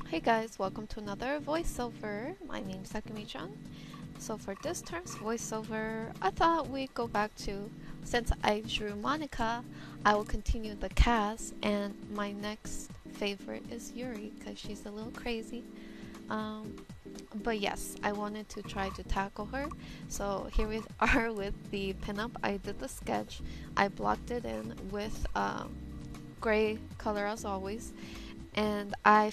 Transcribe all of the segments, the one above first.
Hey guys, welcome to another voiceover. My name's Sakumi-chan. So for this term's voiceover, I thought we'd go back to, since I drew Monica, I will continue the cast, and my next favorite is Yuri, because she's a little crazy. Um, but yes, I wanted to try to tackle her. So here we are with the pinup. I did the sketch. I blocked it in with gray color as always, and I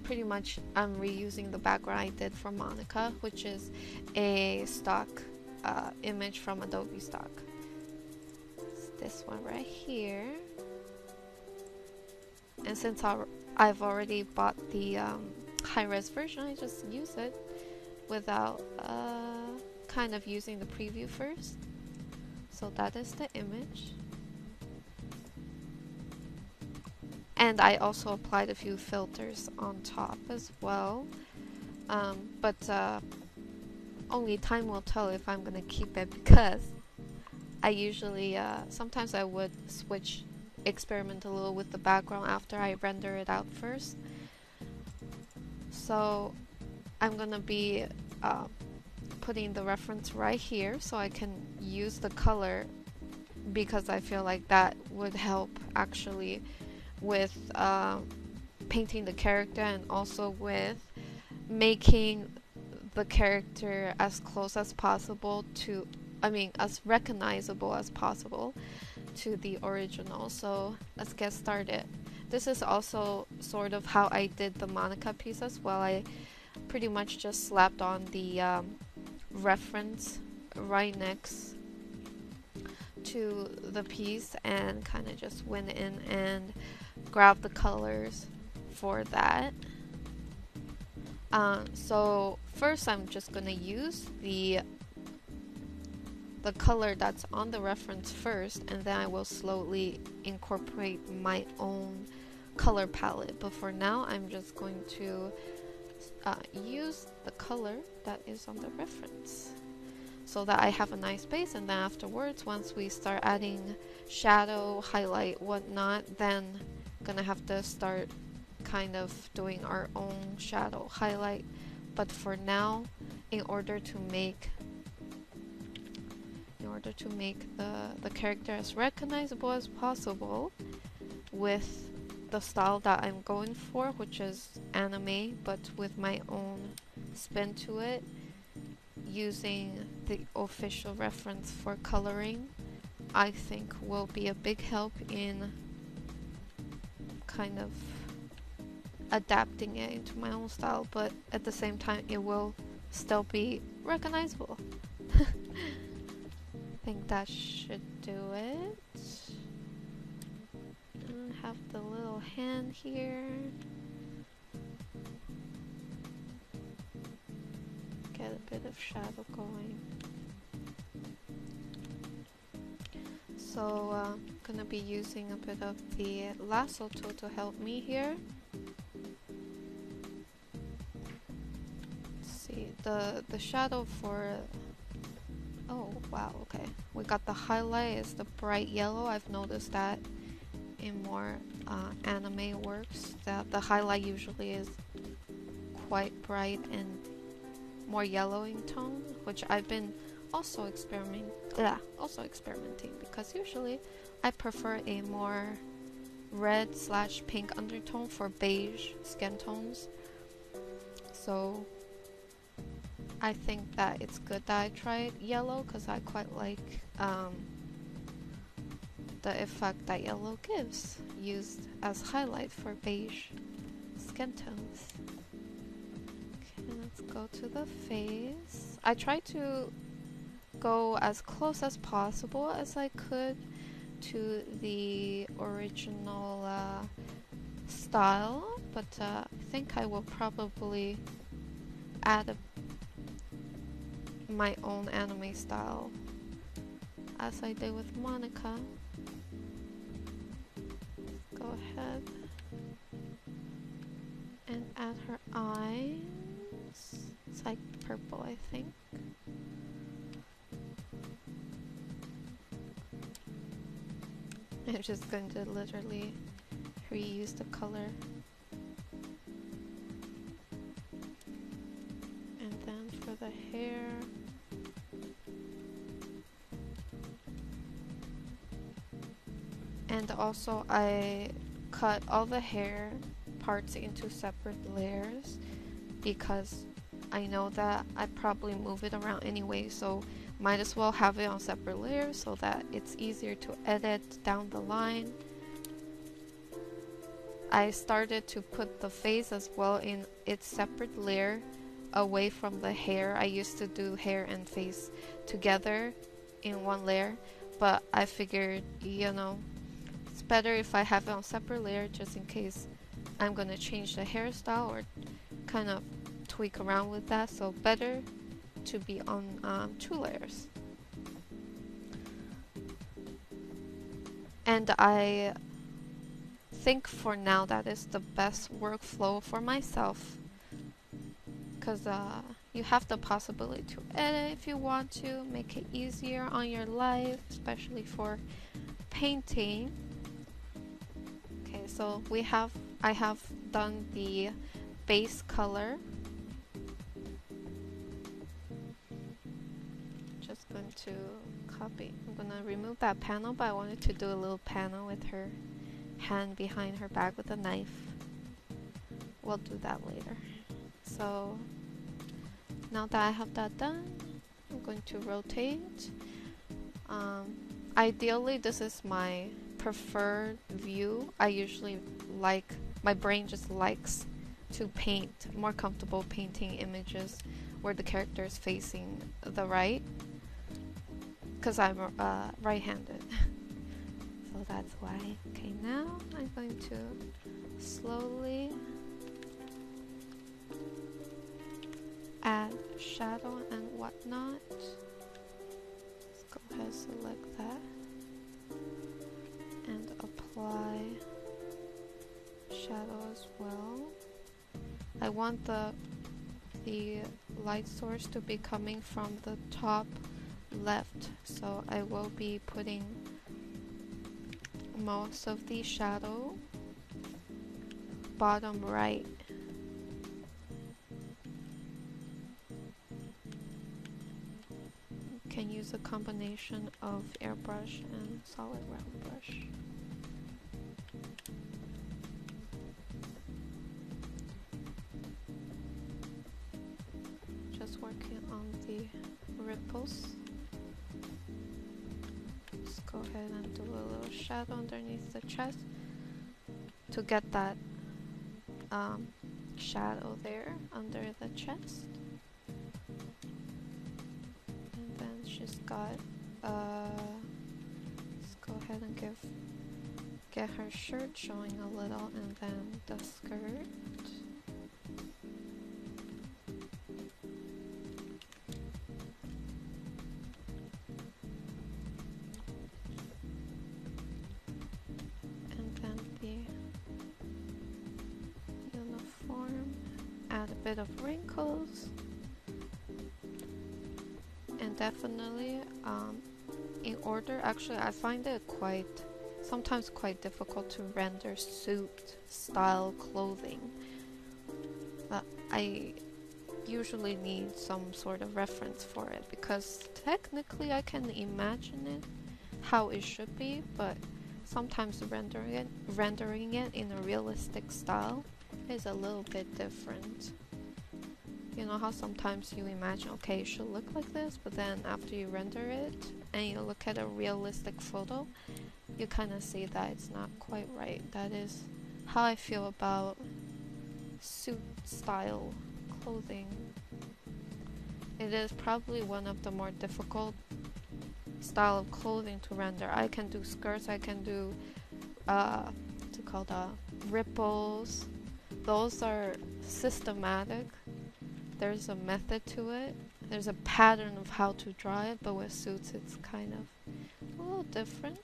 pretty much I'm reusing the background I did for Monica, which is a stock image from Adobe Stock. It's this one right here. And since I've already bought the high-res version, I just use it without kind of using the preview first. So that is the image. And I also applied a few filters on top as well. But only time will tell if I'm gonna keep it, because I usually, sometimes I would experiment a little with the background after I render it out first. So I'm gonna be putting the reference right here so I can use the color, because I feel like that would help actually with painting the character, and also with making the character as close as possible to, as recognizable as possible to the original. So let's get started. This is also sort of how I did the Monica piece as well. I pretty much just slapped on the reference right next to the piece and kind of just went in and grab the colors for that. So first I'm just gonna use the color that's on the reference first, and then I will slowly incorporate my own color palette. But for now I'm just going to use the color that is on the reference, so that I have a nice base, and then afterwards, once we start adding shadow, highlight, whatnot, then gonna have to start kind of doing our own shadow highlight. But for now, in order to make the character as recognizable as possible with the style that I'm going for, which is anime but with my own spin to it, using the official reference for coloring, I think will be a big help in kind of adapting it into my own style, but at the same time it will still be recognizable. I think that should do it. And have the little hand here. Get a bit of shadow going. So I'm gonna be using a bit of the lasso tool to help me here. Let's see, the shadow for, oh wow, okay, we got the highlight is the bright yellow. I've noticed that in more anime works that the highlight usually is quite bright and more yellow in tone, which I've been also experimenting, because usually I prefer a more red / pink undertone for beige skin tones. So I think that it's good that I tried yellow, because I quite like the effect that yellow gives used as highlight for beige skin tones. Okay, let's go to the face. I tried to go as close as possible as I could to the original style, but I think I will probably add my own anime style as I did with Monica. Go ahead and add her eyes. It's like purple, I think. I'm just going to literally reuse the color. And then for the hair, and also I cut all the hair parts into separate layers because I know that I probably move it around anyway, so might as well have it on separate layers so that it's easier to edit down the line. I started to put the face as well in its separate layer away from the hair. I used to do hair and face together in one layer, but I figured, you know, it's better if I have it on separate layer just in case I'm gonna change the hairstyle or kind of tweak around with that, so better to be on 2 layers. And I think for now that is the best workflow for myself, because you have the possibility to edit if you want to, make it easier on your life, especially for painting. Okay, so I have done the base color. Just going to copy. I'm gonna remove that panel, but I wanted to do a little panel with her hand behind her back with a knife. We'll do that later. So now that I have that done, I'm going to rotate. Ideally, this is my preferred view. I usually like, my brain just likes to paint, more comfortable painting images where the character is facing the right, because I'm right-handed. So that's why. Okay, now I'm going to slowly add shadow and whatnot. Let's go ahead and select that and apply shadow as well. I want the light source to be coming from the top left, so I will be putting most of the shadow bottom right. You can use a combination of airbrush and solid round brush. Just working on the ripples. Let's go ahead and do a little shadow underneath the chest to get that shadow there under the chest. And then she's got let's go ahead and get her shirt showing a little, and then the skirt. Add a bit of wrinkles, and definitely in order, actually I find it sometimes quite difficult to render suit style clothing. I usually need some sort of reference for it, because technically I can imagine it how it should be, but sometimes rendering it in a realistic style is a little bit different. You know how sometimes you imagine, okay, it should look like this, but then after you render it and you look at a realistic photo, you kind of see that it's not quite right. That is how I feel about suit style clothing. It is probably one of the more difficult style of clothing to render. I can do skirts, I can do what's it called, ripples. Those are systematic. There's a method to it. There's a pattern of how to draw it, but with suits it's kind of a little different.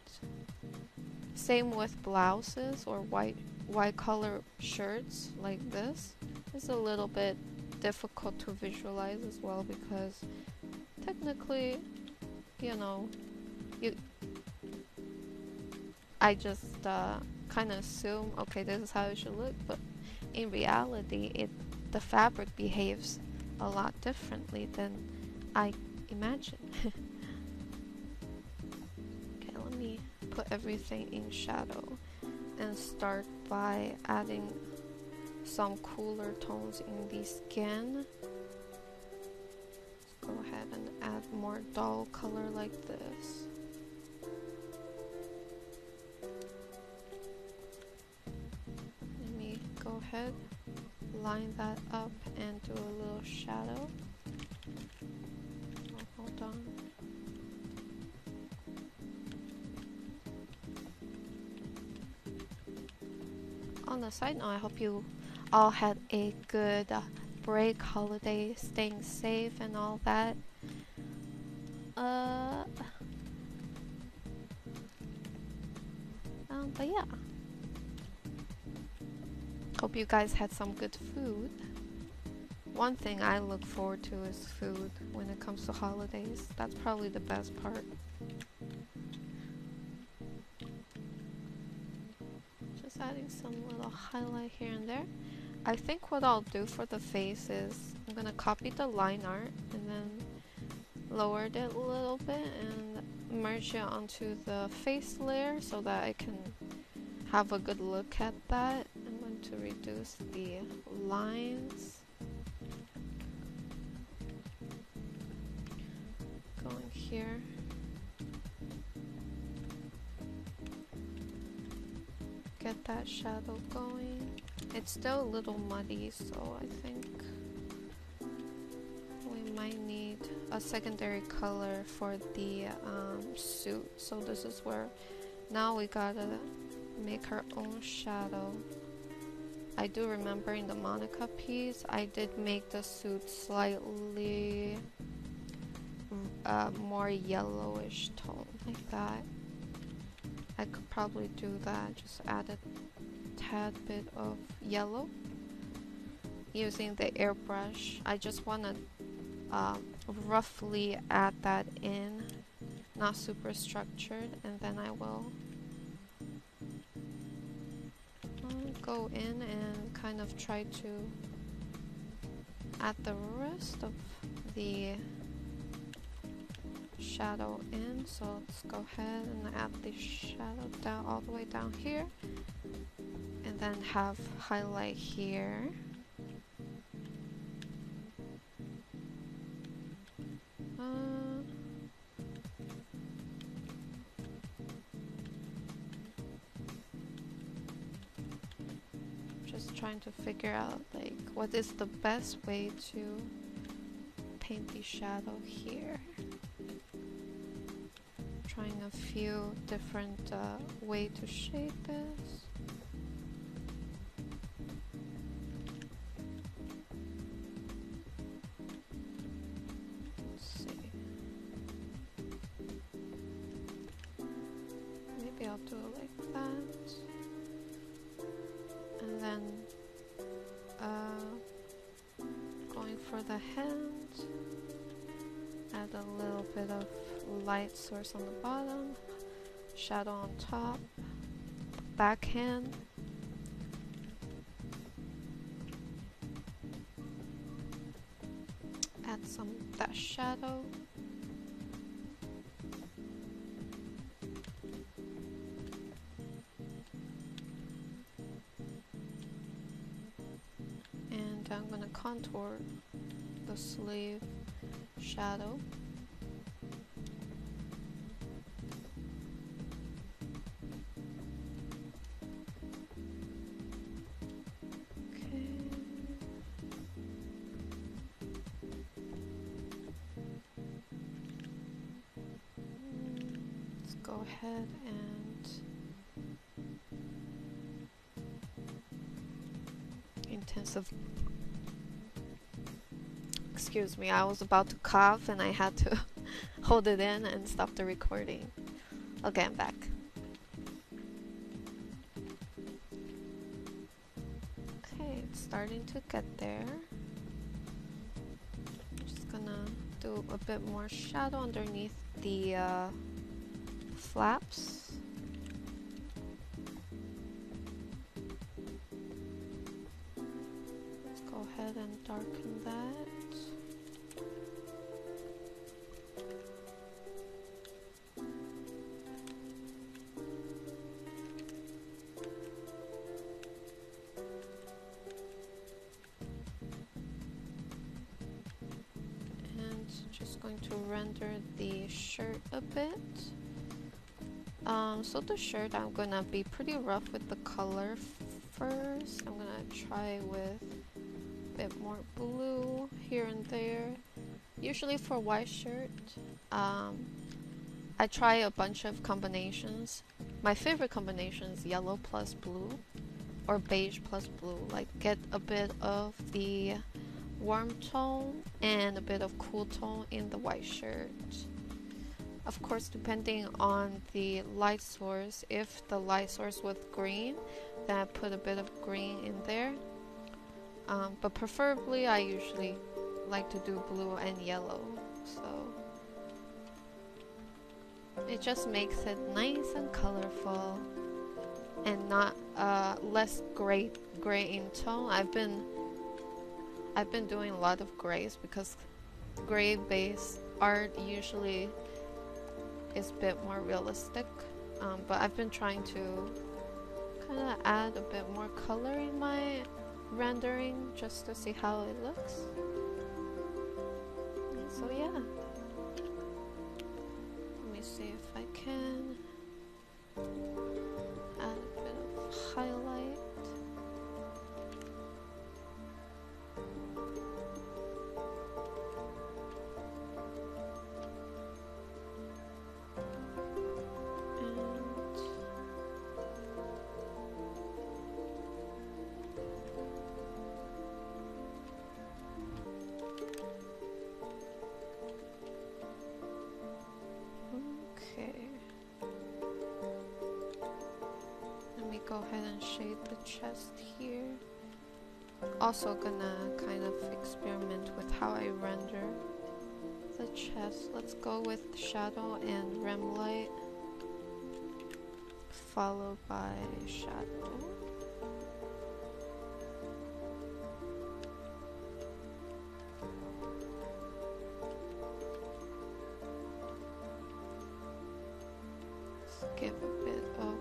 Same with blouses or white collar shirts like this. It's a little bit difficult to visualize as well, because technically, you know, I just kind of assume, okay, this is how it should look, but in reality, the fabric behaves a lot differently than I imagine. Okay, let me put everything in shadow and start by adding some cooler tones in the skin. Let's go ahead and add more dull color like this. Let me go ahead, line that up and do a little shadow. Oh, hold on. On the side note, I hope you all had a good break, holiday, staying safe and all that. But yeah. Hope you guys had some good food. One thing I look forward to is food when it comes to holidays. That's probably the best part. Just adding some little highlight here and there. I think what I'll do for the face is I'm gonna copy the line art and then lower it a little bit and merge it onto the face layer so that I can have a good look at that. I'm going to reduce the lines. Going here. Get that shadow going. It's still a little muddy, so I think we might need a secondary color for the suit. So this is where now we gotta make our own shadow. I do remember in the Monica piece, I did make the suit slightly more yellowish tone, like that. I could probably do that, just add a tad bit of yellow using the airbrush. I just want to roughly add that in, not super structured, and then I will go in and kind of try to add the rest of the shadow in. So let's go ahead and add the shadow down all the way down here, and then have highlight here. Just trying to figure out like what is the best way to paint the shadow here. Trying a few different way to shade this. Let's see. Maybe I'll do it like that. And then going for the hand, add a little bit of light source on the bottom, shadow on top, backhand. Add some of that shadow. And I'm gonna contour the sleeve shadow. Go ahead and intensive. Excuse me, I was about to cough and I had to hold it in and stop the recording. Okay, I'm back. Okay, it's starting to get there. I'm just gonna do a bit more shadow underneath the flaps. darken that. Just going to render the shirt a bit. So the shirt, I'm gonna be pretty rough with the color first. I'm gonna try with a bit more blue here and there. Usually for white shirt, I try a bunch of combinations. My favorite combination is yellow plus blue or beige plus blue. Like get a bit of the warm tone and a bit of cool tone in the white shirt. Of course, depending on the light source, if the light source was green, then I put a bit of green in there. But preferably, I usually like to do blue and yellow, so it just makes it nice and colorful and not less gray in tone. I've been doing a lot of grays because gray based art usually is a bit more realistic, but I've been trying to kind of add a bit more color in my rendering just to see how it looks. So yeah, let me see if I can add a bit of highlight. Go ahead and shade the chest here. Also gonna kind of experiment with how I render the chest. Let's go with shadow and REM light, followed by shadow. Let's give a bit of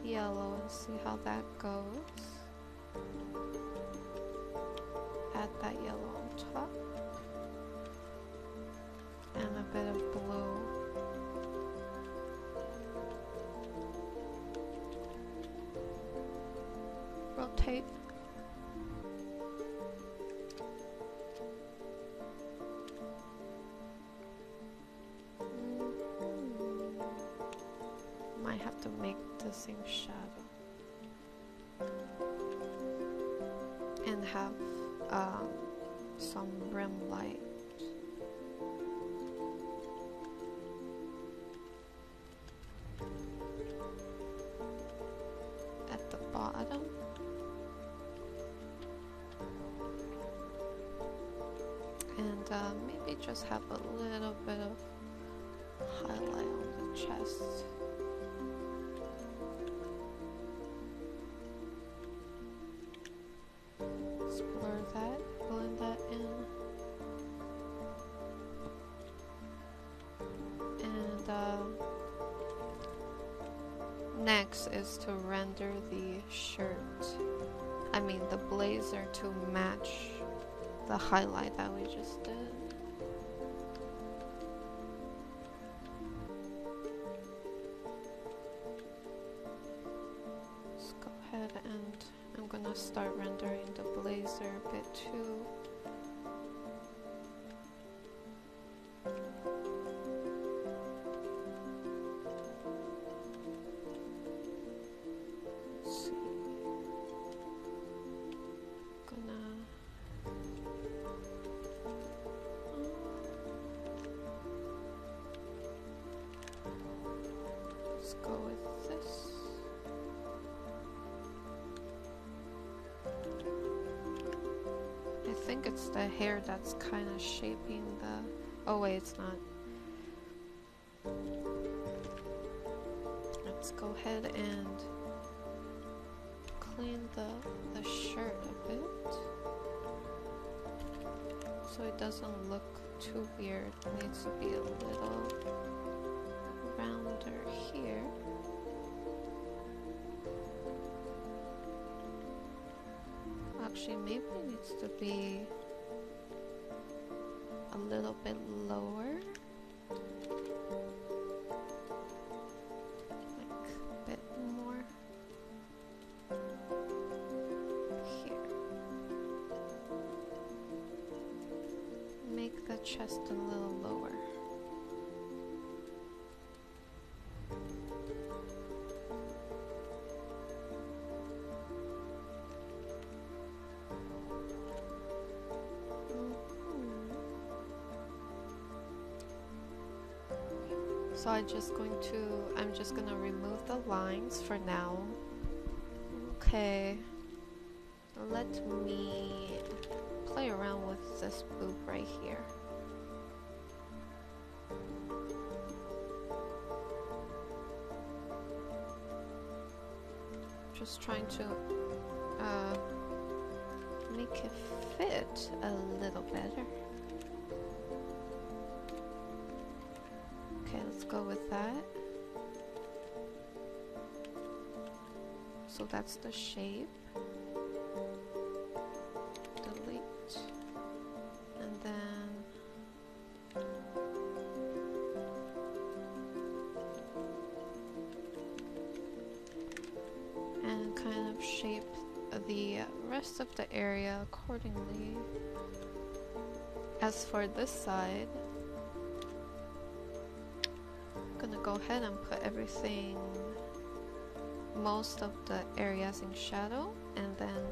yellow and see how that goes. Add that yellow on top and a bit of blue. Rotate. Might have to make the same shadow and have some rim light. At the bottom. And maybe just have a little bit of highlight on the chest. Blur that, blend that in. And next is to render the shirt, the blazer, to match the highlight that we just did. Let's go ahead and I'm gonna start rendering the blazer a bit too. Go with this. I think it's the hair that's kind of shaping the... Oh wait, it's not. Let's go ahead and clean the shirt a bit so it doesn't look too weird. It needs to be a little rounder here. Actually, maybe it needs to be a little bit lower. Like a bit more here. Make the chest a little lower. So I'm just gonna remove the lines for now. Okay. Let me play around with this boob right here. Just trying to make it fit a little better. Okay, let's go with that. So that's the shape. Delete. And then and kind of shape the rest of the area accordingly. As for this side, gonna go ahead and put everything, most of the areas in shadow, and then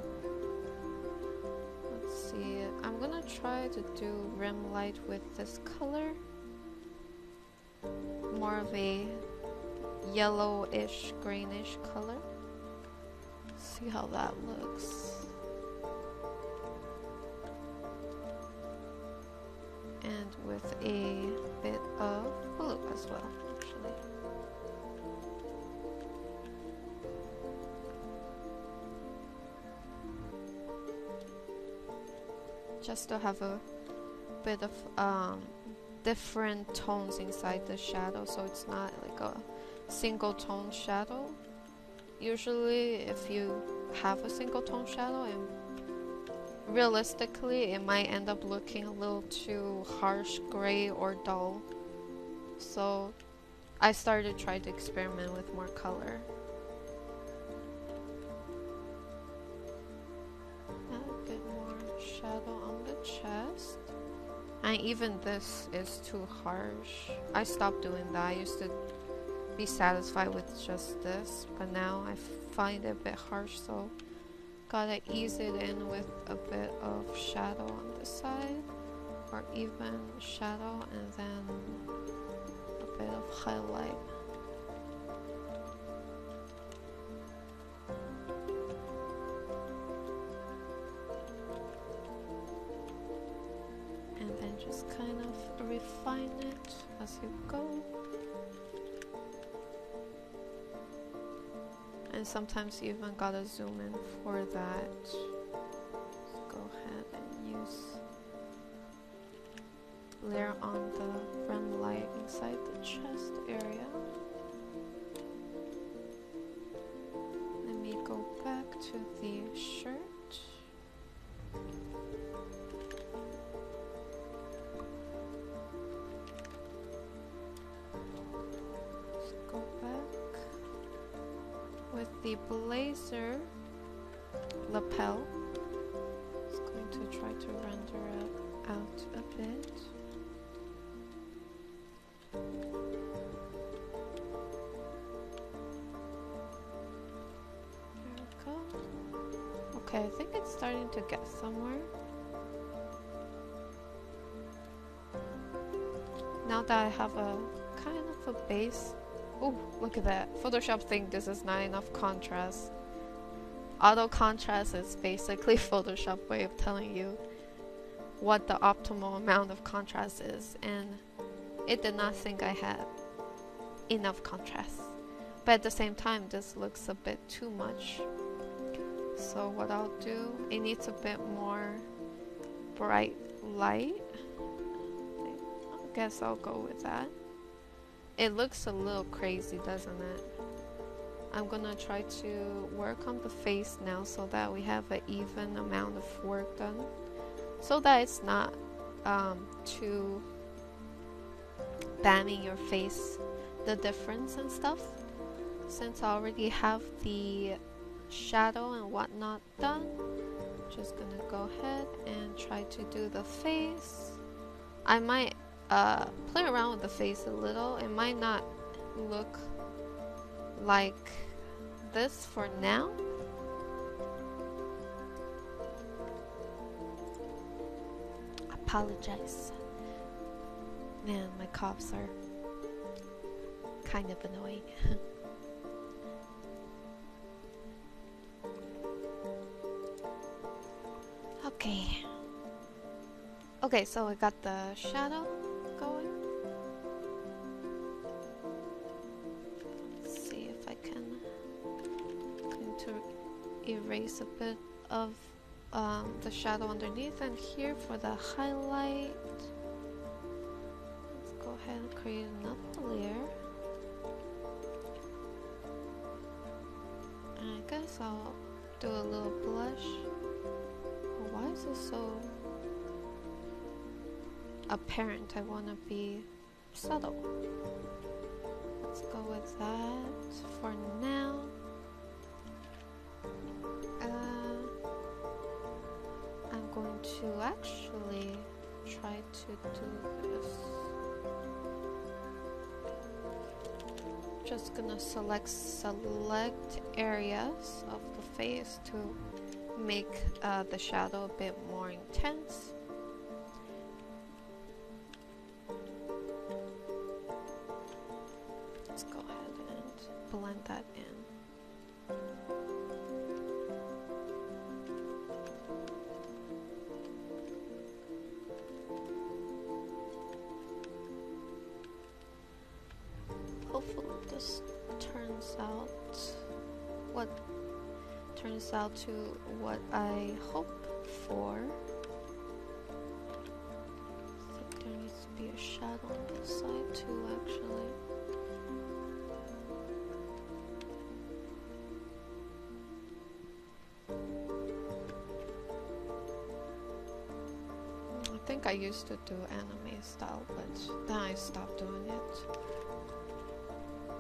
let's see, I'm gonna try to do rim light with this color, more of a yellowish greenish color. See how that looks. And with a bit of blue as well, actually. Just to have a bit of different tones inside the shadow, so it's not like a single tone shadow. Usually if you have a single tone shadow, and realistically it might end up looking a little too harsh gray or dull. So I started trying to experiment with more color. Add a bit more shadow on the chest. And even this is too harsh. I stopped doing that. I used to be satisfied with just this, but now I find it a bit harsh, so gotta ease it in with a bit of shadow on the side, or even shadow and then a bit of highlight. And then just kind of refine it as you go. And sometimes you even gotta zoom in for that. Let's go ahead and use layer on the rim light inside the chest area. Let me go back to the shirt. Let's go back with the blazer lapel. Just going to try to render it out a bit. There we go. Okay, I think it's starting to get somewhere. Now that I have a kind of a base. Oh, look at that. Photoshop think this is not enough contrast. Auto contrast is basically Photoshop way of telling you what the optimal amount of contrast is, and it did not think I had enough contrast. But at the same time, this looks a bit too much. So what I'll do, it needs a bit more bright light. I guess I'll go with that. It looks a little crazy, doesn't it? I'm gonna try to work on the face now so that we have an even amount of work done, so that it's not too bad in your face, the difference and stuff. Since I already have the shadow and whatnot done, just gonna go ahead and try to do the face. I might play around with the face a little. It might not look like this for now. Apologize. Man, my coughs are kind of annoying. Okay, so I got the shadow going. Let's see if I can going to erase a bit of the shadow underneath, and here for the highlight, let's go ahead and create another layer. And I guess I'll do a little blush. Oh, why is this so apparent? I want to be subtle. Let's go with that for now. I'm going to actually try to do this. Just gonna select areas of the face to make the shadow a bit more intense. Let's go ahead and blend that in. Hopefully this turns out to what I hope for. I think there needs to be a shadow on this side too, actually. I think I used to do anime style, but then I stopped doing it.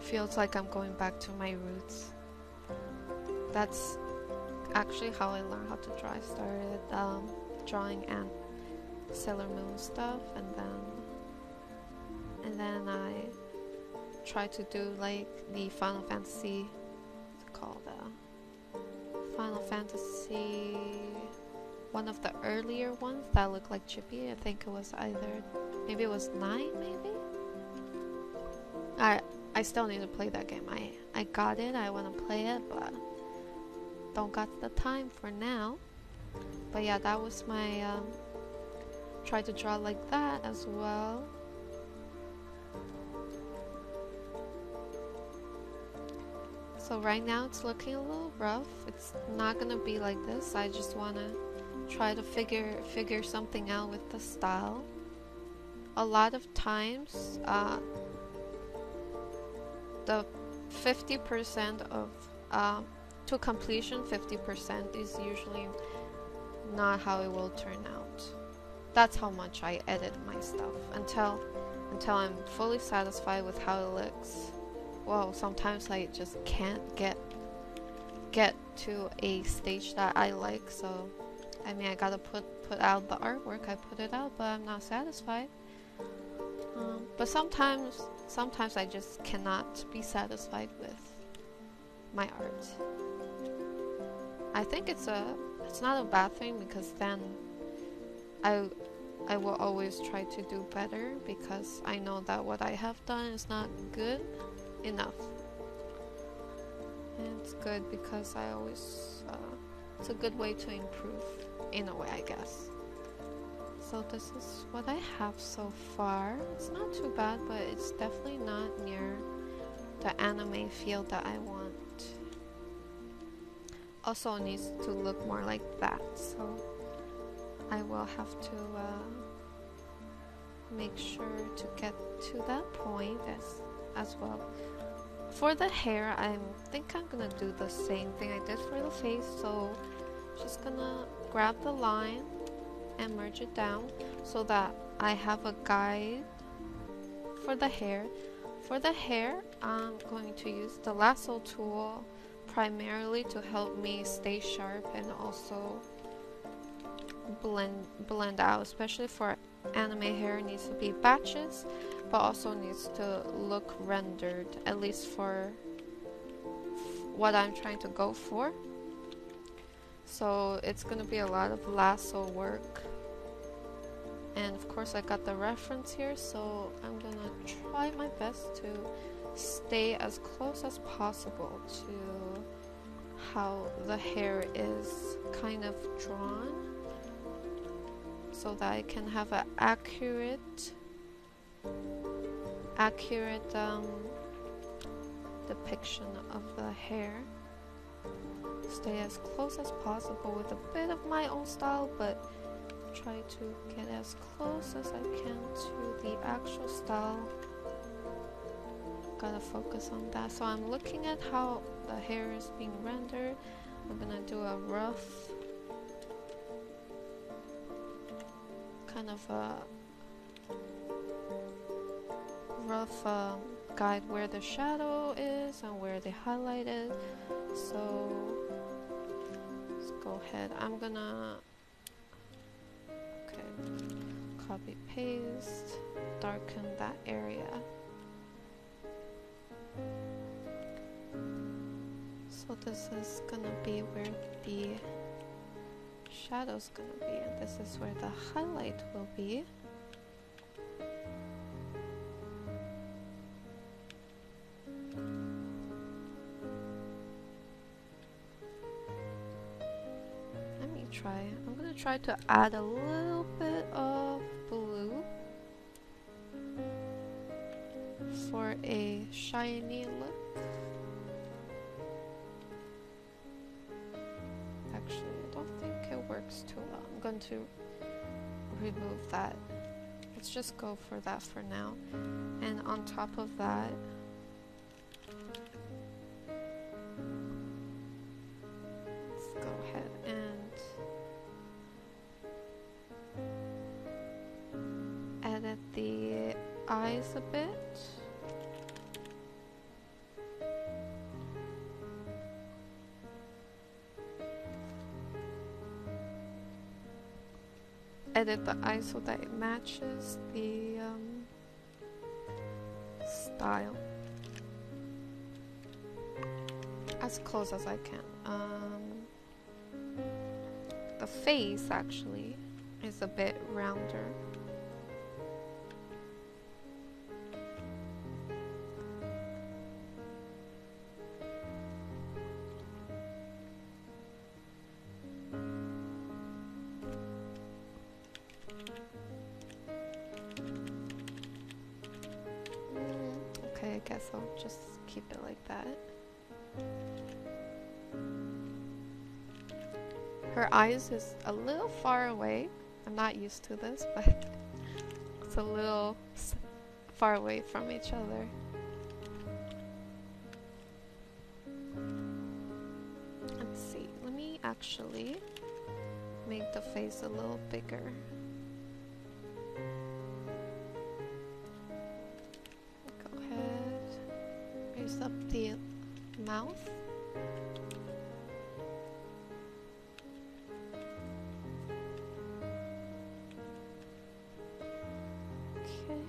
Feels like I'm going back to my roots. That's actually how I learned how to draw. I started drawing and Sailor Moon stuff, and then I tried to do like the Final Fantasy, what's it called? Final Fantasy, one of the earlier ones that looked like Chippy. I think it was maybe it was 9, maybe? I still need to play that game. I got it, I want to play it, but don't got the time for now. But yeah, that was my try to draw like that as well. So right now it's looking a little rough. It's not gonna be like this. I just wanna try to figure something out with the style. A lot of times the 50% of to completion, 50% is usually not how it will turn out. That's how much I edit my stuff until I'm fully satisfied with how it looks. Well, sometimes I just can't get to a stage that I like, so I mean I gotta put out the artwork. I put it out, but I'm not satisfied. But sometimes I just cannot be satisfied with my art. I think it's not a bad thing, because then I will always try to do better, because I know that what I have done is not good enough. And it's good because I always it's a good way to improve in a way, I guess. So this is what I have so far. It's not too bad, but it's definitely not near the anime feel that I want. Also needs to look more like that, so I will have to make sure to get to that point as well. For the hair, I think I'm gonna do the same thing I did for the face, so just gonna grab the line and merge it down so that I have a guide for the hair. For the hair, I'm going to use the lasso tool primarily to help me stay sharp and also blend out, especially for anime hair. It needs to be batches, but also needs to look rendered, at least for what I'm trying to go for. So it's gonna be a lot of lasso work, and of course I got the reference here, so I'm gonna try my best to stay as close as possible to how the hair is kind of drawn, so that I can have an accurate depiction of the hair. Stay as close as possible with a bit of my own style, but try to get as close as I can to the actual style. Gotta focus on that. So I'm looking at how the hair is being rendered. I'm gonna do a rough guide where the shadow is and where the highlight is. So let's go ahead. I'm gonna copy paste, darken that area. So this is gonna be where the shadow's gonna be, and this is where the highlight will be. Let me try. I'm gonna try to add a little bit of blue for a shiny look. Actually, I don't think it works too well. I'm going to remove that. Let's just go for that for now. And on top of that, let's go ahead and edit the eyes a bit. Edit the eyes so that it matches the style as close as I can. The face actually is a bit rounder. I guess I'll just keep it like that. Her eyes is a little far away. I'm not used to this, but it's a little far away from each other. Let's see. Let me actually make the face a little bigger. Up the mouth. Okay.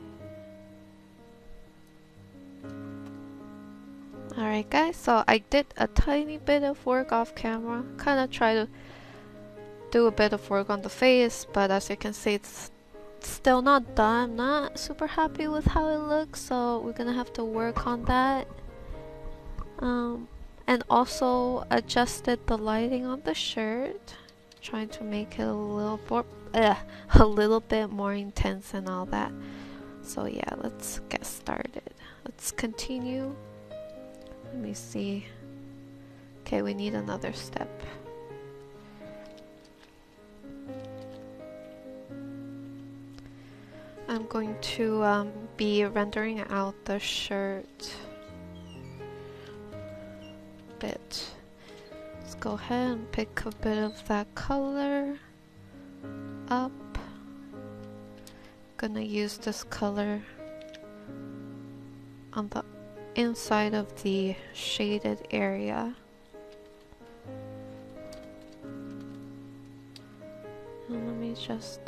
Alright guys, so I did a tiny bit of work off camera. Kind of try to do a bit of work on the face, but as you can see it's still not done. I'm not super happy with how it looks, so we're gonna have to work on that. And also adjusted the lighting on the shirt, trying to make it a little bit more intense and all that. So yeah, let's get started. Let's continue Let me see. Okay, we need another step. I'm going to be rendering out the shirt bit. Let's go ahead and pick a bit of that color up. Gonna use this color on the inside of the shaded area. And let me just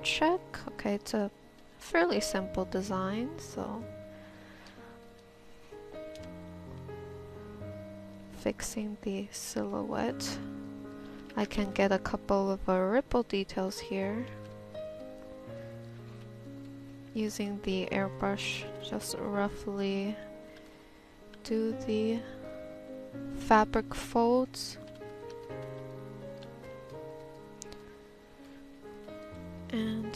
check. Okay, it's a fairly simple design, so fixing the silhouette. I can get a couple of ripple details here. Using the airbrush, just roughly do the fabric folds. And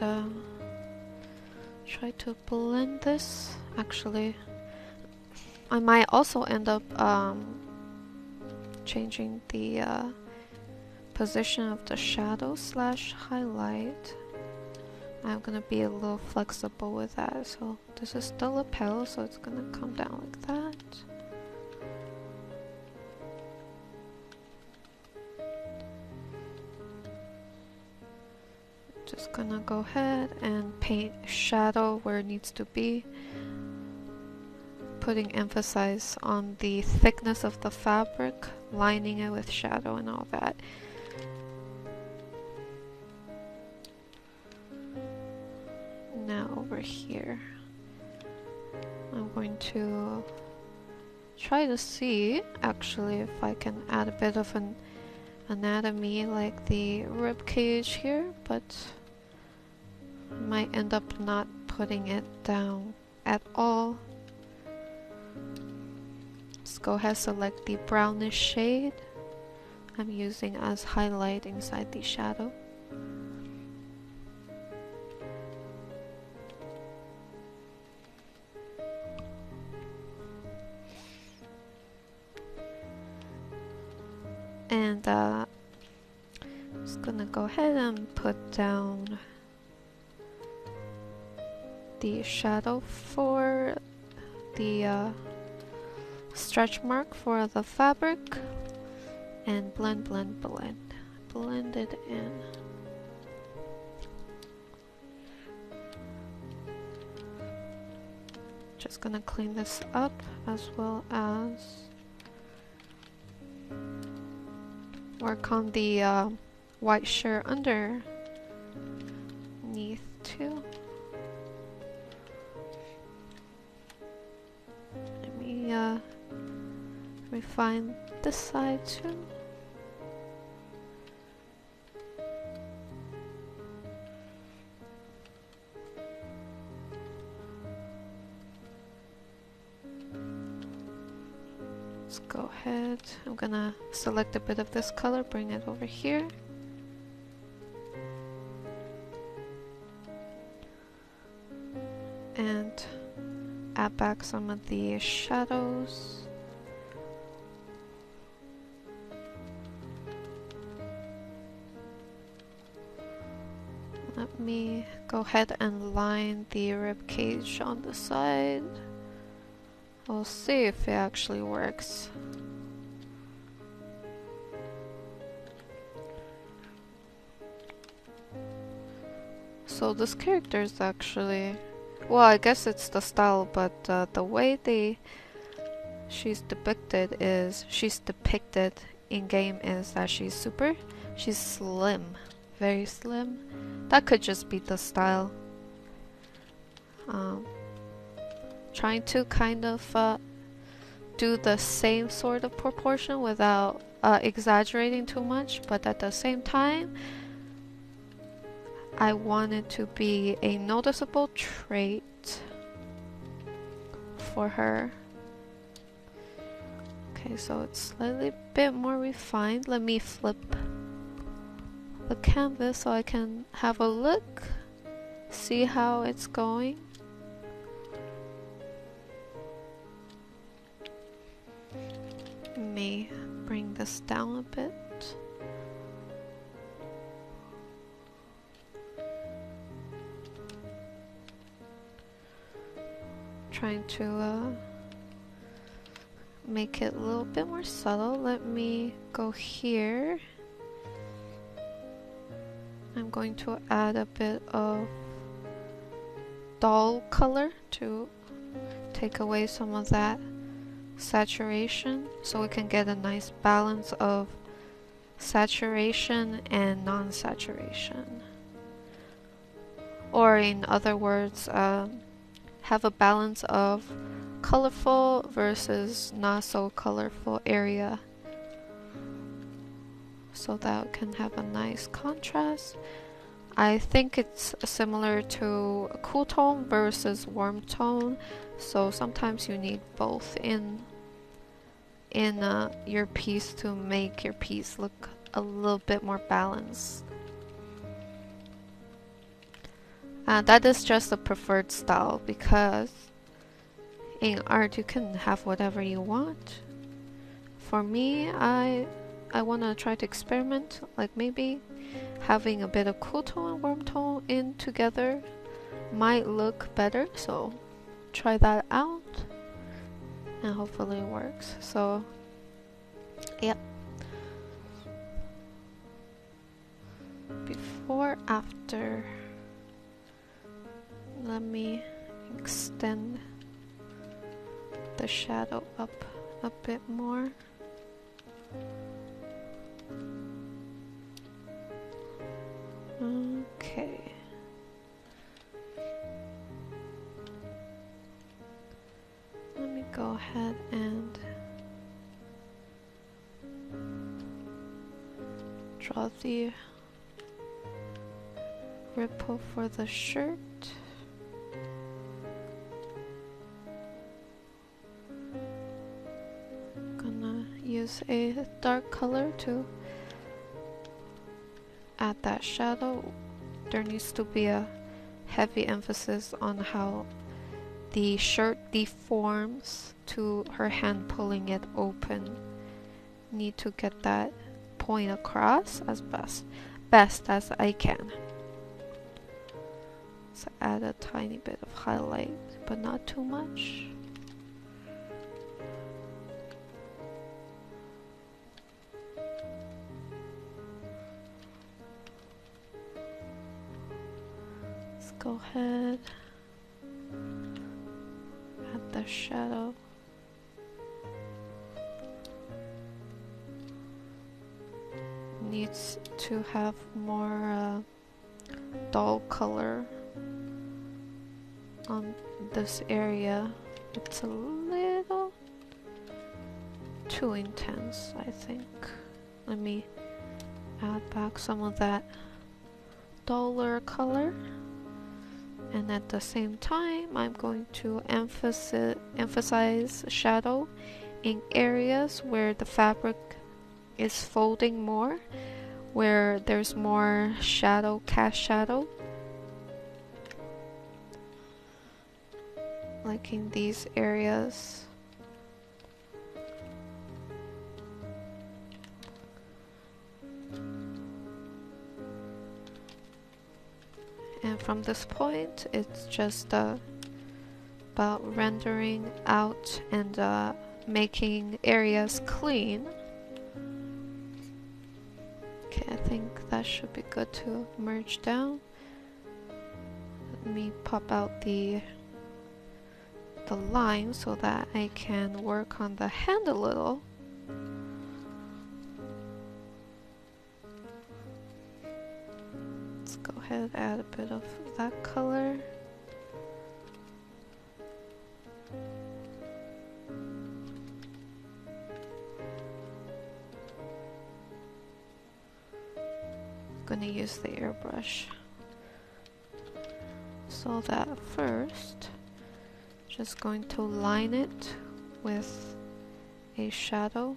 try to blend this. Actually, I might also end up changing the position of the shadow slash highlight. I'm gonna be a little flexible with that. So this is the lapel, so it's gonna come down like that. Just gonna go ahead and paint shadow where it needs to be, putting emphasis on the thickness of the fabric, lining it with shadow and all that. Now over here, I'm going to try to see actually if I can add a bit of an anatomy like the rib cage here, but I might end up not putting it down at all. Let's go ahead and select the brownish shade I'm using as highlight inside the shadow. And just gonna go ahead and put down the shadow for the stretch mark for the fabric, and blend it in. Just gonna clean this up as well as work on the white shirt underneath too. Let me refine this side too. Let's go ahead. I'm gonna select a bit of this color, bring it over here. And add back some of the shadows. Let me go ahead and line the rib cage on the side. We'll see if it actually works. So this character is actually, well, I guess it's the style, but the way she's depicted in game is that she's slim, very slim. That could just be the style. Trying to kind of do the same sort of proportion without exaggerating too much, but at the same time I want it to be a noticeable trait for her. Okay, so it's slightly bit more refined. Let me flip the canvas so I can have a look, see how it's going. Let me bring this down a bit. Trying to make it a little bit more subtle. Let me go here. I'm going to add a bit of dull color to take away some of that saturation so we can get a nice balance of saturation and non-saturation. Or in other words, have a balance of colorful versus not so colorful area so that we can have a nice contrast. I think it's similar to cool tone versus warm tone, so sometimes you need both in your piece to make your piece look a little bit more balanced. That is just a preferred style because in art you can have whatever you want. For me, I want to try to experiment, like maybe having a bit of cool tone and warm tone in together might look better, so try that out and hopefully it works. So yeah, before, after, let me extend the shadow up a bit more. Okay. Let me go ahead and draw the ripple for the shirt. Gonna use a dark color to add that shadow. There needs to be a heavy emphasis on how the shirt deforms to her hand pulling it open. Need to get that point across as best as I can. So add a tiny bit of highlight, but not too much. Let's go ahead, add the shadow. Needs to have more dull color on this area. It's a little too intense, I think. Let me add back some of that duller color, and at the same time I'm going to emphasize shadow in areas where the fabric is folding more, where there's more shadow, cast shadow, like in these areas. And from this point, it's just about rendering out and making areas clean. Okay, I think that should be good to merge down. Let me pop out the line so that I can work on the hand a little. Let's go ahead and add a bit of that color. Gonna use the airbrush so that first just going to line it with a shadow,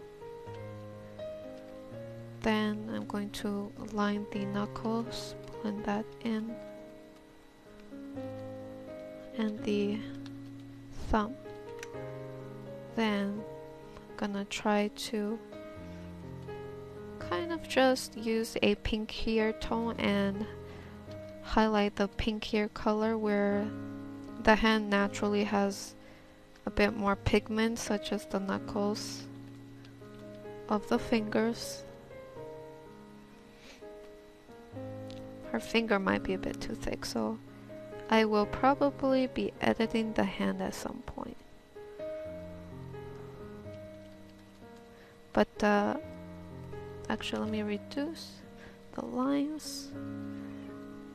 then I'm going to line the knuckles, blend that in, and the thumb, then gonna try to kind of just use a pinkier tone and highlight the pinkier color where the hand naturally has a bit more pigment, such as the knuckles of the fingers. Her finger might be a bit too thick, so I will probably be editing the hand at some point. But actually, let me reduce the lines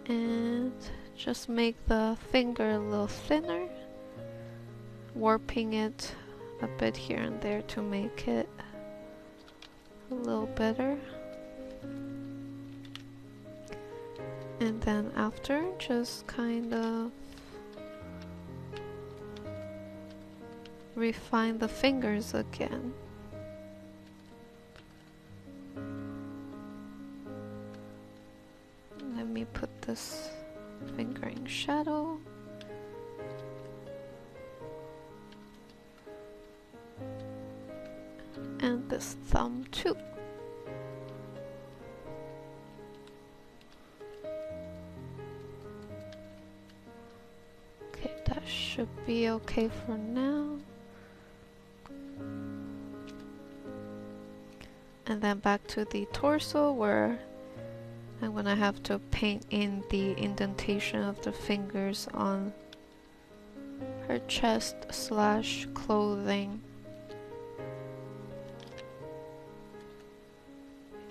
and just make the finger a little thinner, warping it a bit here and there to make it a little better. And then after, just kind of refine the fingers again. Let me put this finger in shadow. And this thumb too. Okay, that should be okay for now. And then back to the torso, where I'm gonna have to paint in the indentation of the fingers on her chest / clothing.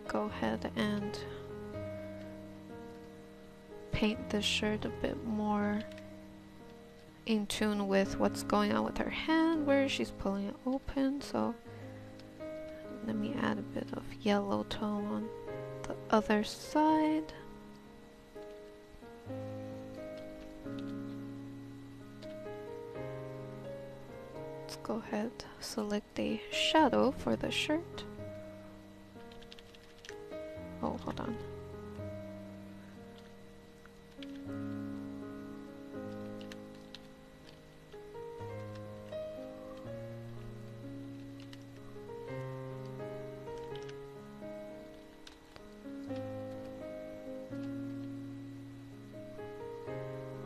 Go ahead and paint the shirt a bit more in tune with what's going on with her hand, where she's pulling it open. So let me add a bit of yellow tone on the other side. Let's go ahead, select a shadow for the shirt. Oh, hold on.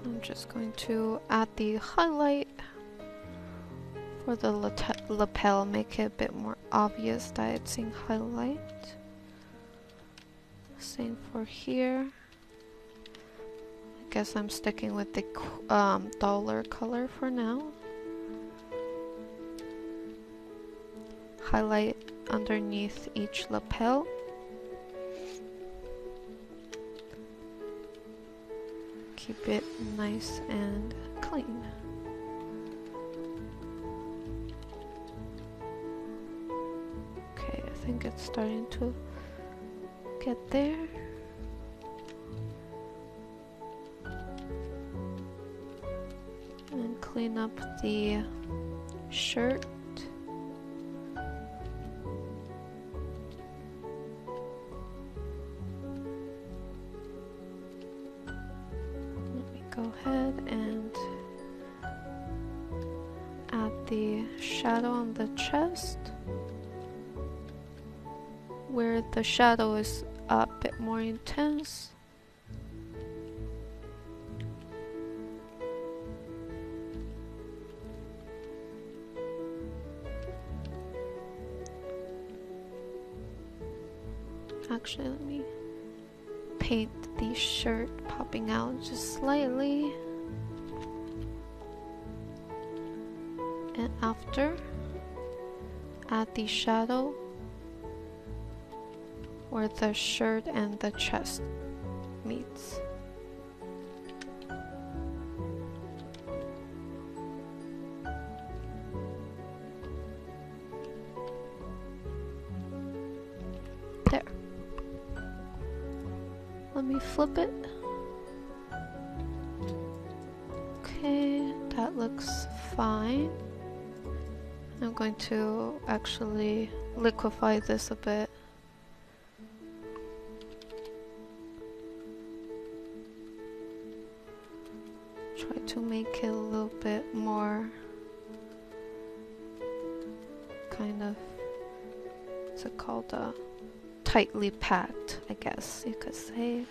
I'm just going to add the highlight for the lapel, make it a bit more obvious that it's in highlight. Same for here. I guess I'm sticking with the dollar color for now. Highlight underneath each lapel. Keep it nice and clean. Okay, I think it's starting to get there. And clean up the shirt. Let me go ahead and add the shadow on the chest, where the shadow is a bit more intense. Actually, let me paint the shirt popping out just slightly. And after, add the shadow where the shirt and the chest meets. There. Let me flip it. Okay, that looks fine. I'm going to actually liquefy this a bit. Try to make it a little bit more kind of what's it called? Tightly packed, I guess you could say.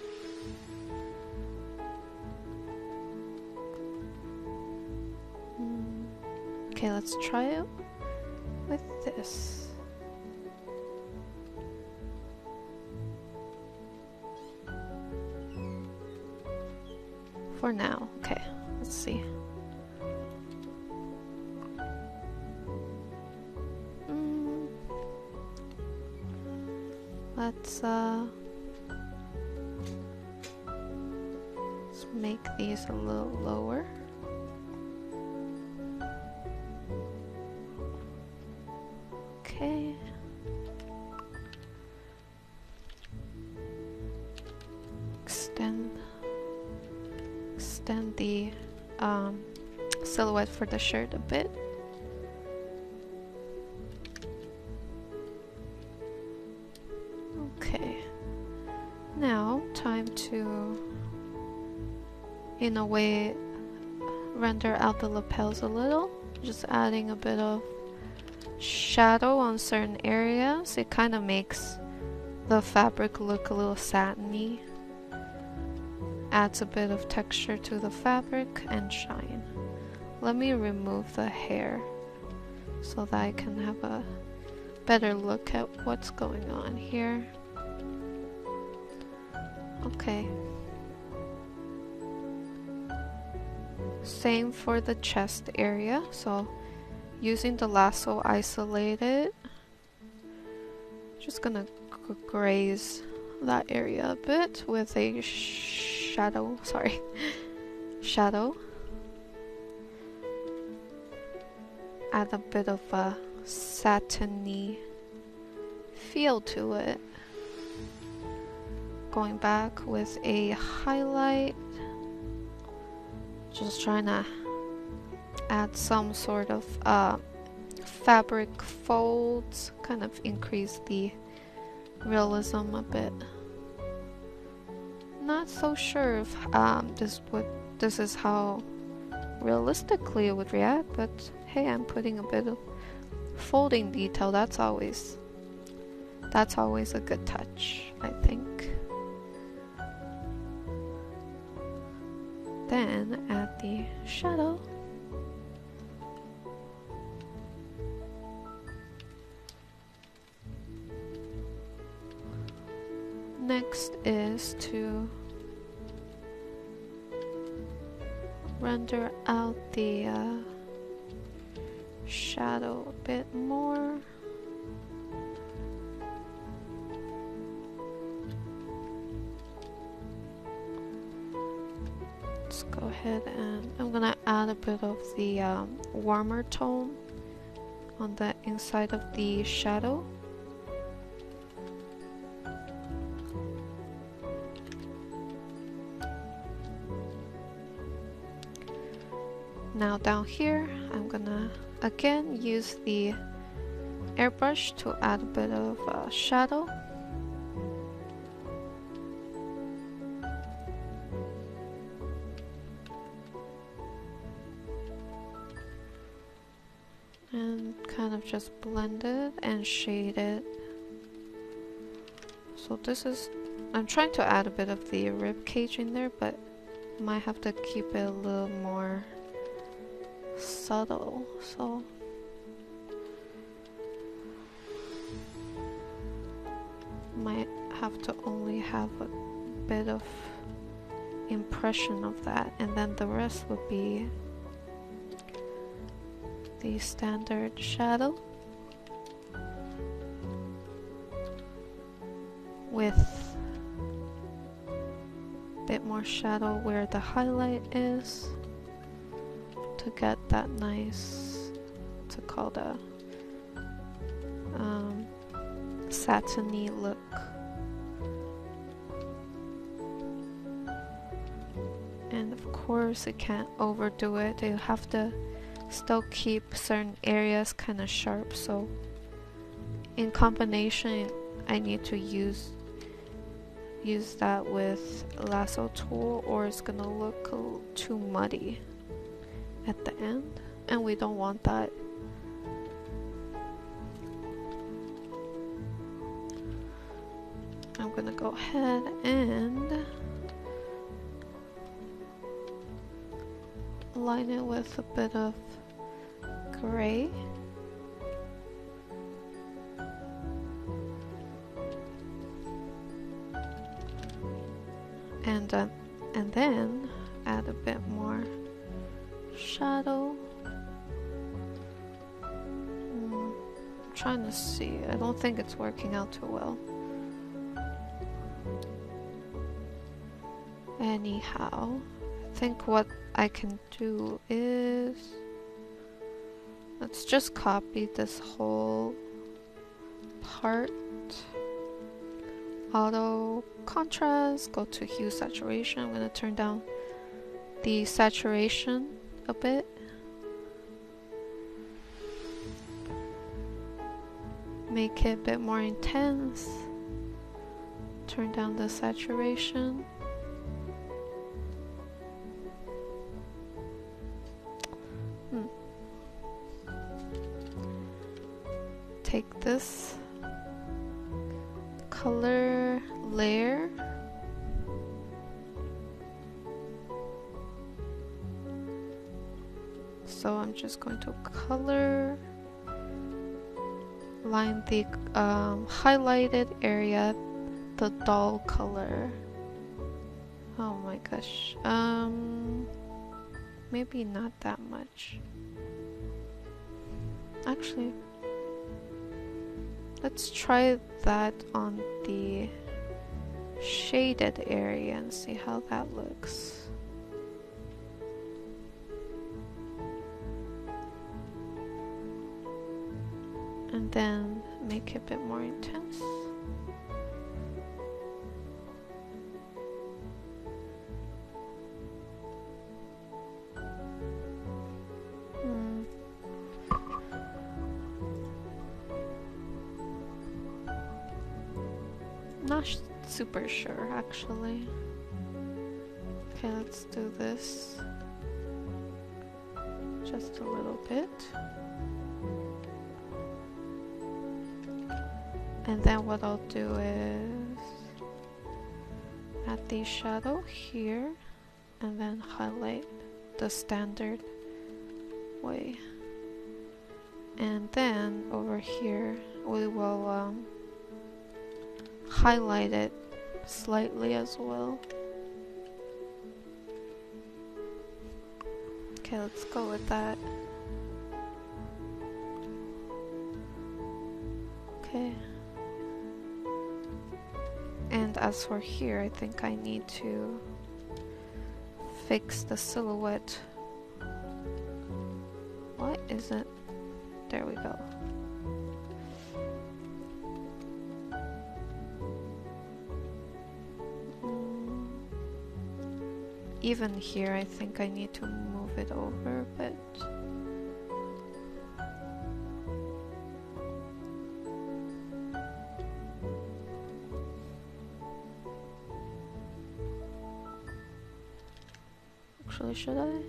Okay, let's try it with this. For now, okay, let's see. Let's make these a little lower. Okay. Extend the silhouette for the shirt a bit. Okay. Now, time to, in a way, render out the lapels a little. Just adding a bit of shadow on certain areas. It kind of makes the fabric look a little satiny. Adds a bit of texture to the fabric and shine. Let me remove the hair so that I can have a better look at what's going on here. Okay. Same for the chest area. So using the lasso isolated, just gonna graze that area a bit with a shadow. Add a bit of a satiny feel to it. Going back with a highlight, just trying to add some sort of fabric folds, kind of increase the realism a bit. Not so sure if this is how realistically it would react, but hey, I'm putting a bit of folding detail. That's always a good touch, I think. Then add the shadow. Next is to render out the shadow a bit more. Let's go ahead and I'm gonna add a bit of the warmer tone on the inside of the shadow. Now down here, I'm gonna again use the airbrush to add a bit of shadow. And kind of just blend it and shade it. So this is, I'm trying to add a bit of the rib cage in there, but might have to keep it a little more subtle, so might have to only have a bit of impression of that, and then the rest would be the standard shadow with a bit more shadow where the highlight is, to get that nice, what's it called, a satiny look. And of course you can't overdo it. You have to still keep certain areas kind of sharp, so in combination I need to use that with lasso tool, or it's gonna look too muddy at the end, and we don't want that. I'm gonna go ahead and line it with a bit of gray. And then add a bit more shadow. I'm trying to see. I don't think it's working out too well. Anyhow, I think what I can do is let's just copy this whole part. Auto contrast, go to hue saturation. I'm gonna turn down the saturation a bit. Make it a bit more intense. Turn down the saturation. Take this color layer, so I'm just going to color line the highlighted area, the dull color. Oh my gosh, maybe not that much. Actually, let's try that on the shaded area and see how that looks. And then make it a bit more intense. Not super sure actually. Okay, let's do this just a little bit. And then what I'll do is add the shadow here and then highlight the standard way. And then over here we will highlight it slightly as well. Okay, let's go with that. Okay. And as for here, I think I need to fix the silhouette. What is it? There we go. Even here, I think I need to move it over a bit. Actually, should I?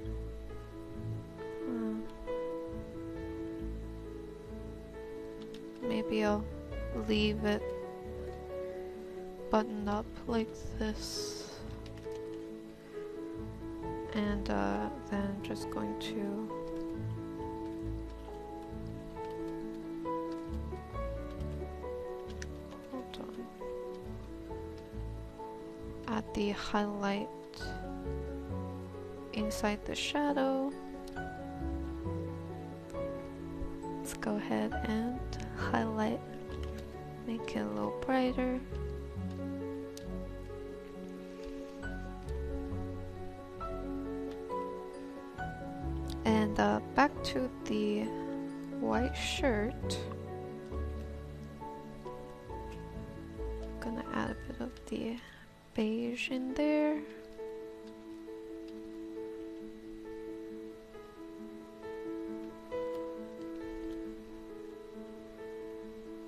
Maybe I'll leave it buttoned up like this. And then just going to hold on. Add the highlight inside the shadow. Let's go ahead and highlight, make it a little brighter. And back to the white shirt, I'm gonna add a bit of the beige in there.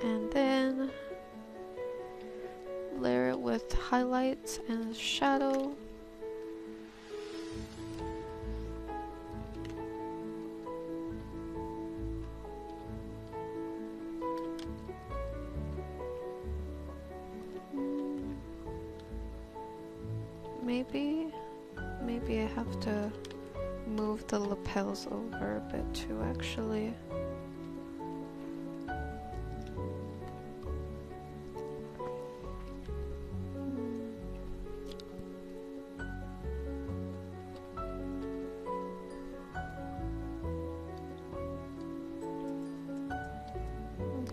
And then layer it with highlights and shadow. maybe I have to move the lapels over a bit too, actually.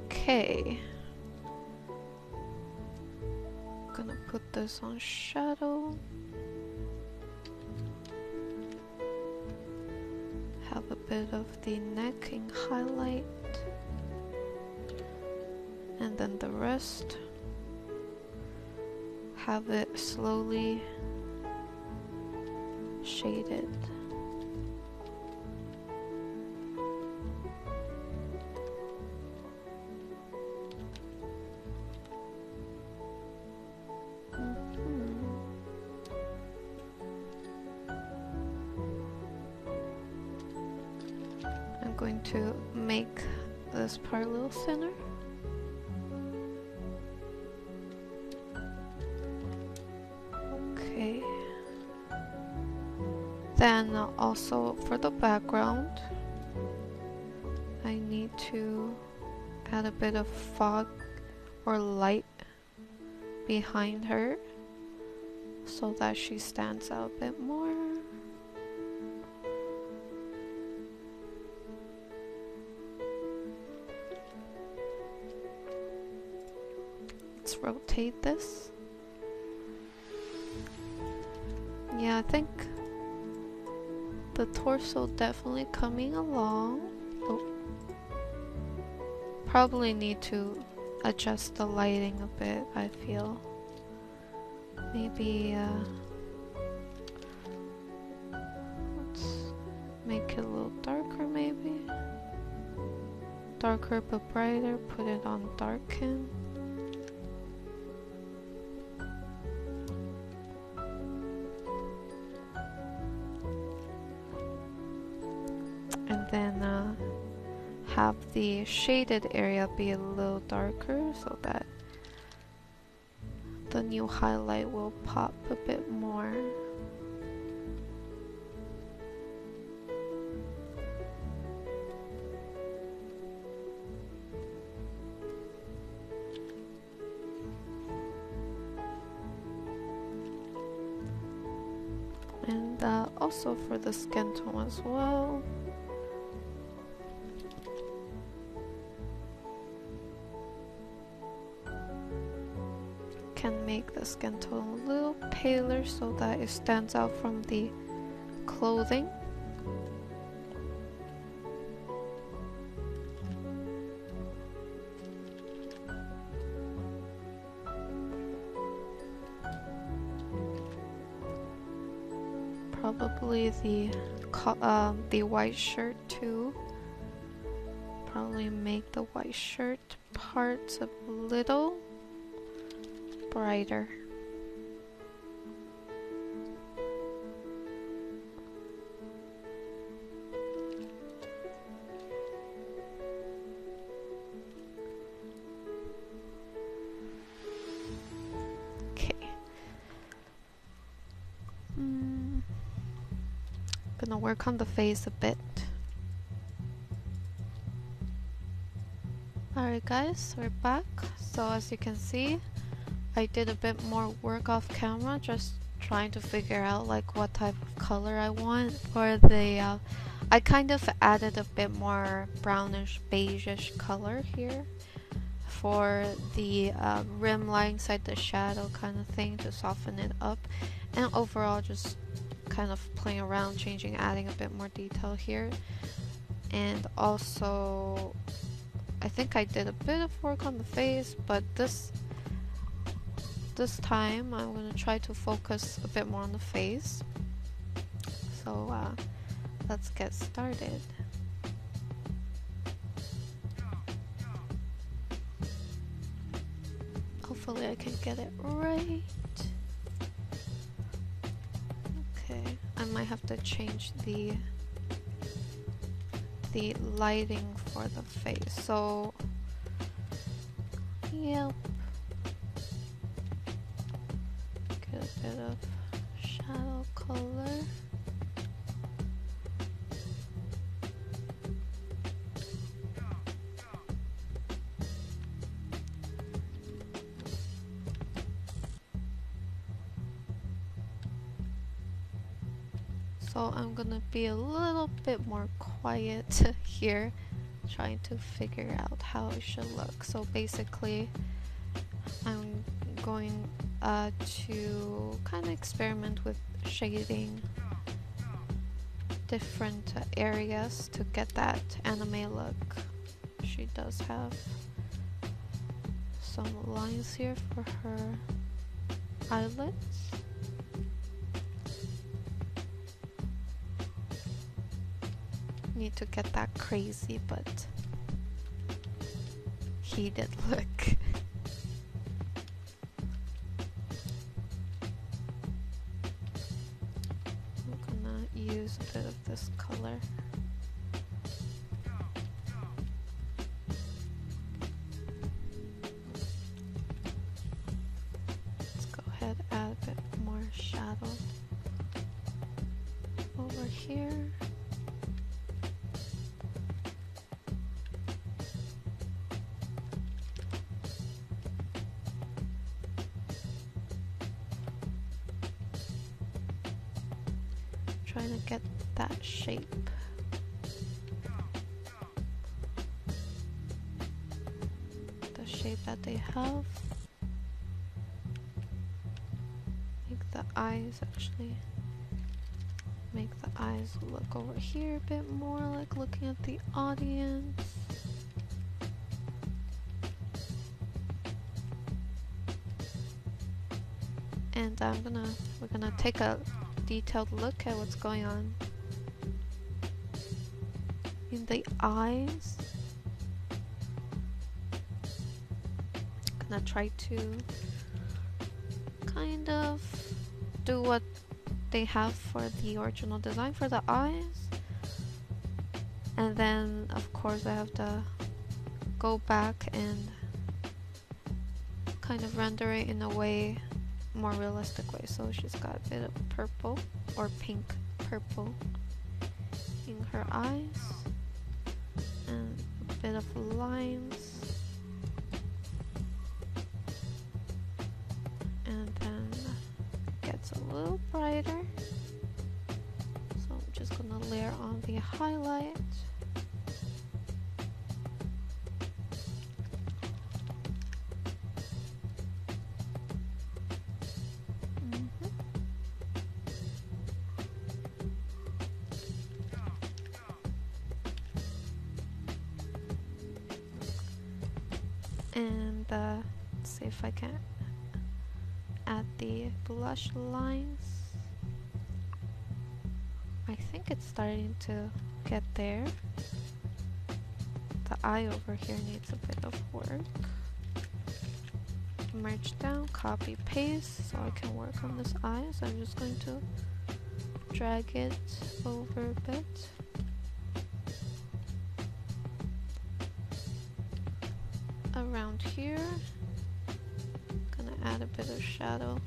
Okay. Gonna put this on shadow. Have a bit of the necking highlight. And then the rest. Have it slowly shaded. I'm going to make this part a little thinner. Okay. Then also for the background, I need to add a bit of fog or light behind her so that she stands out a bit more. Let's rotate this. Yeah, I think the torso definitely coming along. Oh. Probably need to adjust the lighting a bit, I feel. Maybe let's make it a little darker, maybe. Darker but brighter, put it on darken. And then have the shaded area be a little darker so that the new highlight will pop a bit more. And also for the skin tone as well. Can make the skin tone a little paler so that it stands out from the clothing. Probably the white shirt too. Probably make the white shirt parts a little brighter. Okay. Gonna work on the face a bit. Alright guys, we're back. So as you can see, I did a bit more work off camera, just trying to figure out like what type of color I want for the I kind of added a bit more brownish beigeish color here for the rim line inside the shadow kind of thing to soften it up, and overall just kind of playing around, changing, adding a bit more detail here. And also I think I did a bit of work on the face, but this time I'm going to try to focus a bit more on the face. So let's get started. Hopefully I can get it right. Okay, I might have to change the lighting for the face. So yep. Get a bit of shadow color. So I'm gonna be a little bit more quiet here, trying to figure out how it should look. So basically, I'm going to kind of experiment with shading different areas to get that anime look. She does have some lines here for her eyelids. Need to get that crazy but heated look. I'm gonna use a bit of this color. Let's go ahead, add a bit more shadow over here. Trying to get that shape. The shape that they have. Make the eyes actually. Make the eyes look over here a bit more like looking at the audience. And we're gonna take a detailed look at what's going on in the eyes. Gonna try to kind of do what they have for the original design for the eyes, and then of course I have to go back and kind of render it in a way, more realistic way. So she's got a bit of purple or pink purple in her eyes and a bit of lines, and then gets a little brighter. So I'm just gonna layer on the highlight. And let's see if I can add the blush lines. I think it's starting to get there. The eye over here needs a bit of work. Merge down, copy, paste, so I can work on this eye. So I'm just going to drag it over a bit. Around here, gonna add a bit of shadow.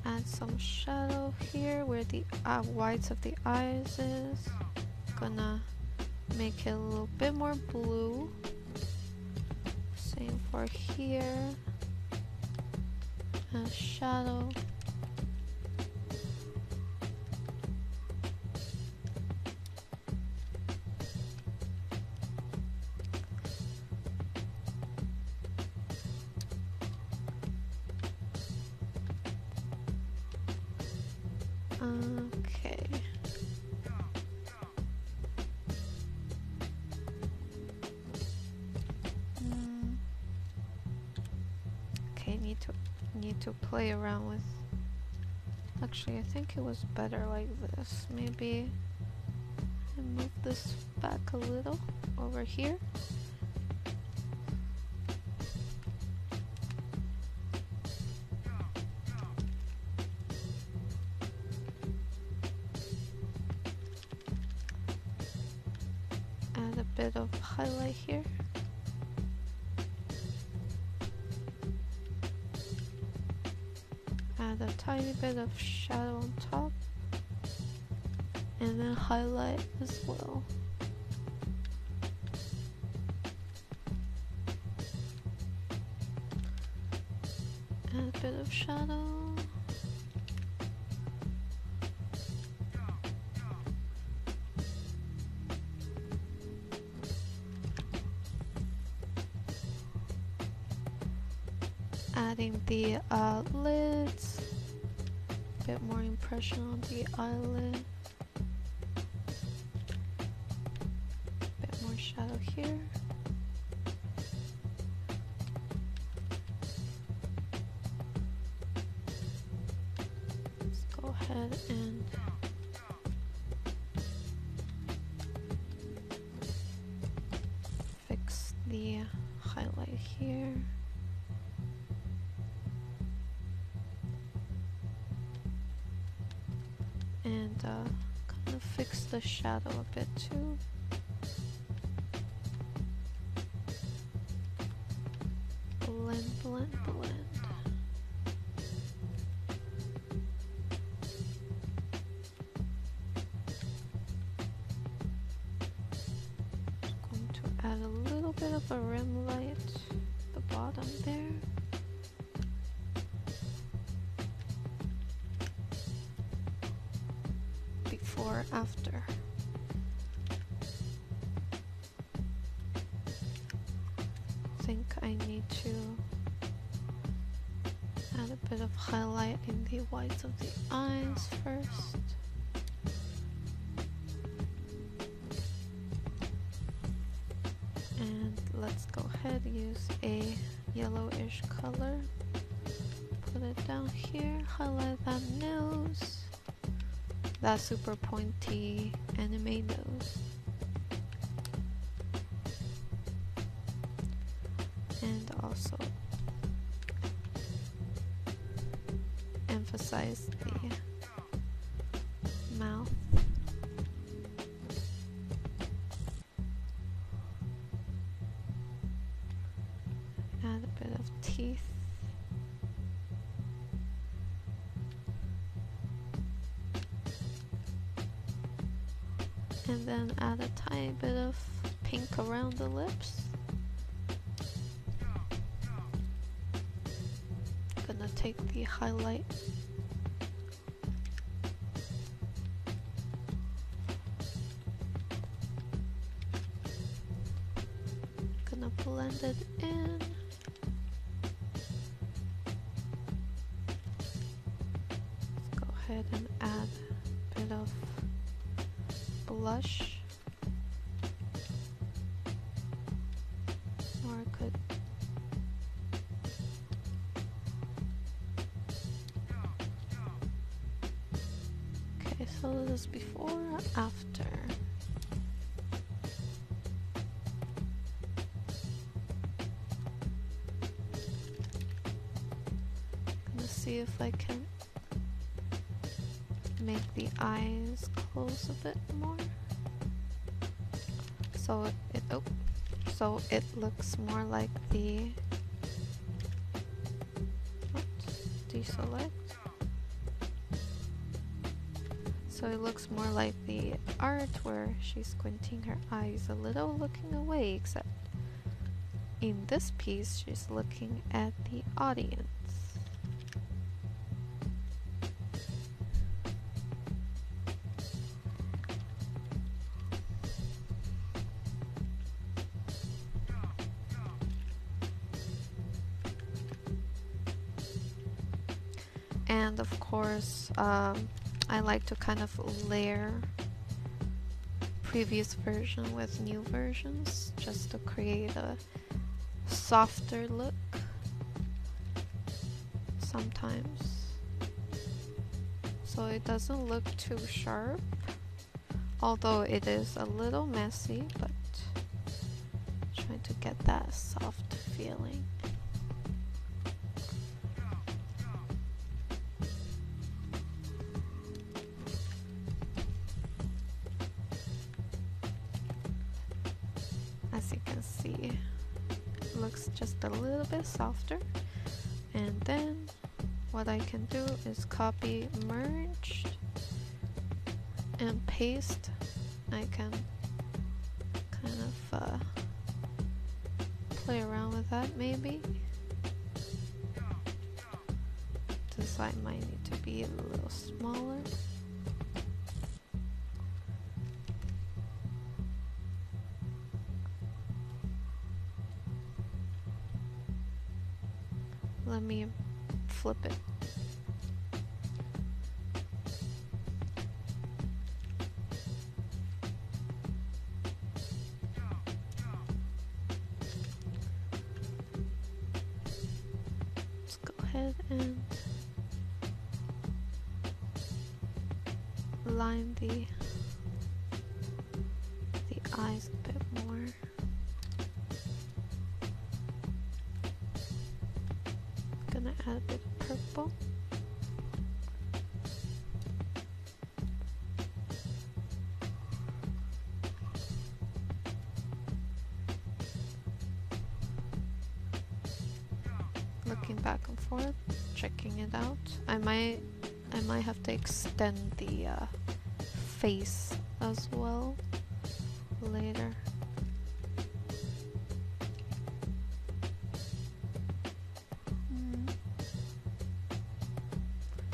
Add some shadow here where the whites of the eyes is. Gonna make it a little bit more blue. Same for here. And shadow. Okay. Okay, need to play around with. Actually, I think it was better like this. Maybe I move this back a little over here. bit of highlight here. Add a tiny bit of shadow on top. And then highlight as well. Add a bit of shadow. Adding the lids, a bit more impression on the eyelid, a bit more shadow here. Let's go ahead and fix the highlight here. And kind of fix the shadow a bit too. Blend, blend, blend. Going to add a little bit of a rim light at the bottom there. Before, after. I think I need to add a bit of highlight in the whites of the eyes first. And let's go ahead and use a yellowish color. Put it down here, highlight that nose. That super pointy anime nose. And also emphasize the mouth. Add a bit of teeth. And then add a tiny bit of pink around the lips. Gonna take the highlight. Gonna blend it in. Let's go ahead and add a bit of blush, or I could okay, so this is before or after? Gonna see if I can make the eyes close a bit more, so it looks more like the deselect. So it looks more like the art where she's squinting her eyes a little, looking away, except in this piece she's looking at the audience. And of course, I like to kind of layer previous version with new versions just to create a softer look sometimes, so it doesn't look too sharp, although it is a little messy, but trying to get that soft feeling. As you can see, it looks just a little bit softer. And then what I can do is copy merged and paste. I can kind of play around with that maybe. This side might need to be a little smaller. Let me flip it. Let's go ahead and line the eyes a bit more. Gonna add a bit of purple. Looking back and forth, checking it out. I might have to extend the face as well later.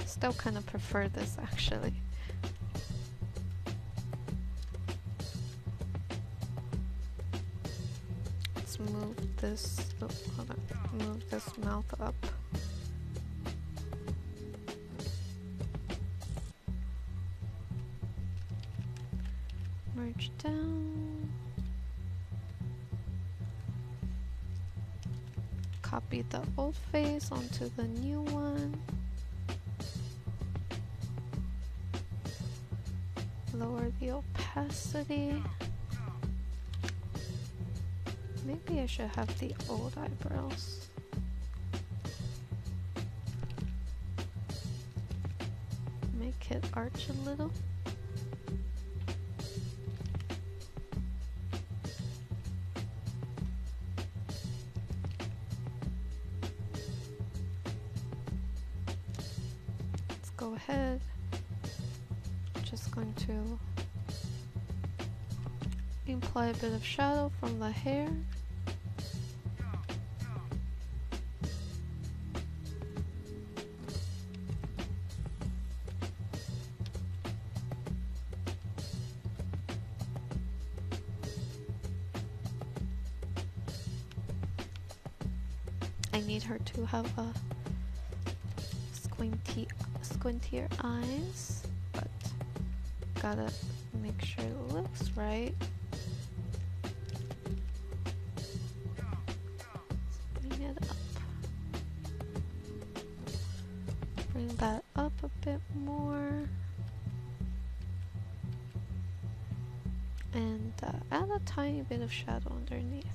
Still kind of prefer this actually. Let's move this, oh, hold on, move this mouth up. Merge down. Copy the old face onto the new one. Lower the opacity. Maybe I should have the old eyebrows. Make it arch a little. Let's go ahead. Just going to apply a bit of shadow from the hair. I need her to have a squintier eyes, but gotta make sure it looks right. Let's bring it up. Bring that up a bit more. And add a tiny bit of shadow underneath.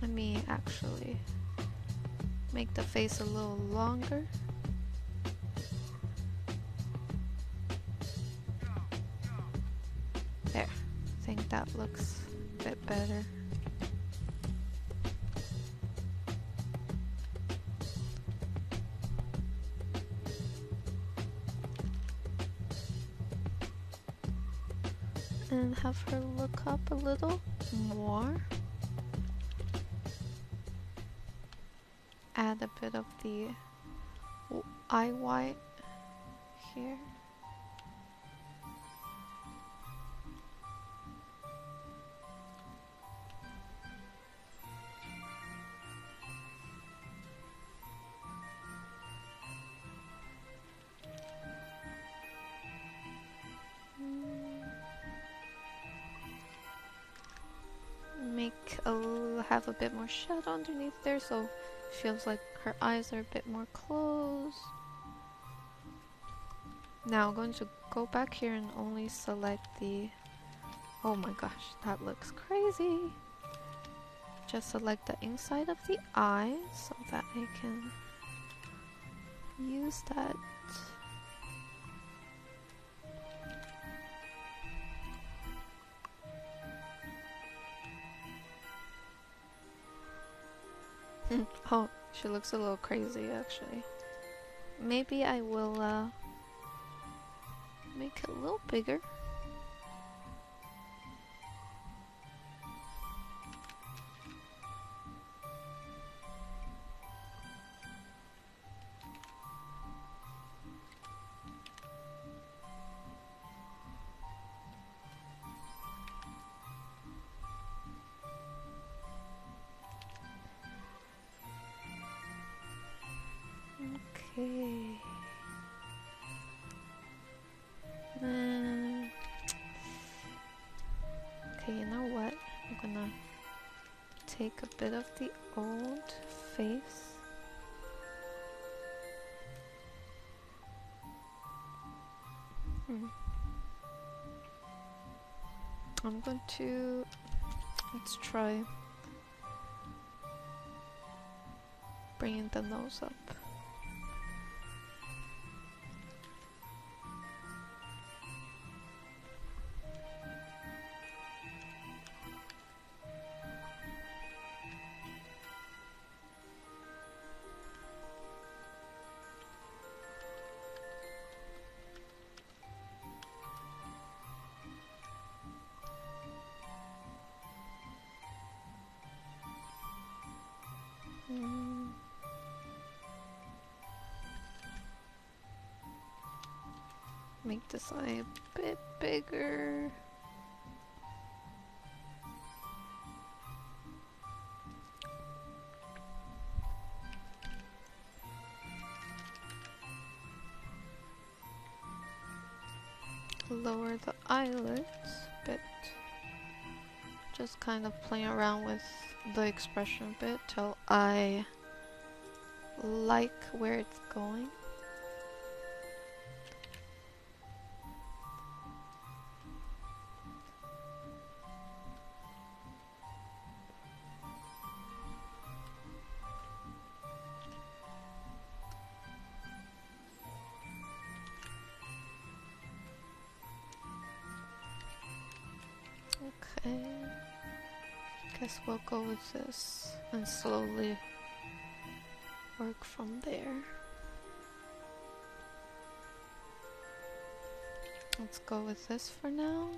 Let me actually make the face a little longer. There, I think that looks a bit better. And have her look up a little more. Add a bit of the eye white here. have a bit more shadow underneath there, so it feels like her eyes are a bit more closed. Now I'm going to go back here and only select the... Oh my gosh, that looks crazy! Just select the inside of the eye so that I can use that. Oh, she looks a little crazy actually. Maybe I will make it a little bigger. Okay. Okay, you know what? I'm gonna take a bit of the old face. I'm going to... Let's try bringing the nose up. Make this eye a bit bigger. Lower the eyelids a bit. Just kind of playing around with the expression a bit till I like where it's going. Okay, guess we'll go with this and slowly work from there. Let's go with this for now.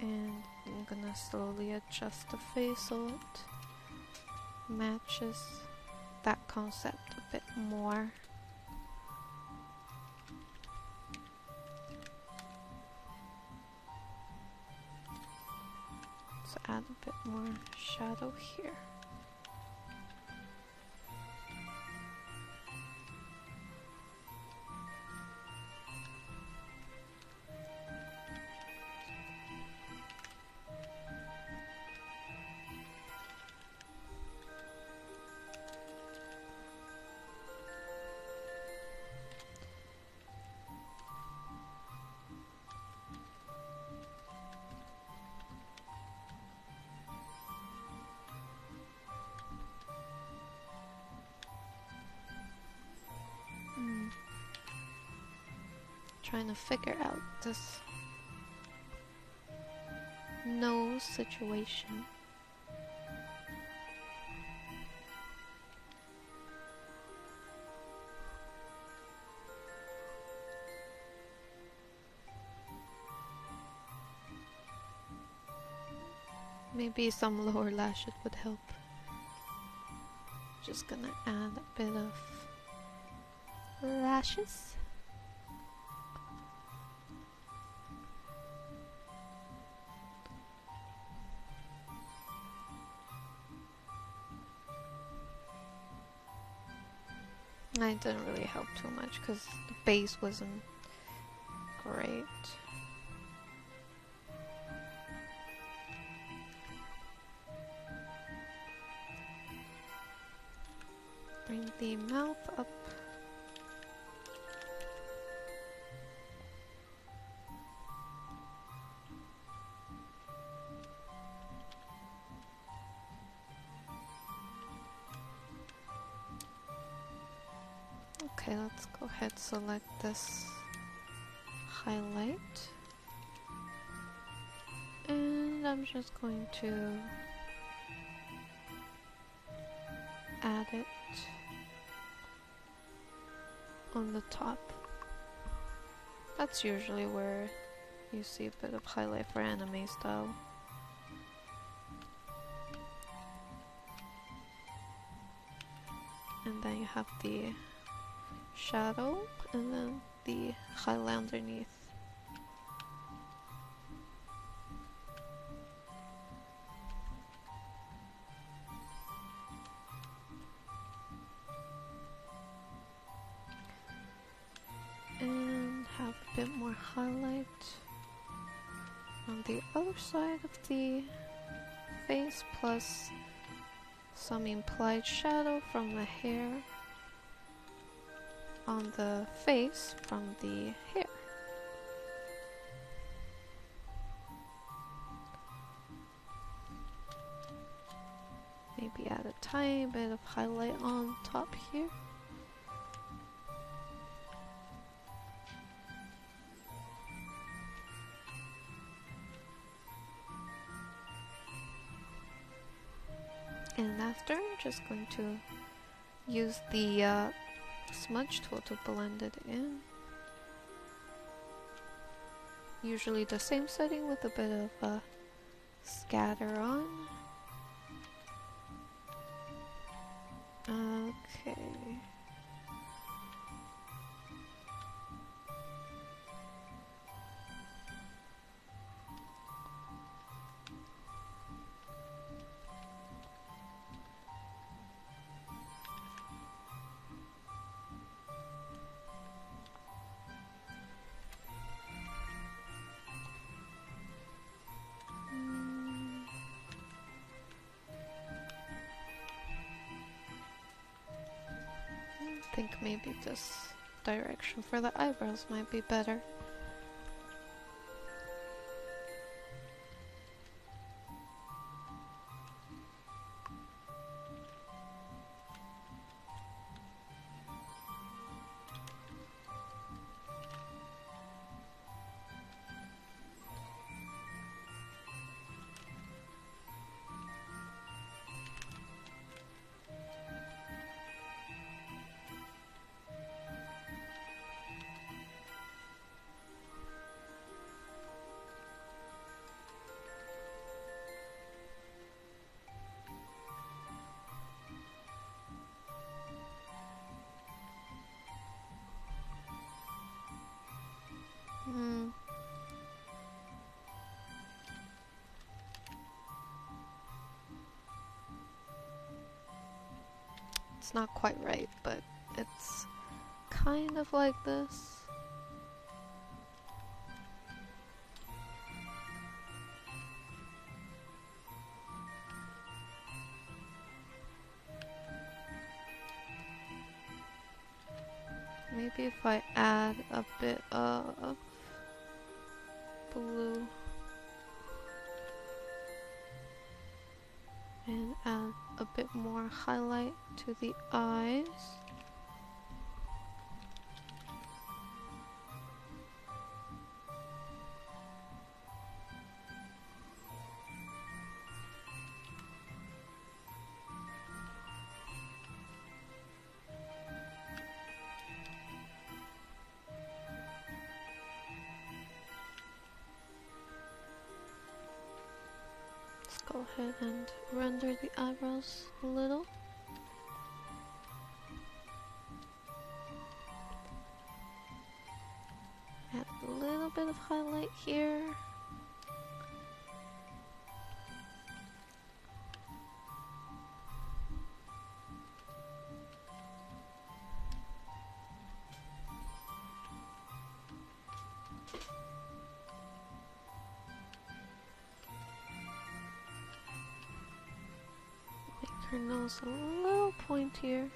And I'm gonna slowly adjust the face so it matches that concept a bit more. Let's add a bit more shadow here. Trying to figure out this nose situation. Maybe some lower lashes would help. Just gonna add a bit of lashes. It didn't really help too much because the base wasn't great. Bring the mouth up. Okay, let's go ahead and select this highlight. And I'm just going to add it on the top. That's usually where you see a bit of highlight for anime style. And then you have the shadow and then the highlight underneath. And have a bit more highlight on the other side of the face, plus some implied shadow from the hair on the face from the hair. Maybe add a tiny bit of highlight on top here. And after, I'm just going to use the smudge tool to blend it in. Usually the same setting with a bit of scatter on. Okay. I think maybe this direction for the eyebrows might be better. It's not quite right, but it's kind of like this. Maybe if I add a bit of blue and add a bit more highlight to the eyes. Go ahead and render the eyebrows a little. Add a little bit of highlight here. Her nose a little pointier.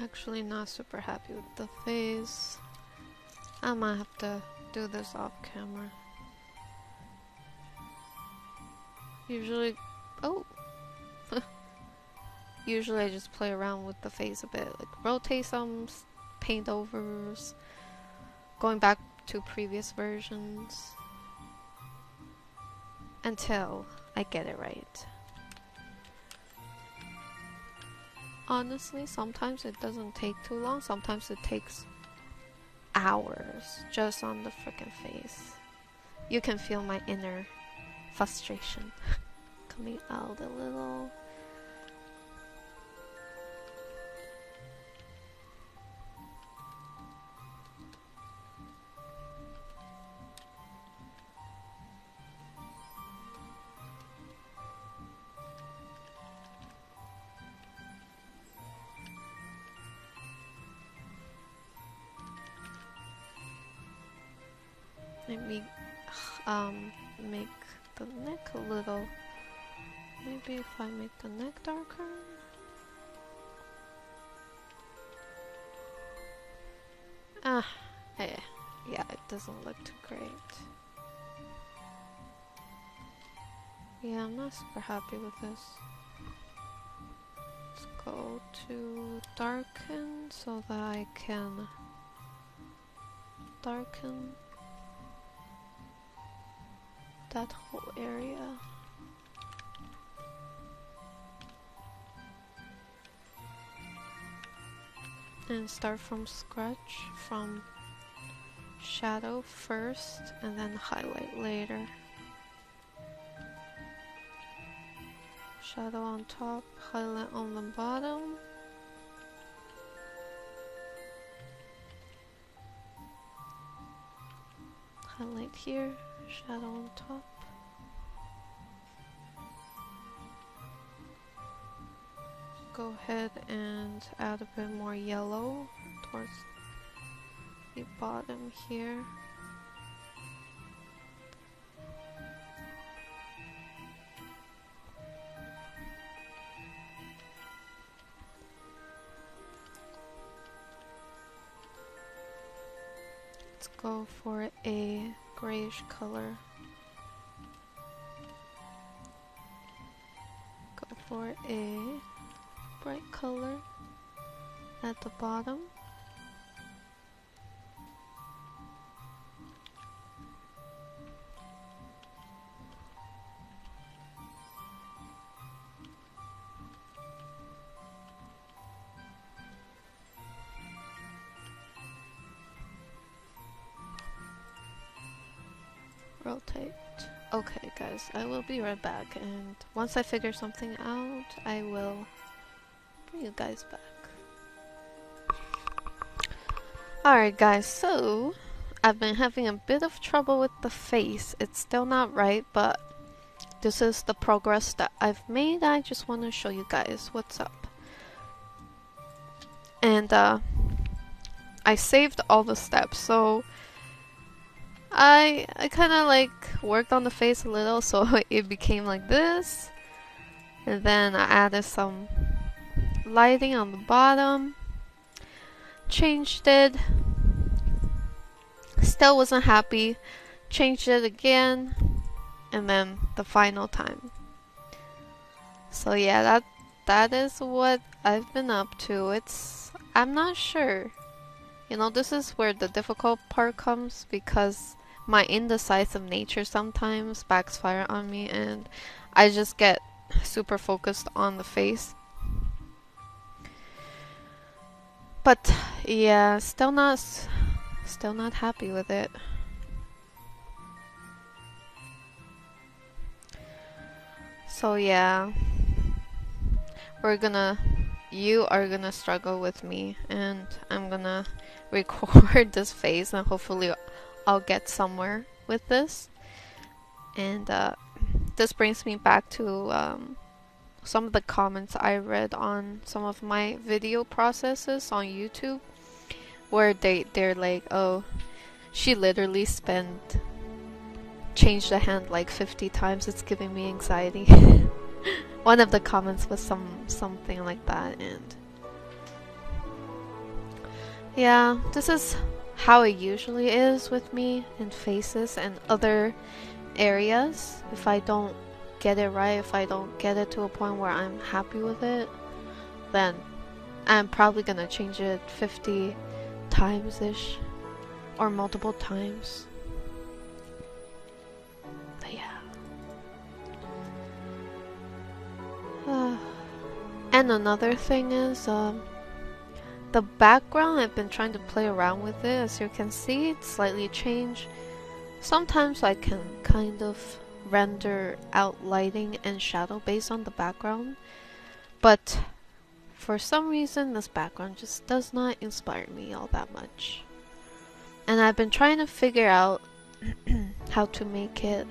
Actually not super happy with the face. I might have to do this off camera. Usually, oh, usually I just play around with the face a bit, like rotate some paint overs, going back to previous versions until I get it right. Honestly, sometimes it doesn't take too long, sometimes it takes hours just on the freaking face. You can feel my inner frustration coming out a little. Let me make the neck a little. Maybe if I make the neck darker. Yeah, it doesn't look too great. Yeah, I'm not super happy with this. Let's go to darken so that I can darken that whole area. And start from scratch, from shadow first and then highlight later. Shadow on top, highlight on the bottom. Highlight here, shadow on top. Go ahead and add a bit more yellow towards the bottom here. Let's go for a grayish color. Go for a bright color at the bottom. Rotate. Okay guys, I will be right back, and once I figure something out, I will bring you guys back. Alright guys, so I've been having a bit of trouble with the face. It's still not right, but this is the progress that I've made. I just want to show you guys what's up. And I saved all the steps, so I kind of like worked on the face a little so it became like this. And then I added some lighting on the bottom, changed it, still wasn't happy, changed it again, and then the final time. So yeah, that is what I've been up to. I'm not sure. You know, this is where the difficult part comes, because my indecisive nature sometimes backfire on me and I just get super focused on the face. But yeah, still not happy with it. So yeah, you are gonna struggle with me, and I'm gonna record this face, and hopefully I'll get somewhere with this. And this brings me back to some of the comments I read on some of my video processes on YouTube, where they're like, oh, she literally changed the hand like 50 times, it's giving me anxiety. One of the comments was something like that, and Yeah, this is how it usually is with me in faces and other areas. If I don't get it right, if I don't get it to a point where I'm happy with it, then I'm probably gonna change it 50 times-ish or multiple times. But yeah. And another thing is, the background, I've been trying to play around with it. As you can see, it's slightly changed. Sometimes I can kind of render out lighting and shadow based on the background, but for some reason this background just does not inspire me all that much. And I've been trying to figure out how to make it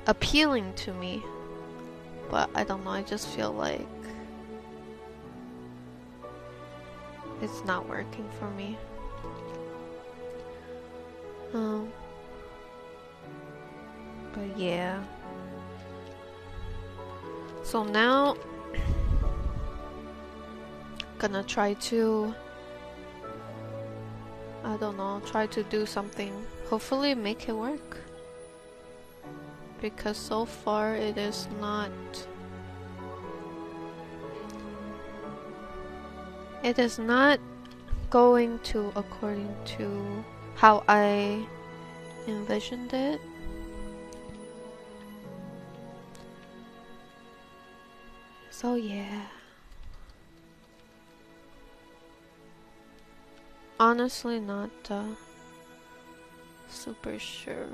appealing to me, but I don't know, I just feel like it's not working for me. But yeah. So now gonna try to, I don't know, try to do something, hopefully make it work. Because so far it is not going to according to how I envisioned it. So yeah. Honestly not super sure.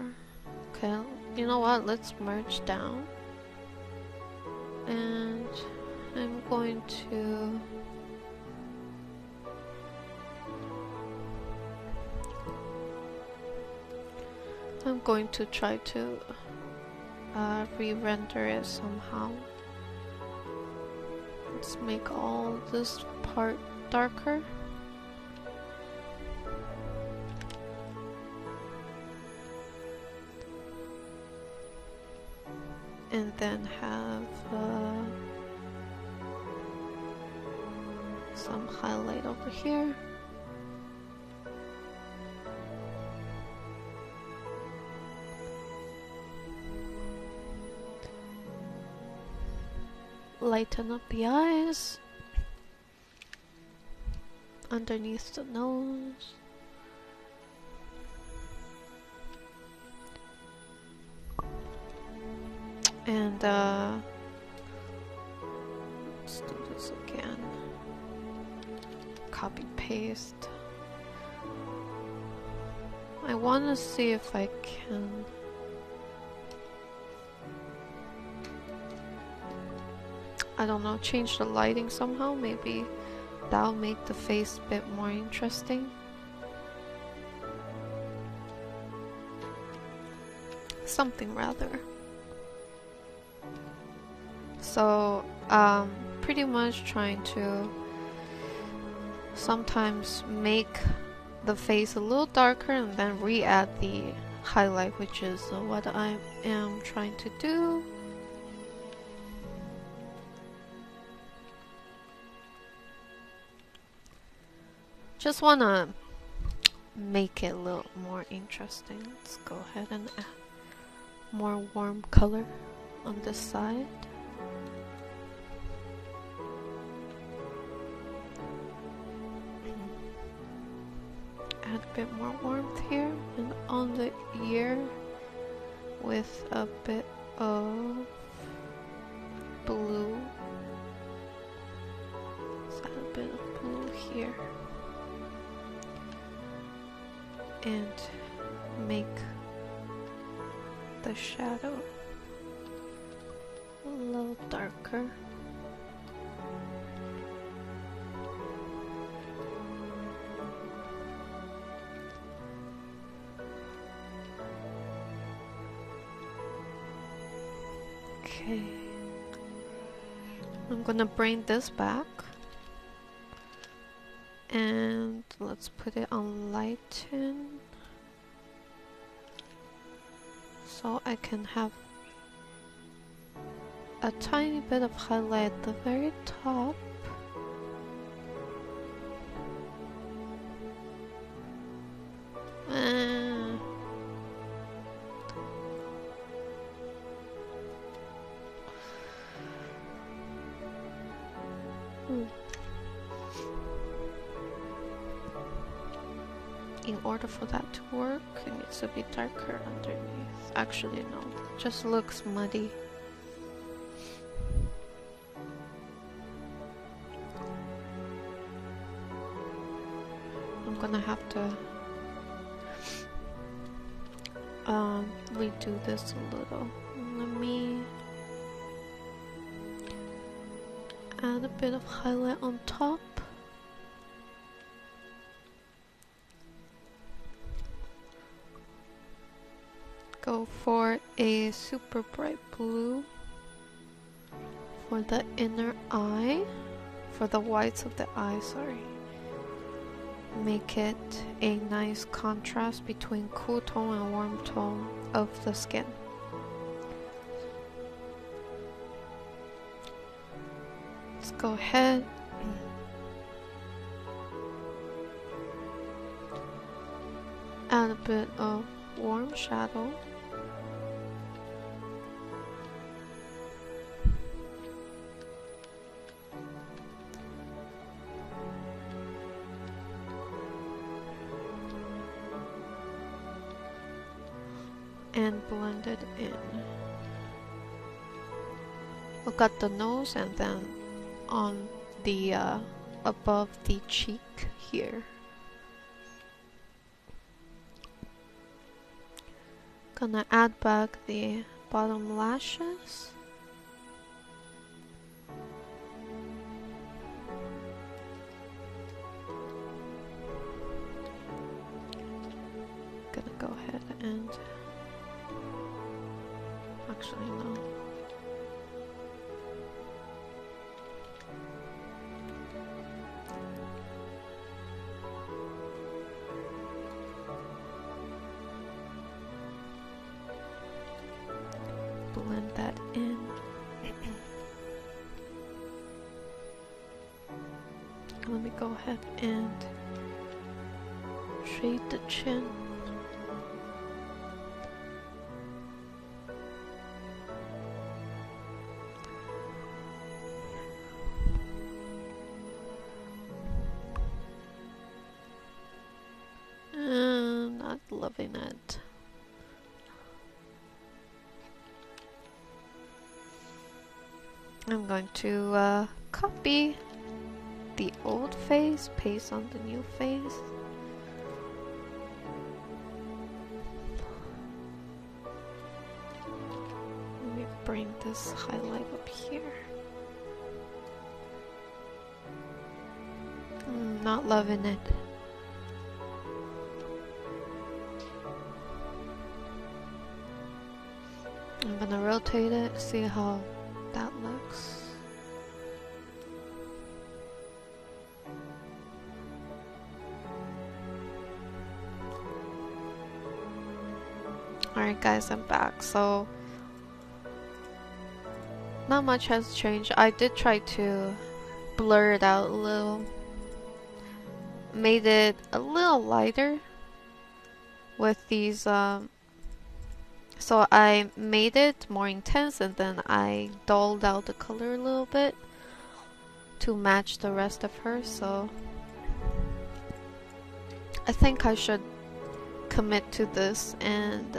Okay, you know what? Let's merge down. And I'm going to try to re-render it somehow. Let's make all this part darker. And then have some highlight over here. Lighten up the eyes, underneath the nose. And let's do this again. Copy paste. I want to see if I can change the lighting somehow. Maybe that'll make the face a bit more interesting. Something rather. So, pretty much trying to sometimes make the face a little darker and then re-add the highlight, which is what I am trying to do. Just wanna make it a little more interesting. Let's go ahead and add more warm color on this side. Add a bit more warmth here, and on the ear with a bit of blue. Let's add a bit of blue here. And make the shadow a little darker. Okay, I'm gonna bring this back and let's put it on lighten so I can have a tiny bit of highlight at the very top. in order for that to work, it needs to be darker underneath. Actually, no, it just looks muddy. I'm gonna have to redo this a little. Let me add a bit of highlight on top. Go for a super bright blue for the inner eye, for the whites of the eye, sorry. Make it a nice contrast between cool tone and warm tone of the skin. Let's go ahead add a bit of warm shadow. And blend it in. Look at the nose and then on the above the cheek here. Gonna add back the bottom lashes. Gonna go ahead and actually no. Blend that in. Let me go ahead and shade the chin. Not loving it. I'm going to copy the old face, paste on the new face. Let me bring this highlight up here. Not loving it. I'm gonna rotate it, see how that looks. Alright guys, I'm back. So not much has changed. I did try to blur it out a little. Made it a little lighter with these so I made it more intense and then I dulled out the color a little bit to match the rest of her. So I think I should commit to this and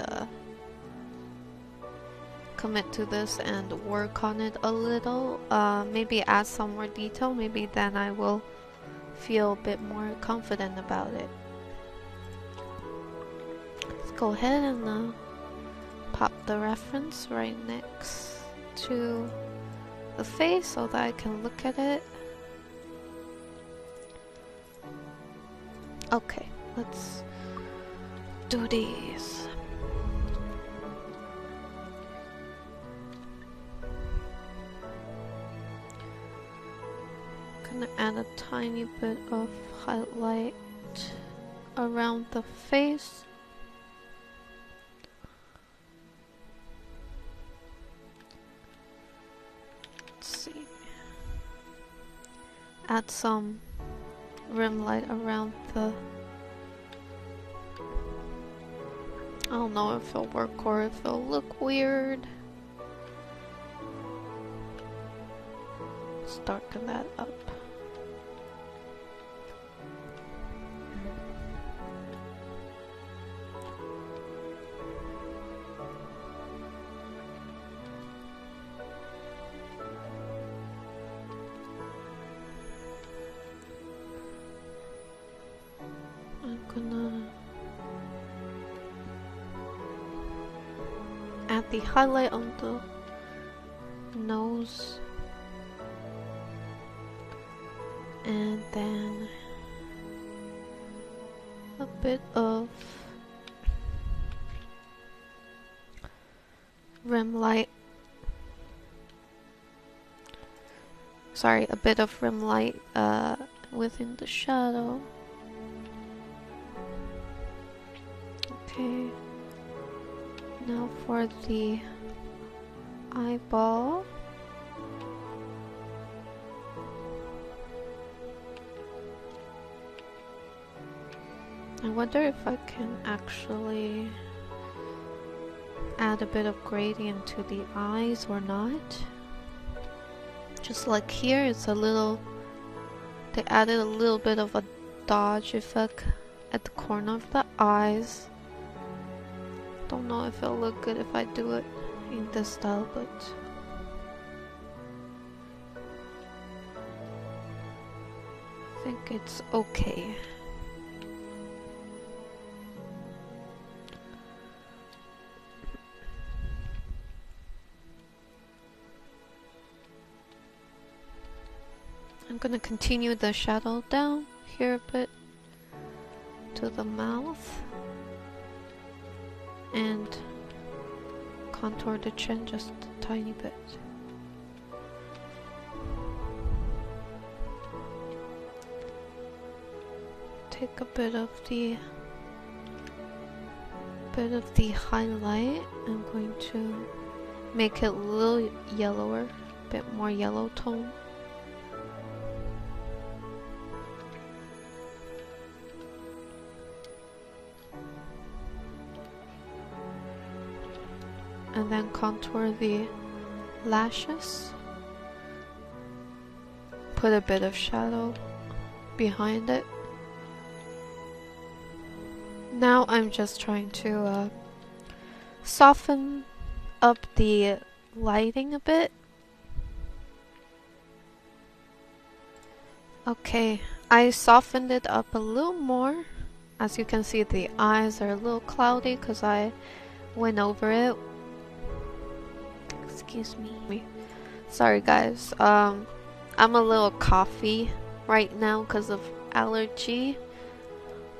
work on it a little. Maybe add some more detail. Maybe then I will feel a bit more confident about it. Let's go ahead and pop the reference right next to the face so that I can look at it. Okay, let's do these. Gonna add a tiny bit of highlight around the face. Add some rim light around the... I don't know if it'll work or if it'll look weird. Let's darken that up. the highlight on the nose, and then a bit of rim light. Sorry, a bit of rim light within the shadow. Okay. Now for the eyeball. I wonder if I can actually add a bit of gradient to the eyes or not. Just like here, it's a little, they added a little bit of a dodge effect at the corner of the eyes. Don't know if it'll look good if I do it in this style, but I think it's okay. I'm gonna continue the shadow down here a bit to the mouth and contour the chin just a tiny bit. Take a bit of the highlight. I'm going to make it a little yellower, a bit more yellow tone. And then contour the lashes. Put a bit of shadow behind it. Now I'm just trying to soften up the lighting a bit. Okay, I softened it up a little more. As you can see, the eyes are a little cloudy because I went over it. Excuse me. Sorry guys, I'm a little coughy right now because of allergy.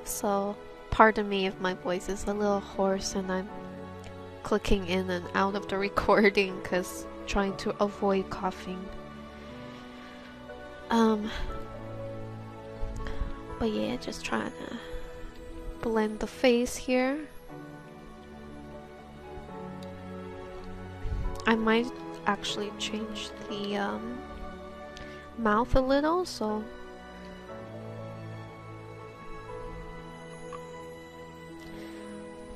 So pardon me if my voice is a little hoarse and I'm clicking in and out of the recording because trying to avoid coughing. But yeah, just trying to blend the face here. I might actually change the mouth a little, so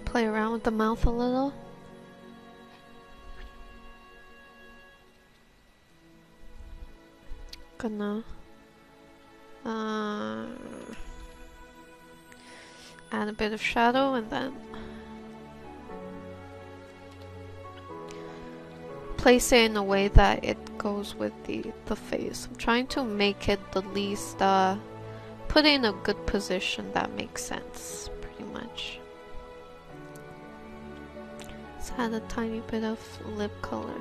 play around with the mouth a little. Gonna add a bit of shadow and then place it in a way that it goes with the face. I'm trying to make it the least, put it in a good position that makes sense, pretty much. Let's add a tiny bit of lip color.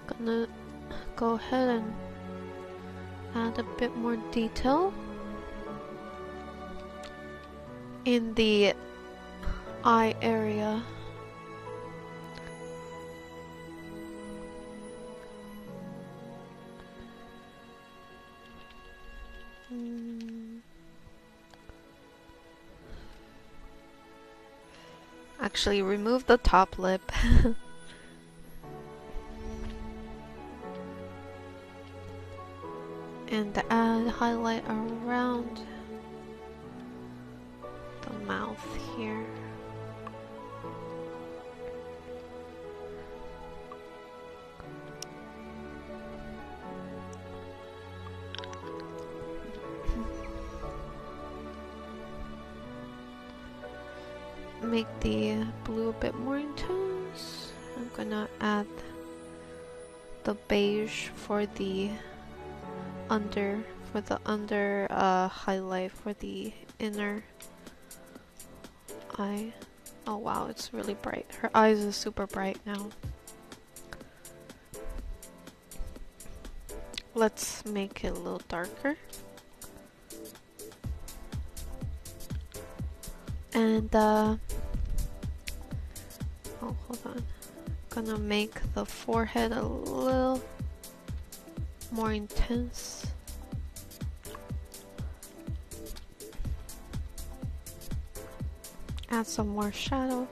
Gonna go ahead and add a bit more detail in the eye area. Actually, remove the top lip. And add highlight around the mouth here. Make the blue a bit more intense. I'm gonna add the beige for the under highlight for the inner eye. Oh wow, it's really bright. Her eyes are super bright now. Let's make it a little darker. And oh, hold on. Gonna make the forehead a little more intense. Add some more shadow.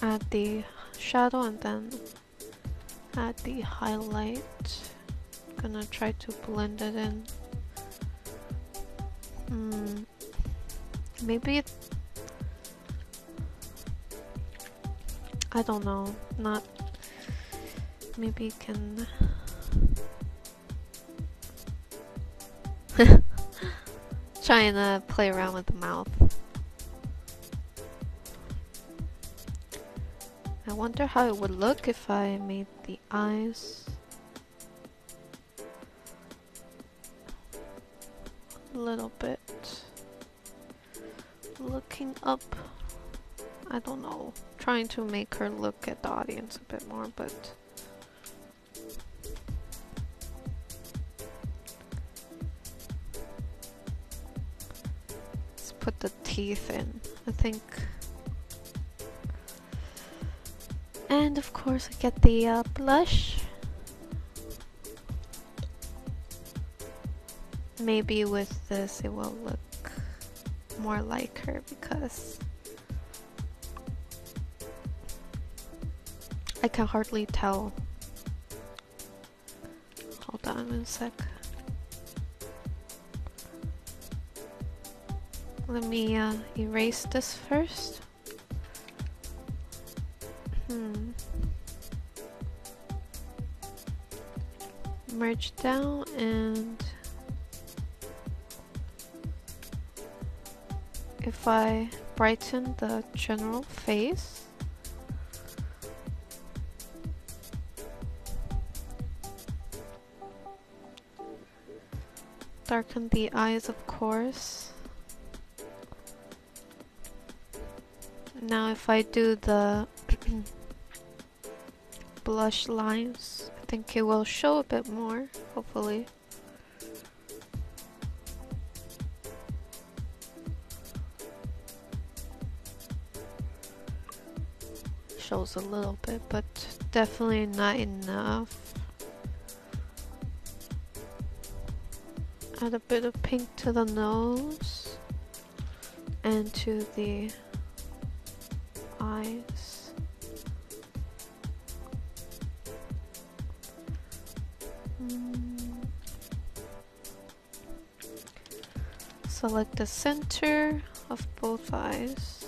Add the shadow and then add the highlight. Gonna try to blend it in. Maybe I don't know. Not maybe you can trying to play around with the mouth. I wonder how it would look if I made the eyes a little bit looking up. I don't know. Trying to make her look at the audience a bit more, but let's put the teeth in, I think. And of course I get the blush. Maybe with this it will look more like her because I can hardly tell. Hold on one sec. Let me erase this first. Merge down and if I brighten the general face, darken the eyes of course. Now if I do the blush lines, I think it will show a bit more, hopefully. Shows a little bit, but definitely not enough. Add a bit of pink to the nose and to the eyes. Select the center of both eyes.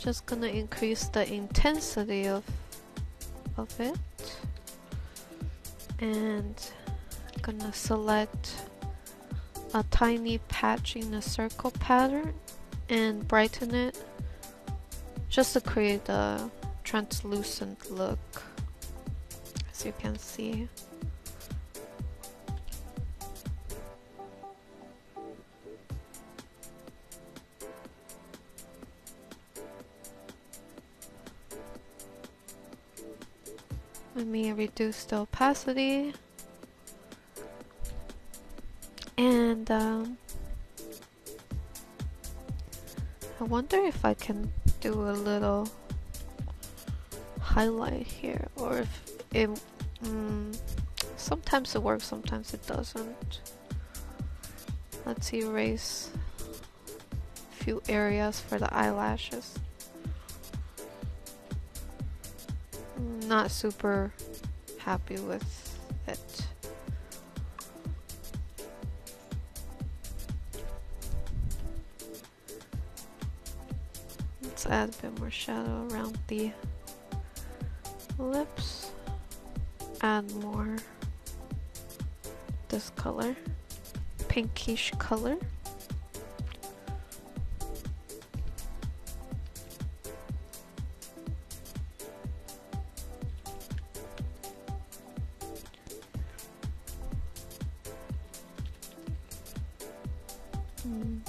Just gonna increase the intensity of it, and gonna select a tiny patch in a circle pattern and brighten it just to create a translucent look, as you can see. Let me reduce the opacity and I wonder if I can do a little highlight here, or if it sometimes it works, sometimes it doesn't. Let's erase a few areas for the eyelashes. Not super happy with it. Let's add a bit more shadow around the lips. Add more this color, pinkish color. Mm.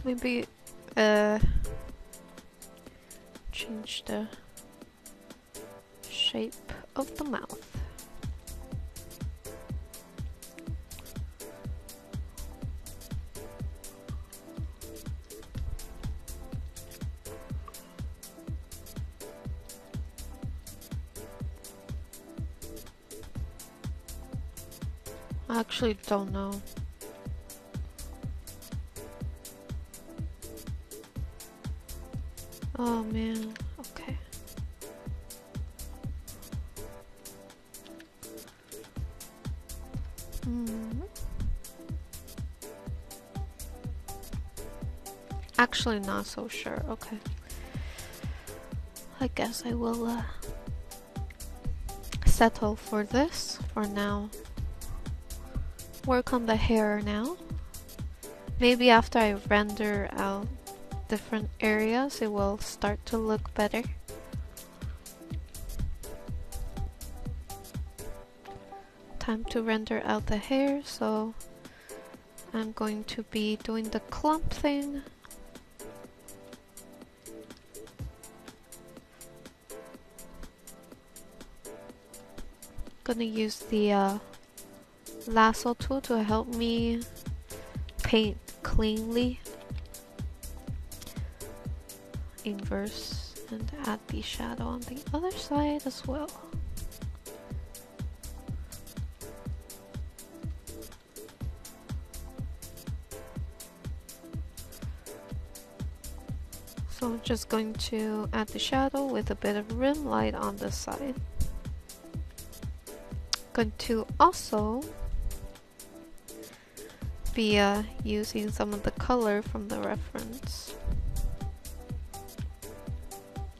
Maybe change the shape of the mouth. I actually don't know. Oh man, okay. Actually not so sure, okay. I guess I will settle for this for now. Work on the hair now. Maybe after I render out different areas, it will start to look better. Time to render out the hair, so I'm going to be doing the clump thing. Gonna use the lasso tool to help me paint cleanly. Inverse and add the shadow on the other side as well. So I'm just going to add the shadow with a bit of rim light on the side. Going to also be using some of the color from the reference,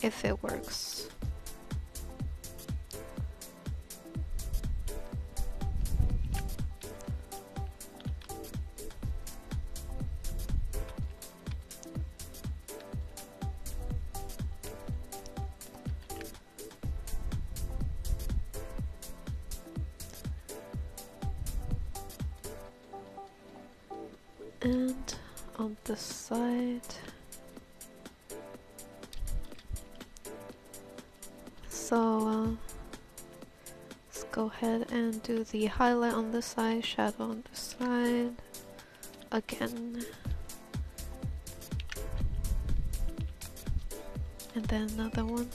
if it works. And on the side, so let's go ahead and do the highlight on the side, shadow on the side again, and then another one.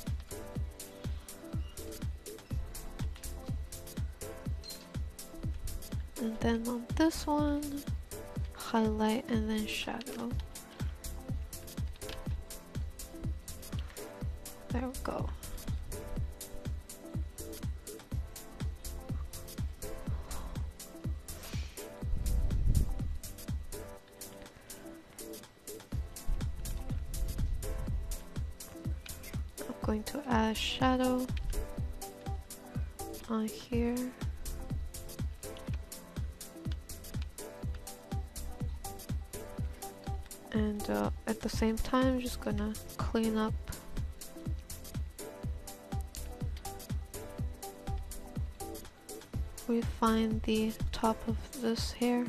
And then on this one, highlight and then shadow. There we go. I'm going to add shadow on here. And at the same time, just gonna clean up refine the top of this hair.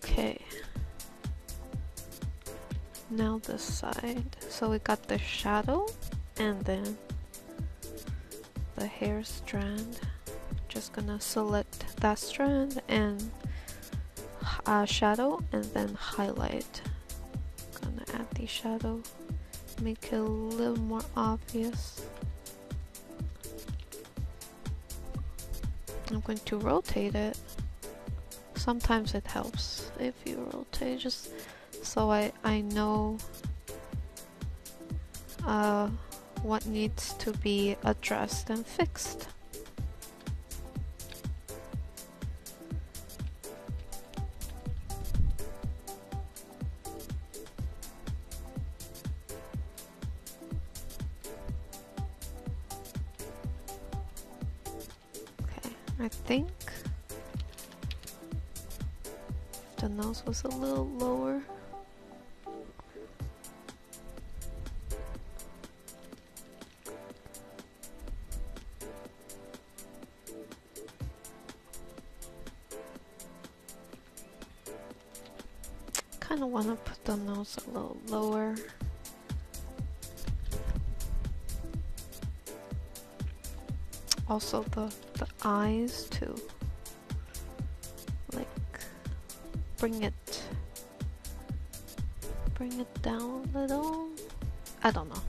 Okay, now this side. So we got the shadow and then the hair strand. Just gonna select that strand and shadow and then highlight. Gonna add the shadow, make it a little more obvious. I'm going to rotate it. Sometimes it helps if you rotate, just so I know what needs to be addressed and fixed. I think the nose was a little lower. Kind of want to put the nose a little lower. Also the eyes too. Like bring it down a little. I don't know.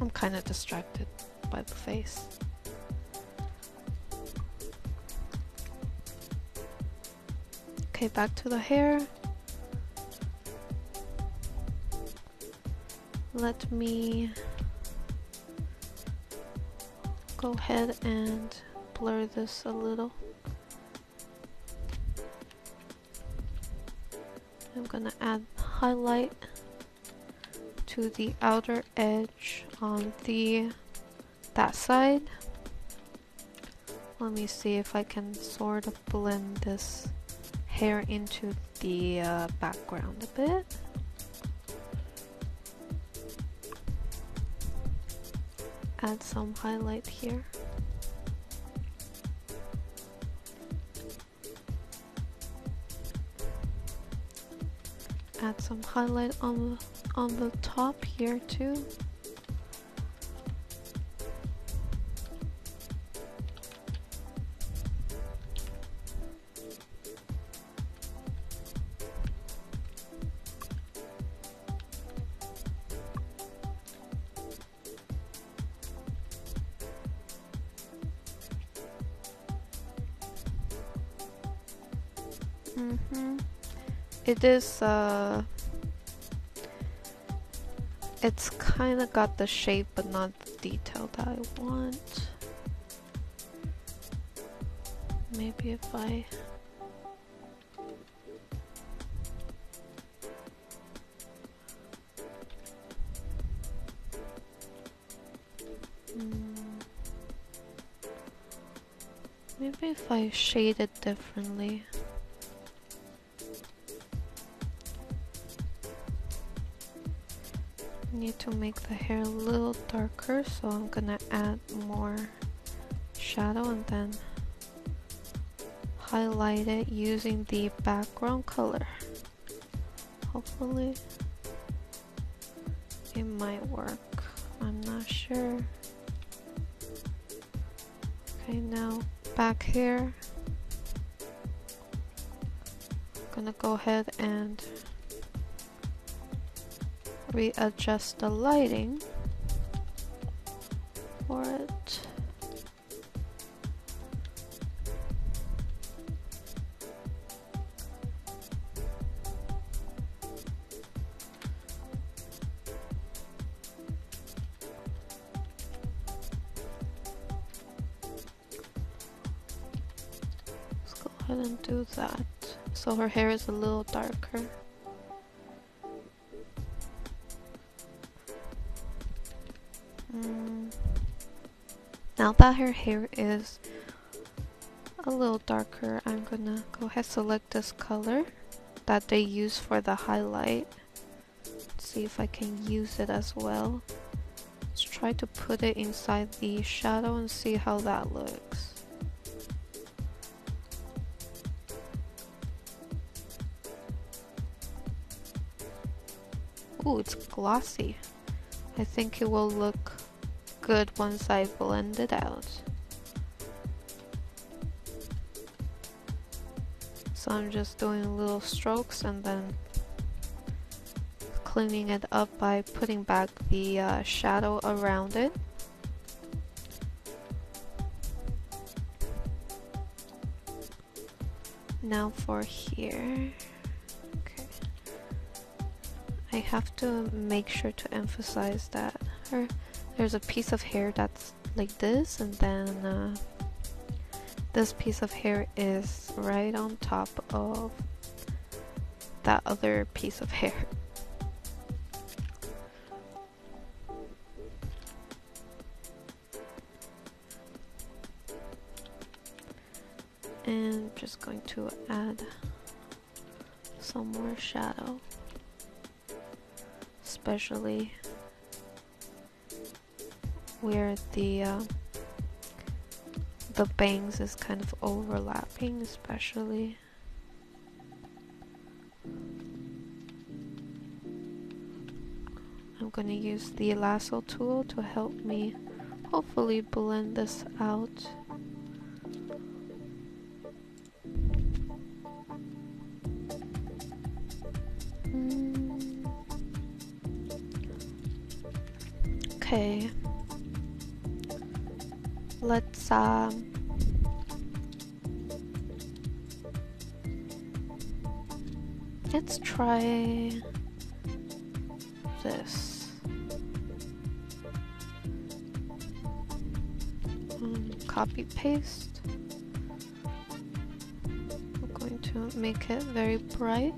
I'm kind of distracted by the face. Okay, back to the hair. Let me go ahead and blur this a little. I'm gonna add highlight to the outer edge on that side. Let me see if I can sort of blend this hair into the background a bit. Add some highlight here. Add some highlight on the top here too. It is it's kind of got the shape but not the detail that I want. Maybe if I maybe if I shade it differently. Need to make the hair a little darker, so I'm gonna add more shadow and then highlight it using the background color. Hopefully it might work. I'm not sure. Okay, now back here. I'm gonna go ahead and readjust the lighting for it. Let's go ahead and do that. So her hair is a little darker. Now that her hair is a little darker, I'm gonna go ahead and select this color that they use for the highlight. See if I can use it as well. Let's try to put it inside the shadow and see how that looks. Ooh, it's glossy. I think it will look good once I blend it out. So I'm just doing little strokes and then cleaning it up by putting back the shadow around it. Now for here. Okay. I have to make sure to emphasize that there's a piece of hair that's like this, and then this piece of hair is right on top of that other piece of hair. And just going to add some more shadow, especially where the bangs is kind of overlapping, especially. I'm going to use the lasso tool to help me hopefully blend this out. Okay, let's try this. Copy paste. I'm going to make it very bright.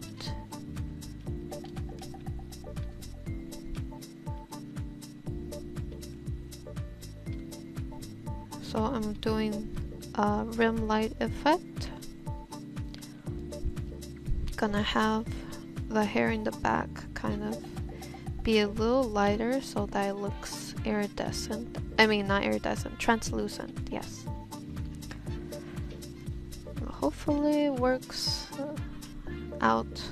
So I'm doing a rim light effect. Gonna have the hair in the back kind of be a little lighter so that it looks iridescent. I mean, not iridescent, translucent, yes. Hopefully it works out.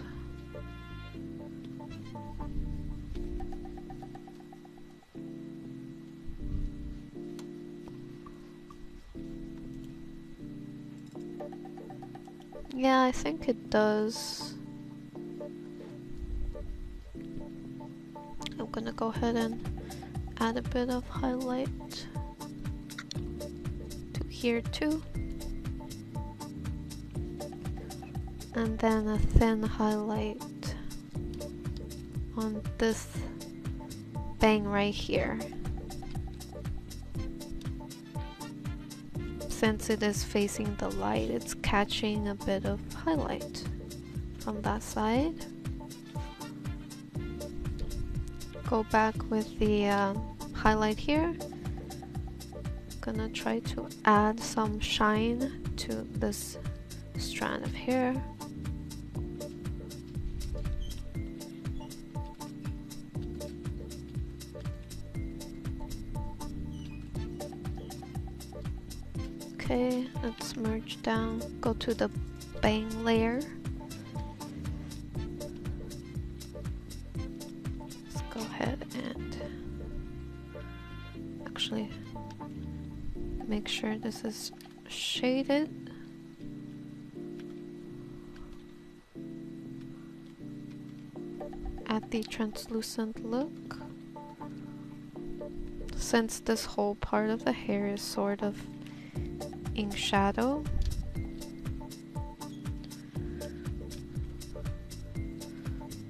Yeah, I think it does. I'm gonna go ahead and add a bit of highlight to here too. And then a thin highlight on this bang right here. Since it is facing the light, it's catching a bit of highlight from that side. Go back with the highlight here. Gonna try to add some shine to this strand of hair. Okay, let's merge down, go to the bang layer. Let's go ahead and actually make sure this is shaded. Add the translucent look. Since this whole part of the hair is sort of in shadow,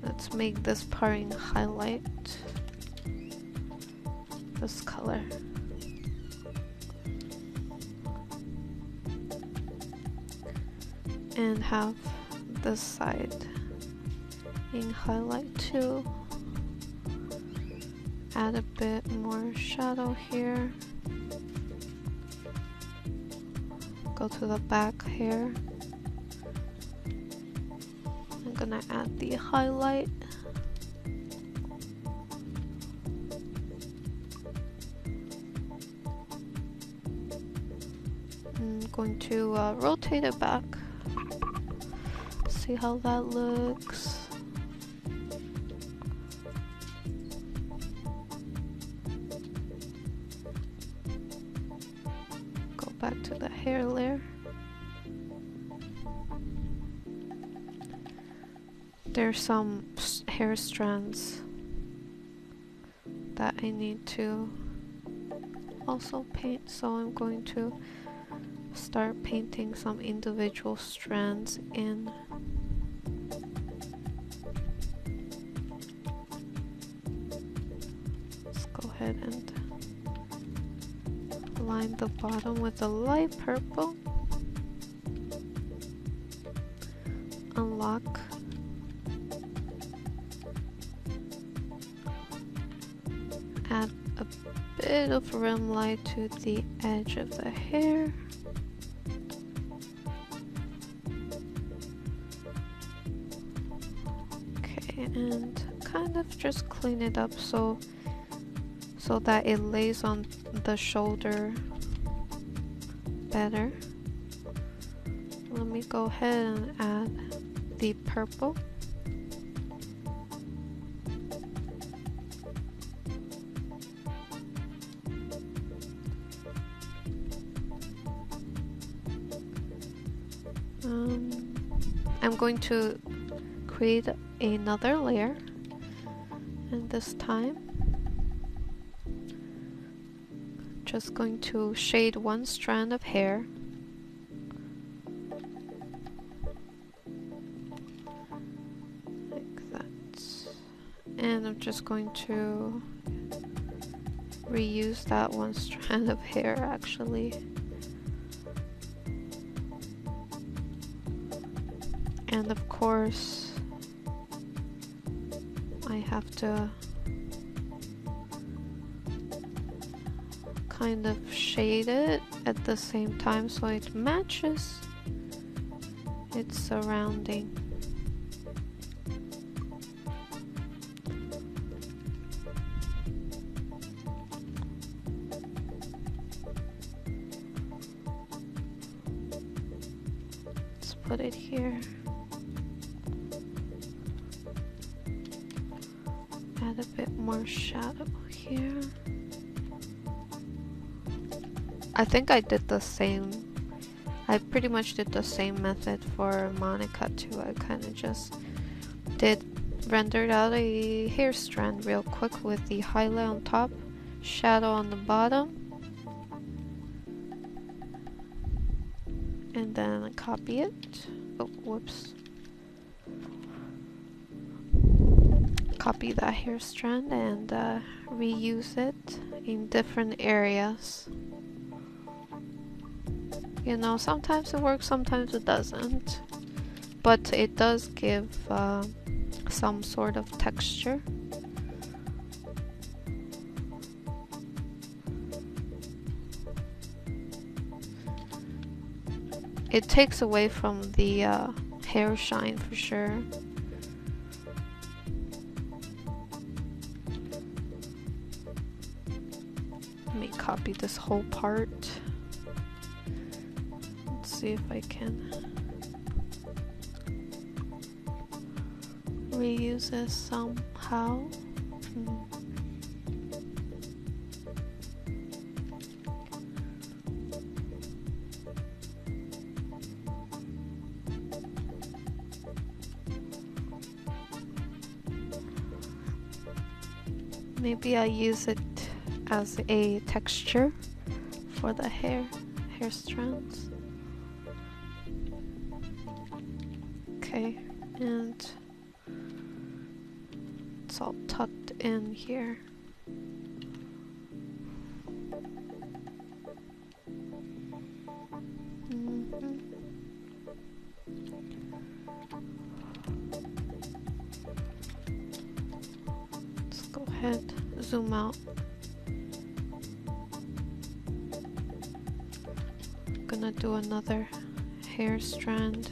let's make this part in highlight, this color. And have this side in highlight too. Add a bit more shadow here. Go to the back hair. I'm gonna add the highlight. I'm going to rotate it back. See how that looks. Go back to the hair layer. There's some hair strands that I need to also paint, so I'm going to start painting some individual strands in. ahead and line the bottom with a light purple. Unlock. Add a bit of rim light to the edge of the hair. Okay, and kind of just clean it up so that it lays on the shoulder better. Let me go ahead and add the purple. I'm going to create another layer, and this time just going to shade one strand of hair. Like that. And I'm just going to reuse that one strand of hair actually. And of course, I have to kind of shade it at the same time so it matches its surrounding. Let's put it here. Add a bit more shadow here. I think I did the same. I pretty much did the same method for Monica too. I kind of just rendered out a hair strand real quick with the highlight on top, shadow on the bottom, and then copy it. Oh, whoops. Copy that hair strand and reuse it in different areas. You know, sometimes it works, sometimes it doesn't, but it does give some sort of texture. It takes away from the hair shine for sure. Let me copy this whole part. See if I can reuse this somehow. Maybe I use it as a texture for the hair strands. Okay, and it's all tucked in here. Let's go ahead, zoom out. I'm gonna do another hair strand.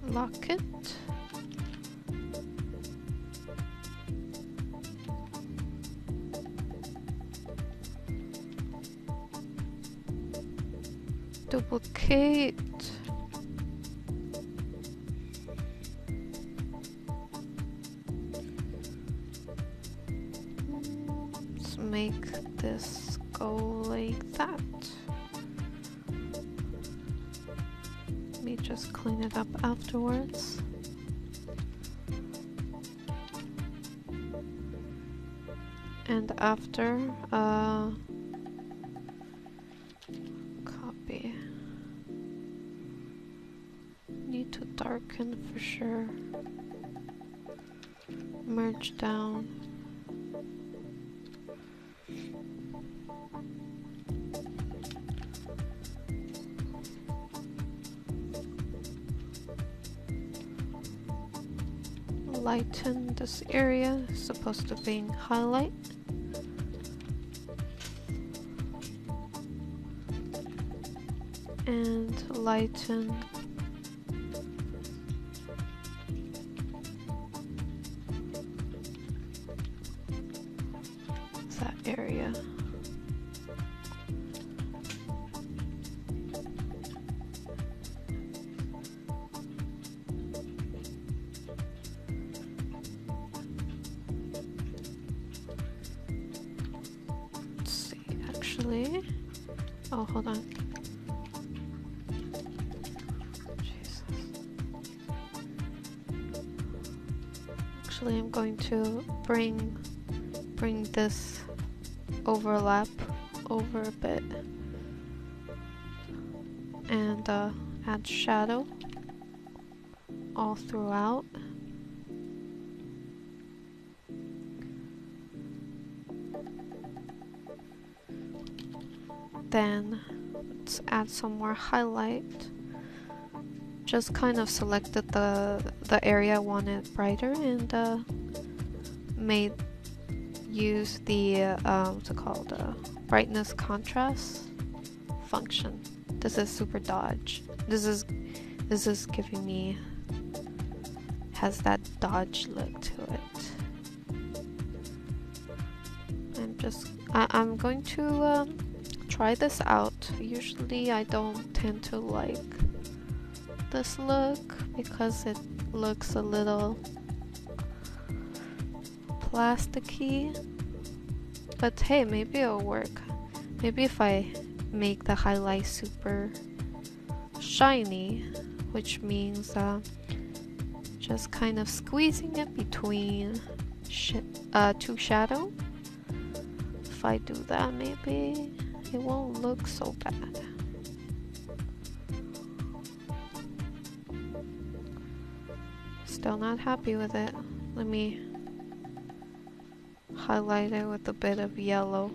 Lock it. Duplicate. Let's make this go like that. Let me just clean it up afterwards. And after need to darken for sure. Merge down. Lighten this area, it's supposed to be highlight. And lighten that area. Let's see, actually. Oh, hold on. Actually, I'm going to bring this overlap over a bit and add shadow all throughout. Then let's add some more highlight. Just kind of selected the area I wanted brighter and use the what's it called, brightness contrast function. This is super dodge. This is giving me, has that dodge look to it. I'm going to try this out. Usually I don't tend to like this look because it looks a little plasticky, but hey, maybe it'll work. Maybe if I make the highlight super shiny, which means just kind of squeezing it between two shadow. If I do that, maybe it won't look so bad. Still not happy with it. Let me highlight it with a bit of yellow.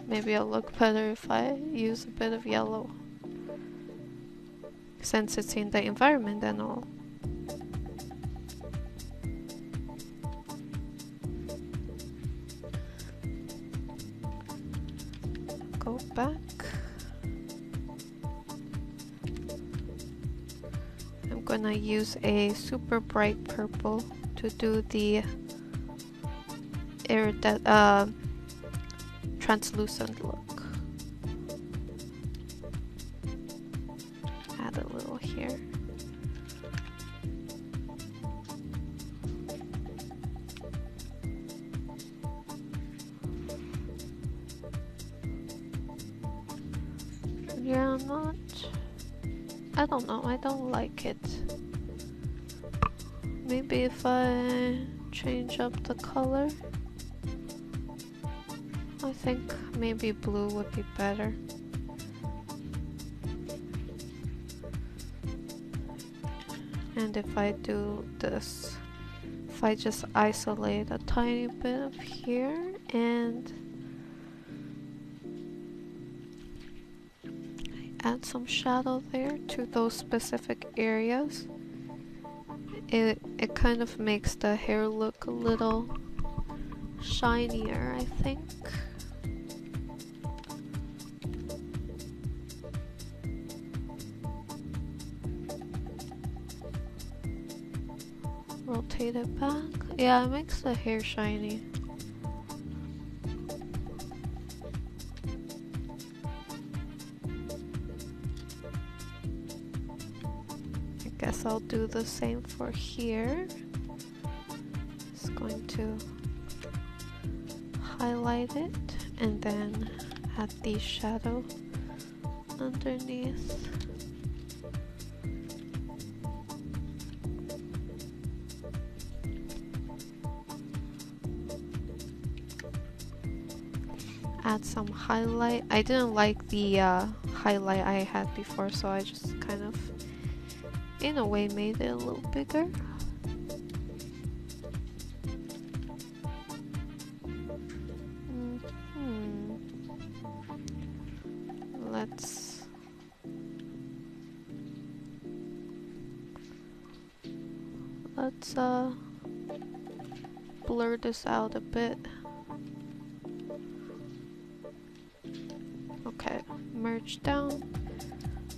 Maybe it'll look better if I use a bit of yellow, since it's in the environment and all. Go back. I'm gonna use a super bright purple to do the translucent look. Add a little here. Yeah, I don't know, I don't like it. Maybe if I change up the color, I think maybe blue would be better. And if I do this, if I just isolate a tiny bit of here and add some shadow there to those specific areas, it kind of makes the hair look a little shinier, I think. Rotate it back. Yeah, it makes the hair shiny. I guess I'll do the same for here. Just going to highlight it and then add the shadow underneath. add some highlight. I didn't like the highlight I had before, so I just kind of, in a way, made it a little bigger. Let's blur this out a bit. Okay, merge down,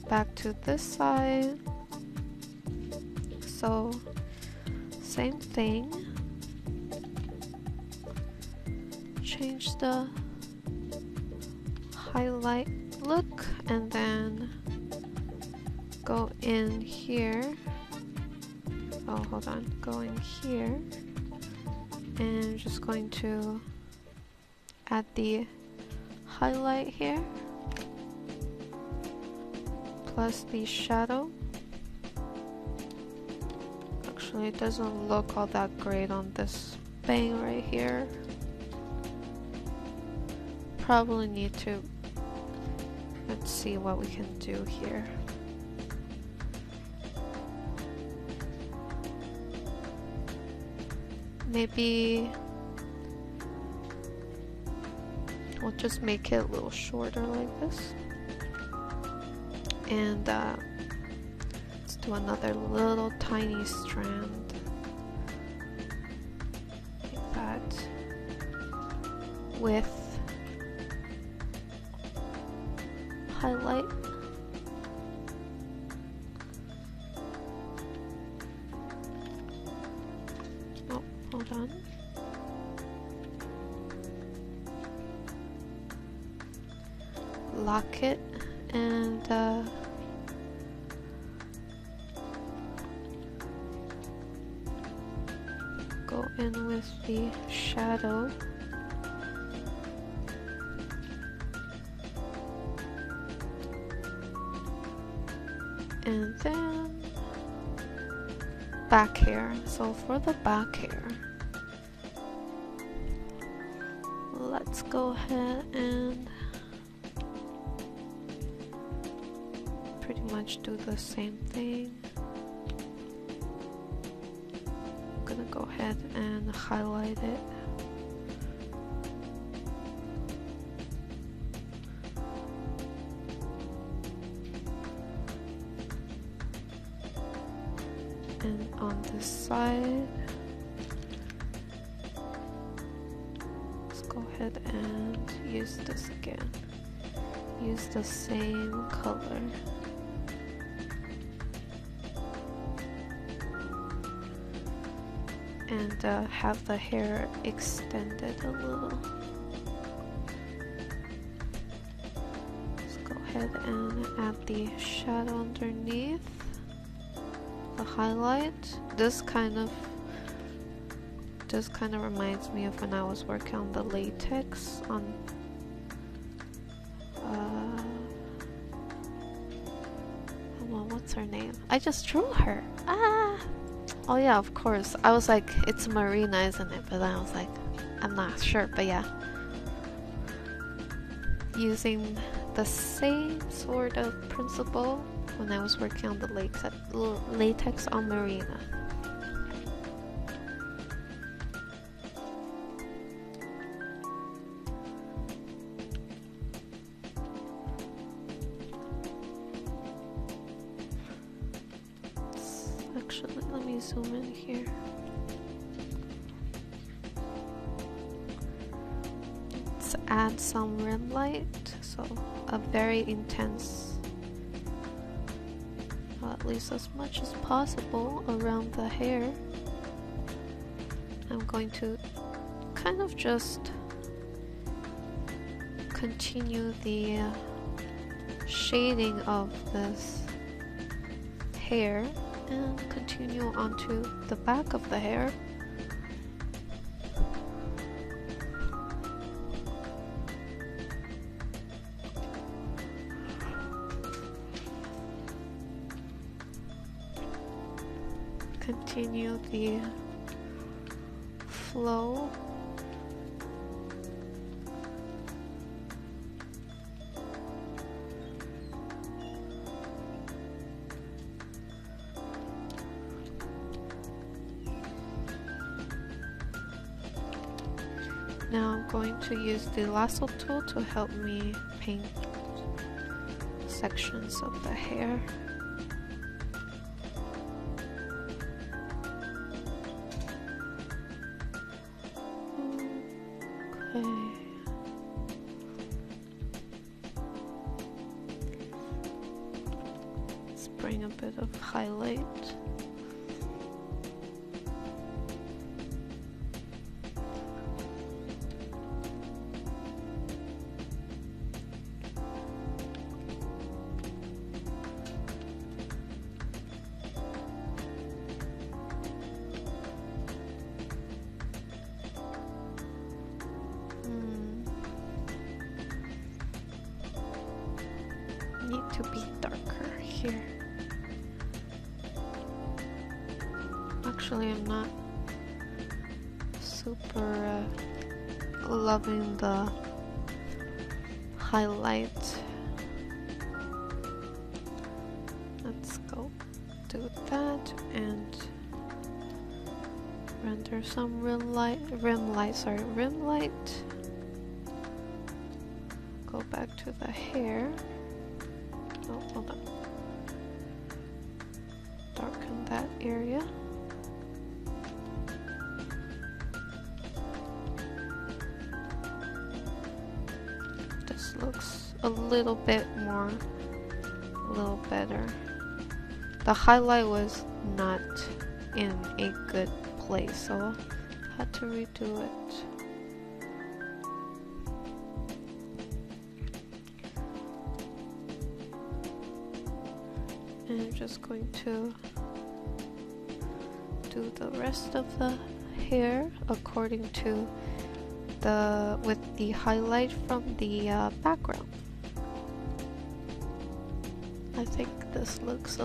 back to this side. So, same thing. Change the highlight look and then go in here. Oh, hold on. Go in here and I'm just going to add the highlight here plus the shadow. Actually, it doesn't look all that great on this bang right here. Probably need to, let's see what we can do here. Maybe we'll just make it a little shorter like this. And let's do another little tiny strand like that with highlight. Oh, hold on. Lock it and go in with the shadow. And then back hair. So for the back hair, let's go ahead and pretty much do the same thing. I'm gonna go ahead and highlight it. And on this side, let's go ahead and use this again. Use the same color. And have the hair extended a little. Let's go ahead and add the shadow underneath. The highlight. This kind of reminds me of when I was working on the latex on what's her name? I just drew her. Oh yeah, of course. I was like, it's Marina, isn't it? But then I was like, I'm not sure, but yeah. Using the same sort of principle when I was working on the latex on Marina. Actually, let me zoom in here. Let's add some rim light, so a very intense, at least as much as possible around the hair. I'm going to kind of just continue the shading of this hair and continue onto the back of the hair. Continue the flow Now I'm going to use the lasso tool to help me paint sections of the hair. Okay. Let's bring a bit of highlight. Need to be darker here. Actually, I'm not super loving the highlight. Let's go do that and render some rim light. Go back to the hair. Oh, hold on. Darken that area. This looks a little bit better. The highlight was not in a good place, so I had to redo it. And I'm just going to do the rest of the hair according to with the highlight from the background. I think this looks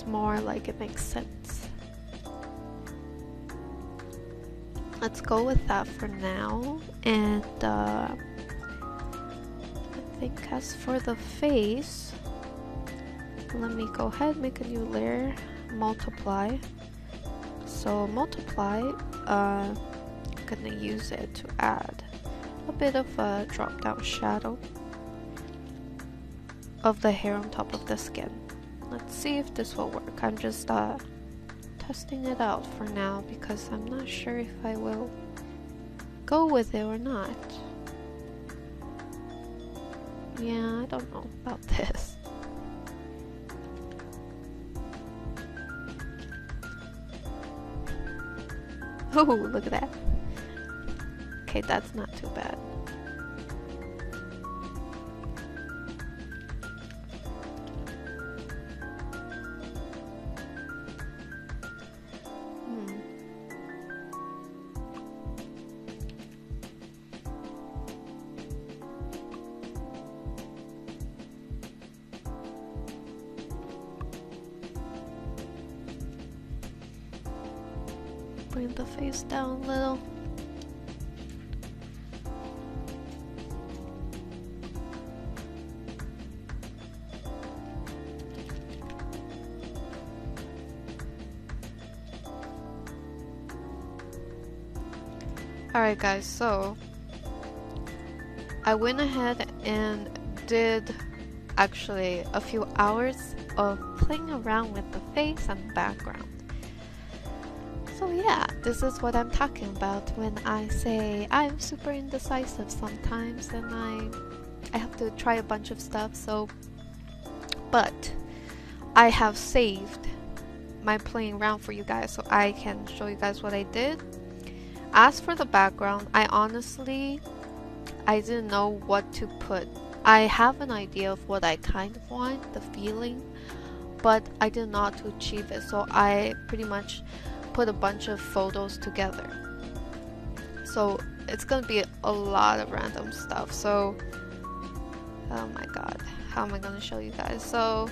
more like it makes sense. Let's go with that for now. And I think as for the face, let me go ahead, make a new layer, multiply. So multiply, I'm gonna use it to add a bit of a drop down shadow of the hair on top of the skin. Let's see if this will work. I'm just testing it out for now because I'm not sure if I will go with it or not. Yeah, I don't know about this. Oh, look at that. Okay, that's not too bad. Bring the face down a little. Alright guys, so I went ahead and did actually a few hours of playing around with the face and background. So yeah, this is what I'm talking about when I say I'm super indecisive sometimes and I have to try a bunch of stuff. So, but I have saved my playing around for you guys so I can show you guys what I did. As for the background, I didn't know what to put. I have an idea of what I kind of want, the feeling, but I didn't know how to achieve it. So I pretty much put a bunch of photos together. So it's gonna be a lot of random stuff. So, oh my god, how am I gonna show you guys? So,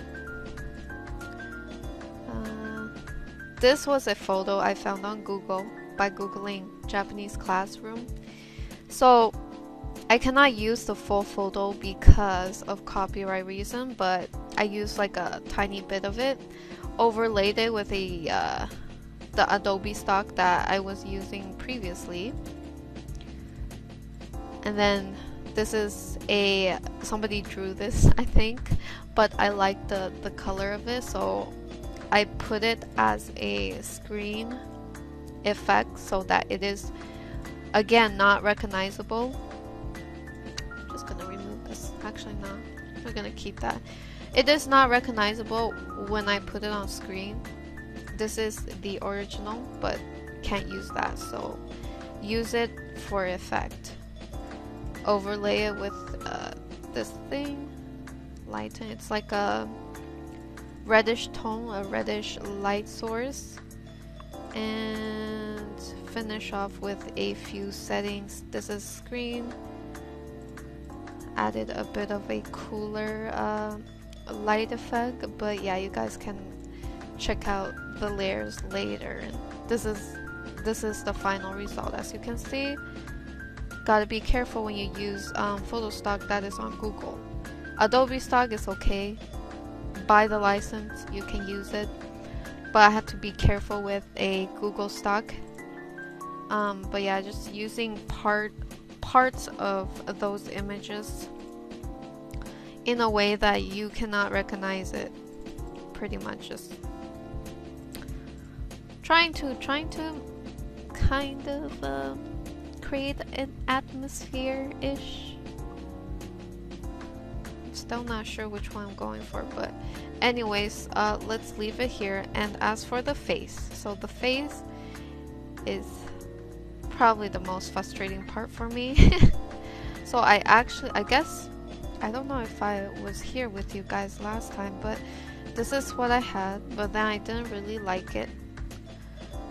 this was a photo I found on Google by googling Japanese classroom. So I cannot use the full photo because of copyright reason, but I used like a tiny bit of it, overlaid it with a the Adobe stock that I was using previously. And then this is somebody drew this, I think, but I like the color of it, so I put it as a screen effect so that it is, again, not recognizable. I'm just gonna remove this. Actually, no, we're gonna keep that. It is not recognizable when I put it on screen. This is the original, but can't use that, so use it for effect. Overlay it with this thing, lighten. It's like a reddish tone, a reddish light source, and finish off with a few settings. This is screen. Added a bit of a cooler light effect, but yeah, you guys can check out the layers later. This is the final result. As you can see, gotta be careful when you use photo stock that is on Google. Adobe stock is okay. Buy the license, you can use it, but I have to be careful with a Google stock. But yeah, just using parts of those images in a way that you cannot recognize it. Pretty much just trying to kind of create an atmosphere-ish. I'm still not sure which one I'm going for, but anyways, let's leave it here. And as for the face, so the face is probably the most frustrating part for me. So I guess, I don't know if I was here with you guys last time, but this is what I had, but then I didn't really like it.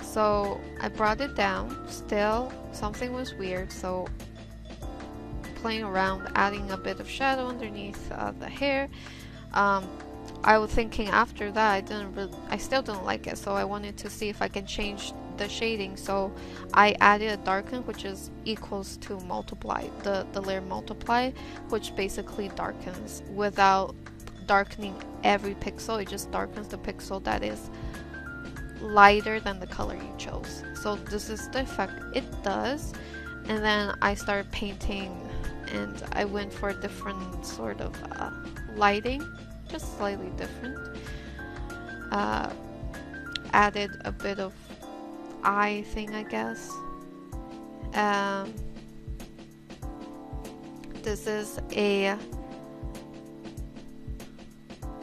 So I brought it down. Still, something was weird, so playing around, adding a bit of shadow underneath the hair. I was thinking after that I still didn't like it, so I wanted to see if I can change the shading. So I added a darken, which is equals to multiply, the layer multiply, which basically darkens without darkening every pixel. It just darkens the pixel that is lighter than the color you chose. So this is the effect it does. And then I started painting, and I went for a different sort of lighting, just slightly different. Added a bit of eye thing, I guess. This is a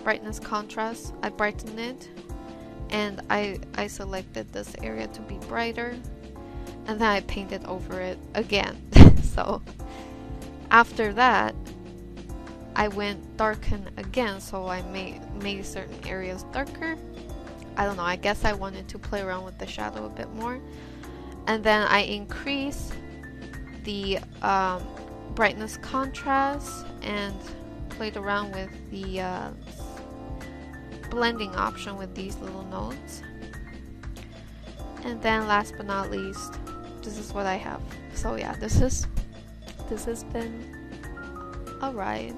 brightness contrast. I brightened it, and I selected this area to be brighter, and then I painted over it again. So after that I went darken again, so I made certain areas darker. I don't know, I guess I wanted to play around with the shadow a bit more. And then I increased the brightness contrast and played around with the blending option with these little nodes. And then last but not least, this is what I have. So yeah, this has been a ride.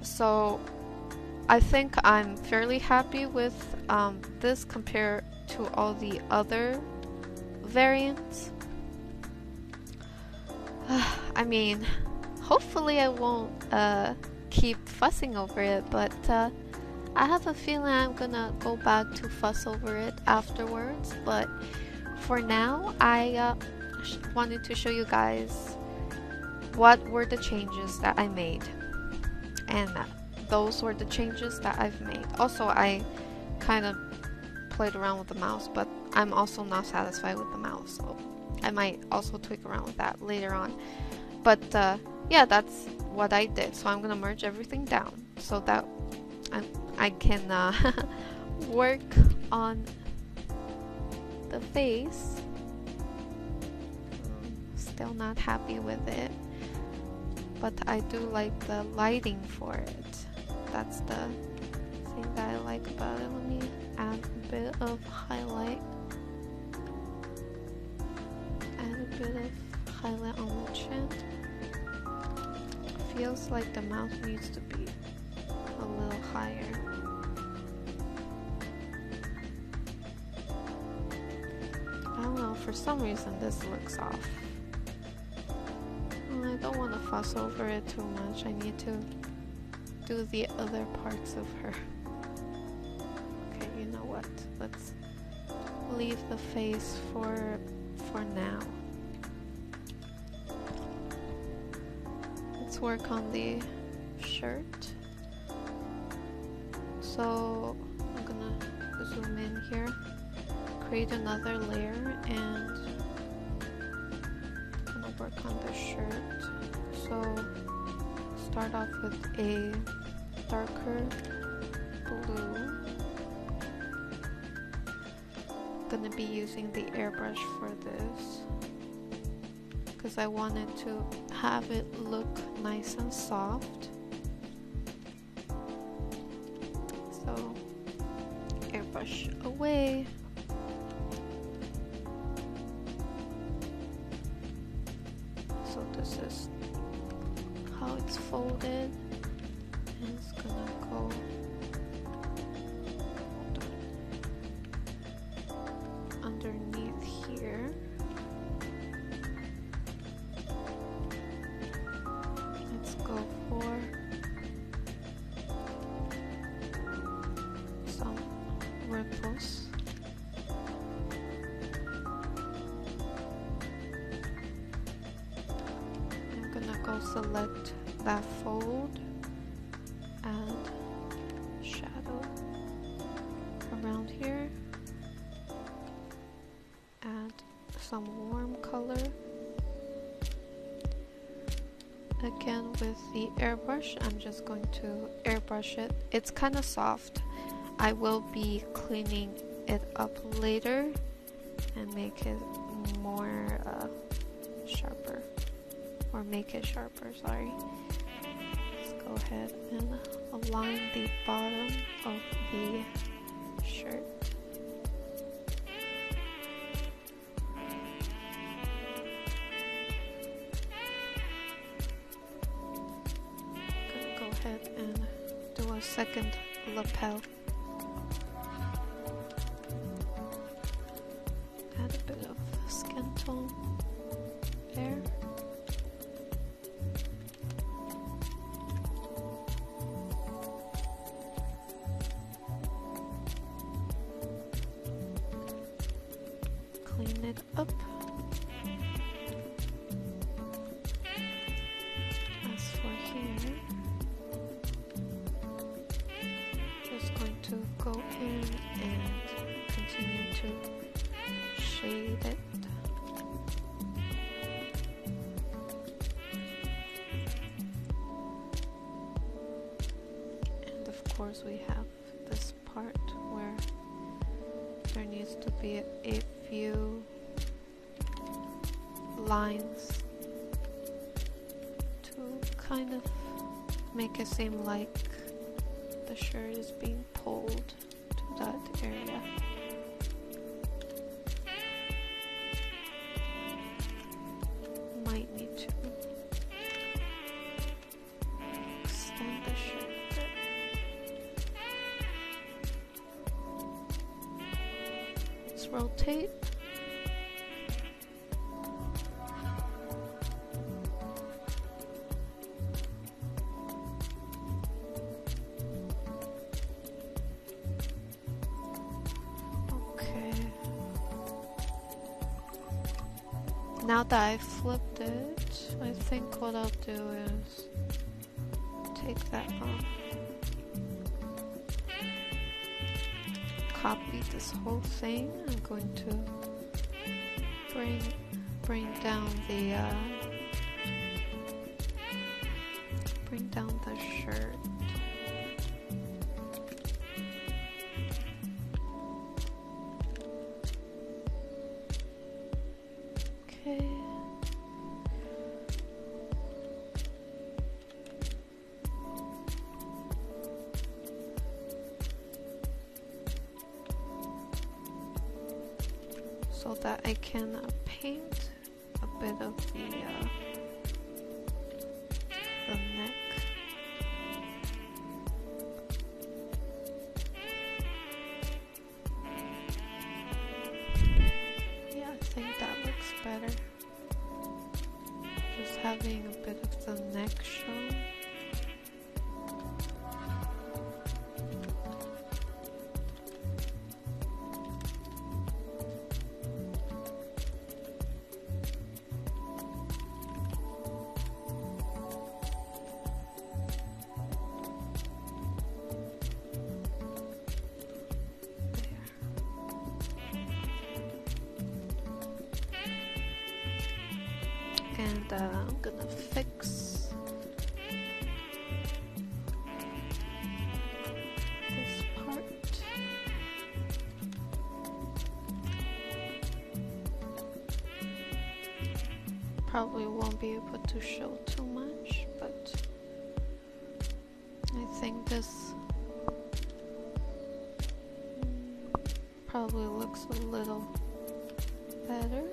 So I think I'm fairly happy with this compared to all the other variants. I mean, hopefully I won't keep fussing over it, but I have a feeling I'm gonna go back to fuss over it afterwards. But for now, I wanted to show you guys what were the changes that I made, and those were the changes that I've made. Also, I kind of played around with the mouse, but I'm also not satisfied with the mouse, so I might also tweak around with that later on. But yeah, that's what I did. So I'm gonna merge everything down so that I can work on the face. Still not happy with it, but I do like the lighting for it. That's the thing that I like about it. Let me add a bit of highlight. Add a bit of highlight on the chin. Feels like the mouth needs to be a little higher. for some reason this looks off. I don't want to fuss over it too much. I need to do the other parts of her. Okay, you know what? Let's leave the face for now. Let's work on the shirt. So I'm gonna zoom in here, create another layer, and I'm gonna work on the shirt. So start off with a darker blue. Gonna be using the airbrush for this because I wanted to have it look nice and soft. So airbrush away. So this is how it's folded, and it's gonna go underneath here. Let's go for some ripples. I'm gonna go select that fold, add shadow around here, add some warm color. Again with the airbrush, I'm just going to airbrush it. It's kind of soft. I will be cleaning it up later and make it more sharper, or make it sharper, sorry. Let's go ahead and align the bottom of the shirt. Gonna go ahead and do a second lapel. Add a bit of skin tone there. Clean it up. As for here, just going to go in and continue to shade it. And of course we have this part where there needs to be a few lines to kind of make it seem like the shirt is being pulled to that area. Might need to extend the shirt a bit. Let's rotate. Now that I flipped it, I think what I'll do is take that off, copy this whole thing. I'm going to bring down the shirt. Okay. So that I can paint a bit of the neck. Yeah, I think having a bit of the neck show. And I'm gonna fix this part. Probably won't be able to show too much, but I think this probably looks a little better.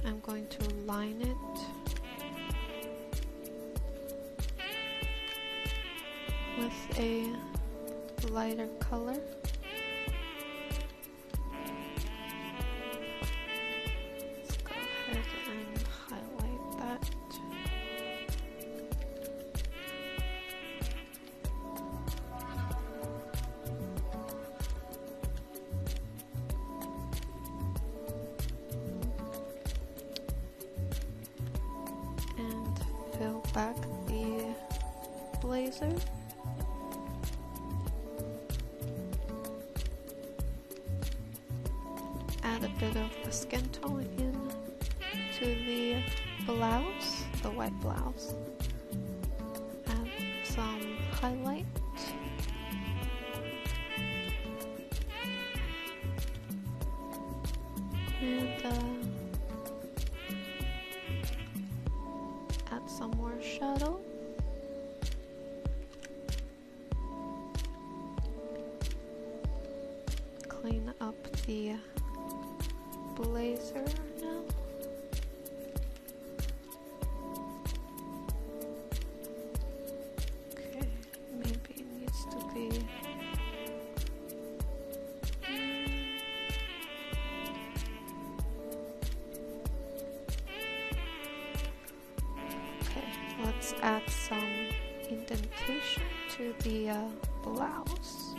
I'm going to line it with a lighter color. Let's go ahead and highlight that. Fill back the blazer. Add a bit of the skin tone in to the blouse, the white blouse. Add some highlight. And add some more shadow. Clean up the blazer now. Okay, maybe it needs to be let's add some indentation to the blouse.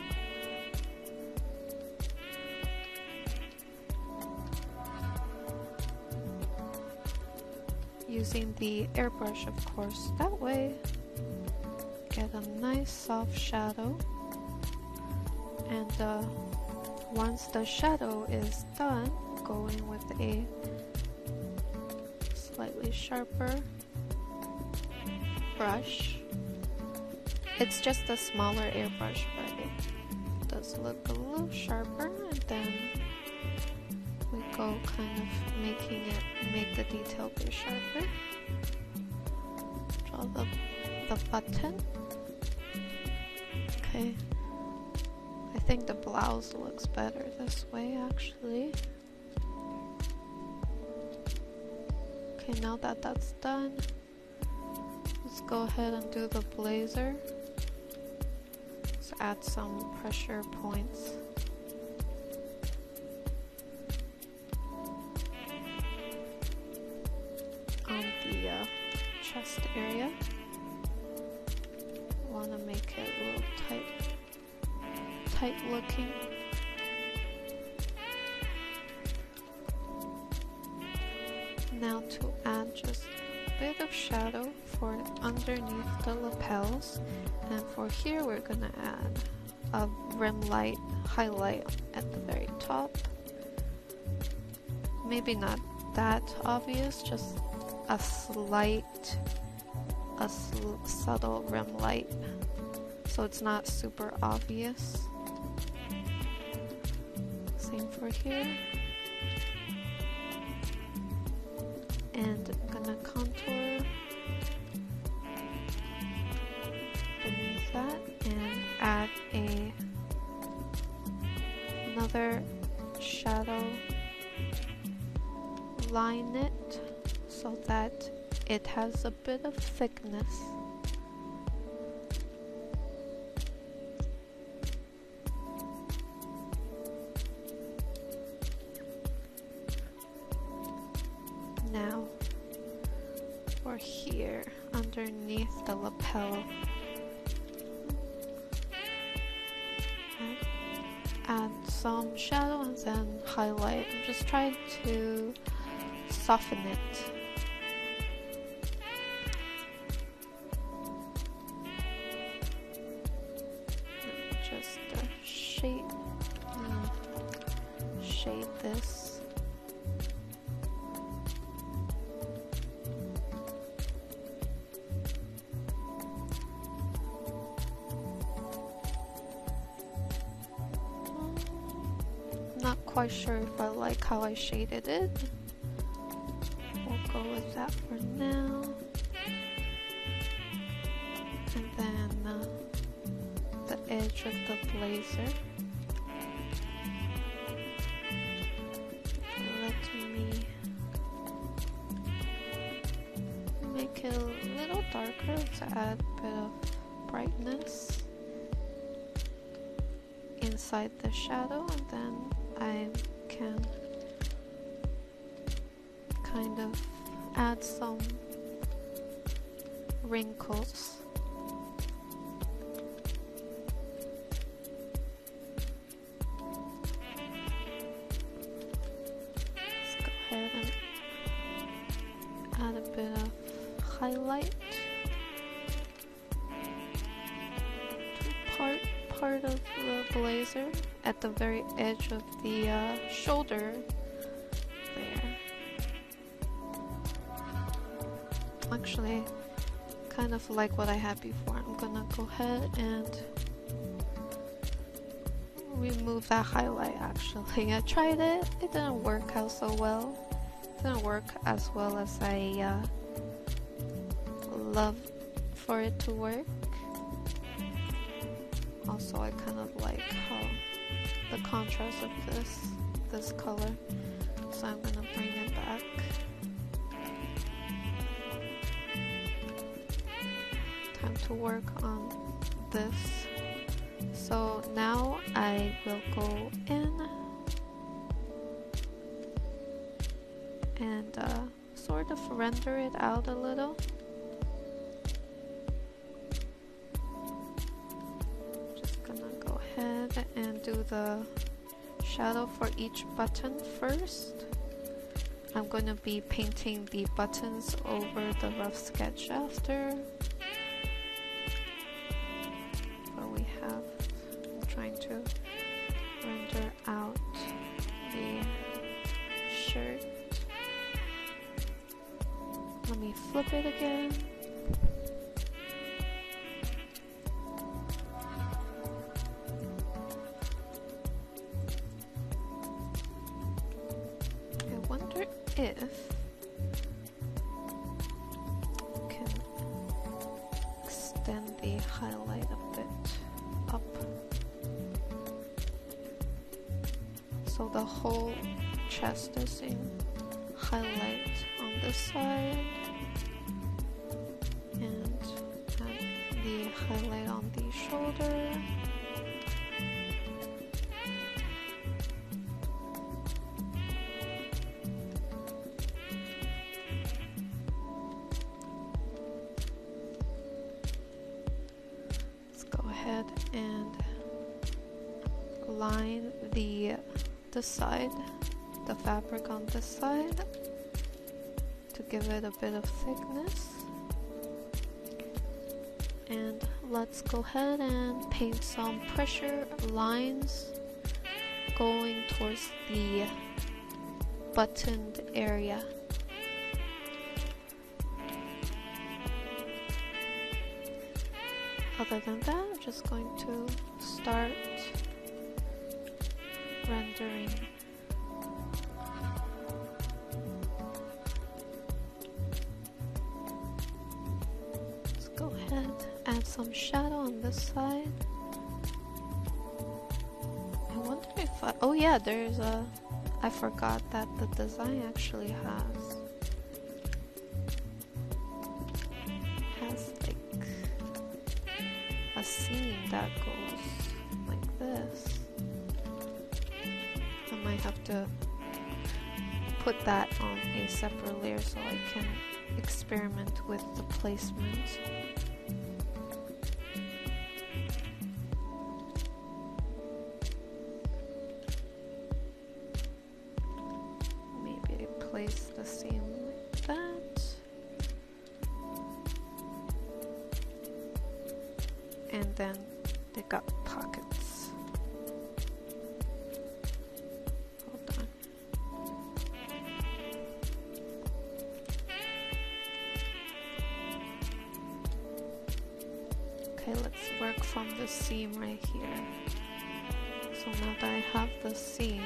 Using the airbrush, of course, that way get a nice soft shadow. And once the shadow is done, go in with a slightly sharper brush. It's just a smaller airbrush, but it does look a little sharper, and then we go kind of make the detail be sharper. Draw the button. Okay. I think the blouse looks better this way, actually. Okay, now that that's done, let's go ahead and do the blazer. Let's add some pressure points. On the chest area. Want to make it a little tight looking. Now to add just a bit of shadow for underneath the lapels, and for here we're gonna add a rim light highlight at the very top. Maybe not that obvious, just a subtle rim light, so it's not super obvious. Same for here. And I'm gonna contour beneath that and add another shadow, line it so that it has a bit of thickness. now for here underneath the lapel. And add some shadow and then highlight. I'm just trying to soften it. Just shade this. Not quite sure if I like how I shaded it. We'll go with that for now. And then the edge of the blazer. Let me make it a little darker to add a bit of brightness inside the shadow, and then I can kind of add some wrinkles. Let's go ahead and add a bit of highlight to part of the blazer at the very edge of the shoulder there. Actually, kind of like what I had before. I'm gonna go ahead and remove that highlight. Actually, I tried it. It didn't work out so well. It didn't work as well as I love for it to work. Also, I kind of like how the contrast of this color, so I'm gonna bring it back. Time to work on this. So now I will go in and sort of render it out a little. And do the shadow for each button first. I'm going to be painting the buttons over the rough sketch after. But we have, I'm trying to render out the shirt. Let me flip it again. If I can extend the highlight a bit up so the whole chest is in highlight on this side, and add the highlight on the shoulder. And line the side, the fabric on this side to give it a bit of thickness. And let's go ahead and paint some pressure lines going towards the buttoned area. Other than that, I'm just going to start rendering. Let's go ahead, add some shadow on this side. I wonder if oh yeah, there's I forgot that the design actually has like a seam that goes like this. I might have to put that on a separate layer so I can experiment with the placement. Maybe I place the seam like that. And then they got pockets. Hold on. Okay, let's work from the seam right here. So now that I have the seam,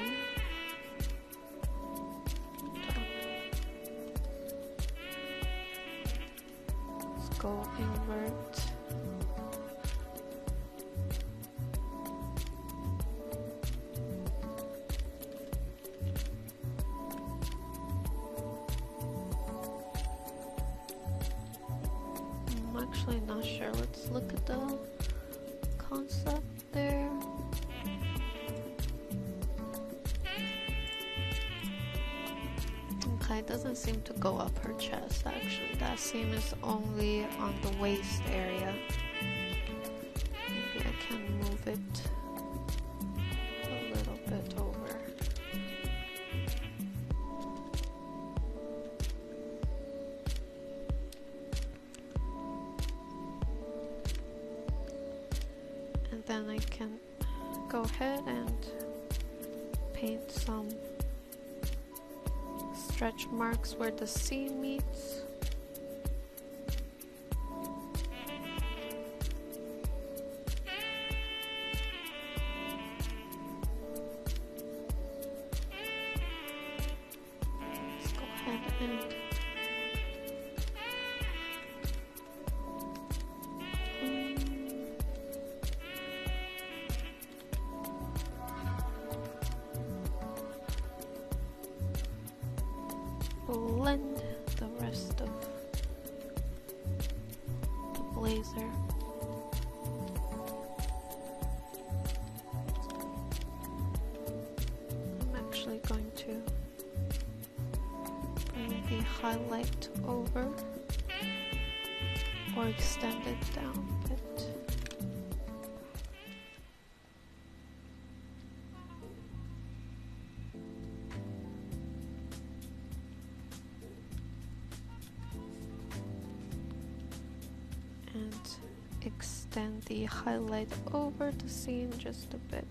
let's go invert. I'm actually not sure. Let's look at the concept there. Okay, it doesn't seem to go up her chest actually. That seam is only on the waist area. Maybe I can move it a little bit over. And then I can go ahead and paint some stretch marks where the seam meets. Let's go ahead and blend the rest of the blazer. I'm actually going to bring the highlight over or extend it down a bit. And extend the highlight over the seam just a bit.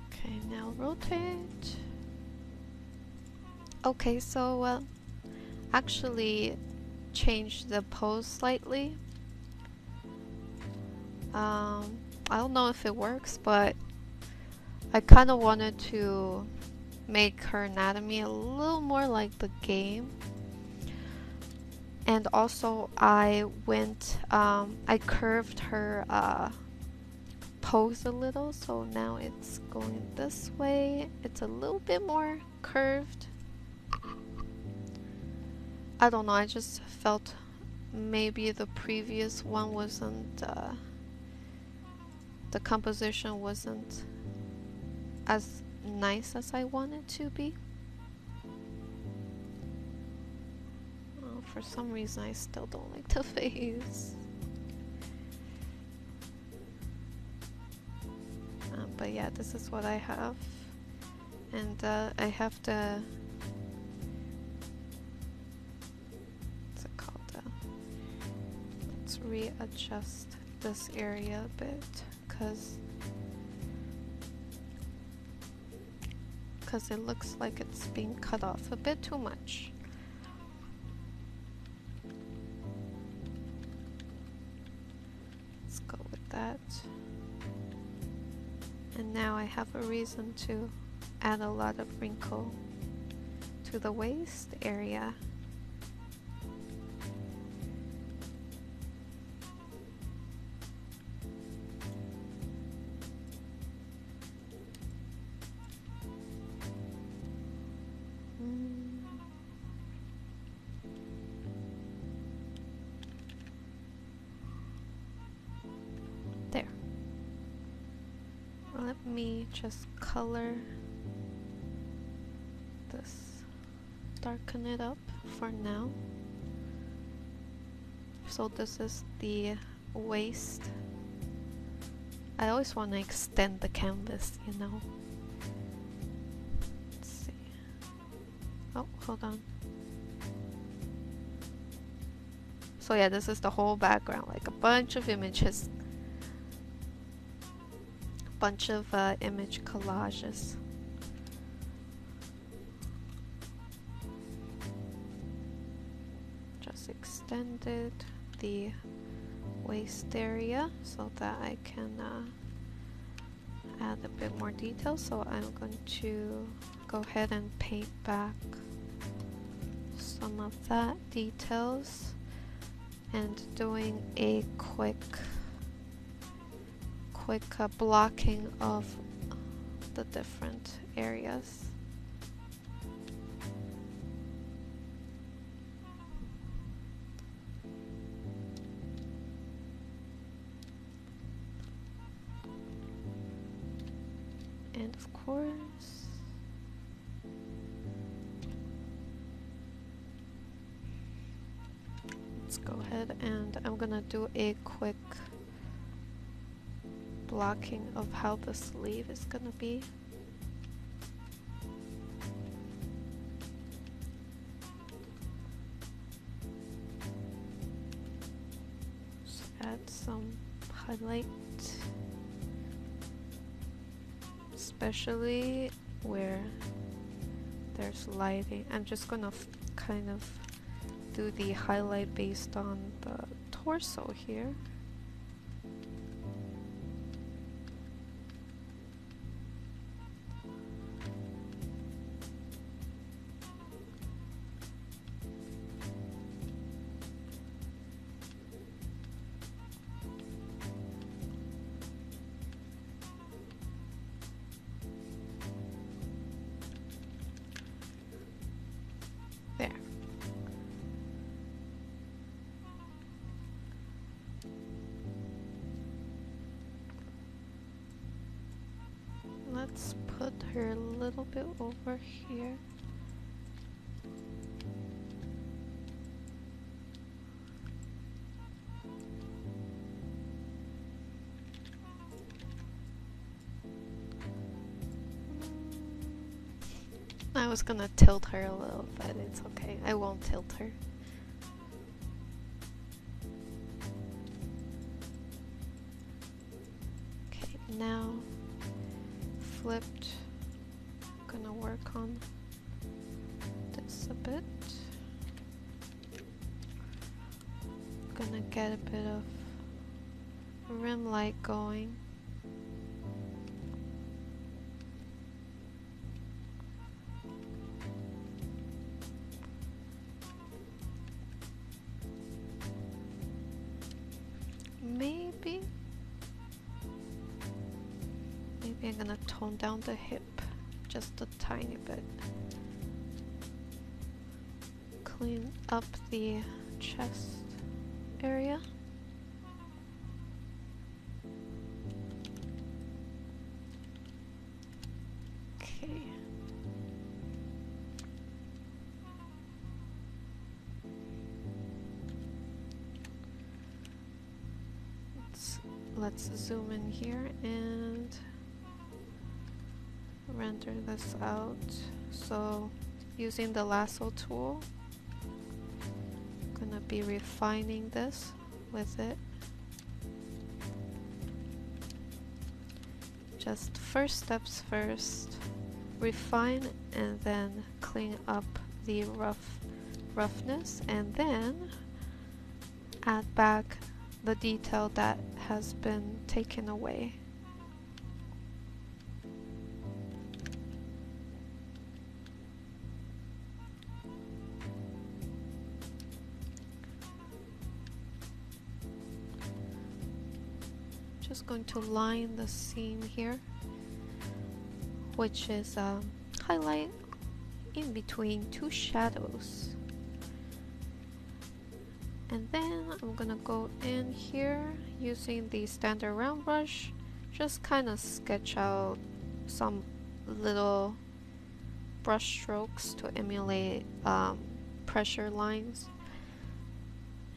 Okay, now rotate. Okay, so actually change the pose slightly. I don't know if it works, but I kind of wanted to make her anatomy a little more like the game. And also I curved her pose a little, so now it's going this way. It's a little bit more curved. I don't know, I just felt maybe the previous one wasn't, the composition wasn't as nice as I want it to be. Oh, for some reason I still don't like the face. But yeah, this is what I have. And I have to, what's it called? Let's readjust this area a bit, because it looks like it's being cut off a bit too much. Let's go with that. And now I have a reason to add a lot of wrinkle to the waist area. just color this, darken it up for now. So this is the waist. I always want to extend the canvas, you know. Let's see. Oh, hold on. So yeah, this is the whole background, like a bunch of images. Bunch of image collages. Just extended the waist area so that I can add a bit more detail. So I'm going to go ahead and paint back some of that details and doing a quick blocking of the different areas. And of course, let's go ahead and I'm gonna do a quick blocking of how the sleeve is gonna be. So add some highlight, especially where there's lighting. I'm just gonna kind of do the highlight based on the torso here. There. Let's put her a little bit over here. I was gonna tilt her a little, but it's okay. I won't tilt her. Okay, now flipped. Gonna work on this a bit. Gonna get a bit of rim light going. Maybe I'm gonna tone down the hip just a tiny bit. Clean up the chest area. Okay. Let's zoom in here and render this out. So using the lasso tool, I'm gonna be refining this with it. Just first steps first, refine and then clean up the roughness, and then add back the detail that has been taken away. Just going to line the seam here, which is highlight in between two shadows. And then I'm gonna go in here using the standard round brush, just kind of sketch out some little brush strokes to emulate pressure lines,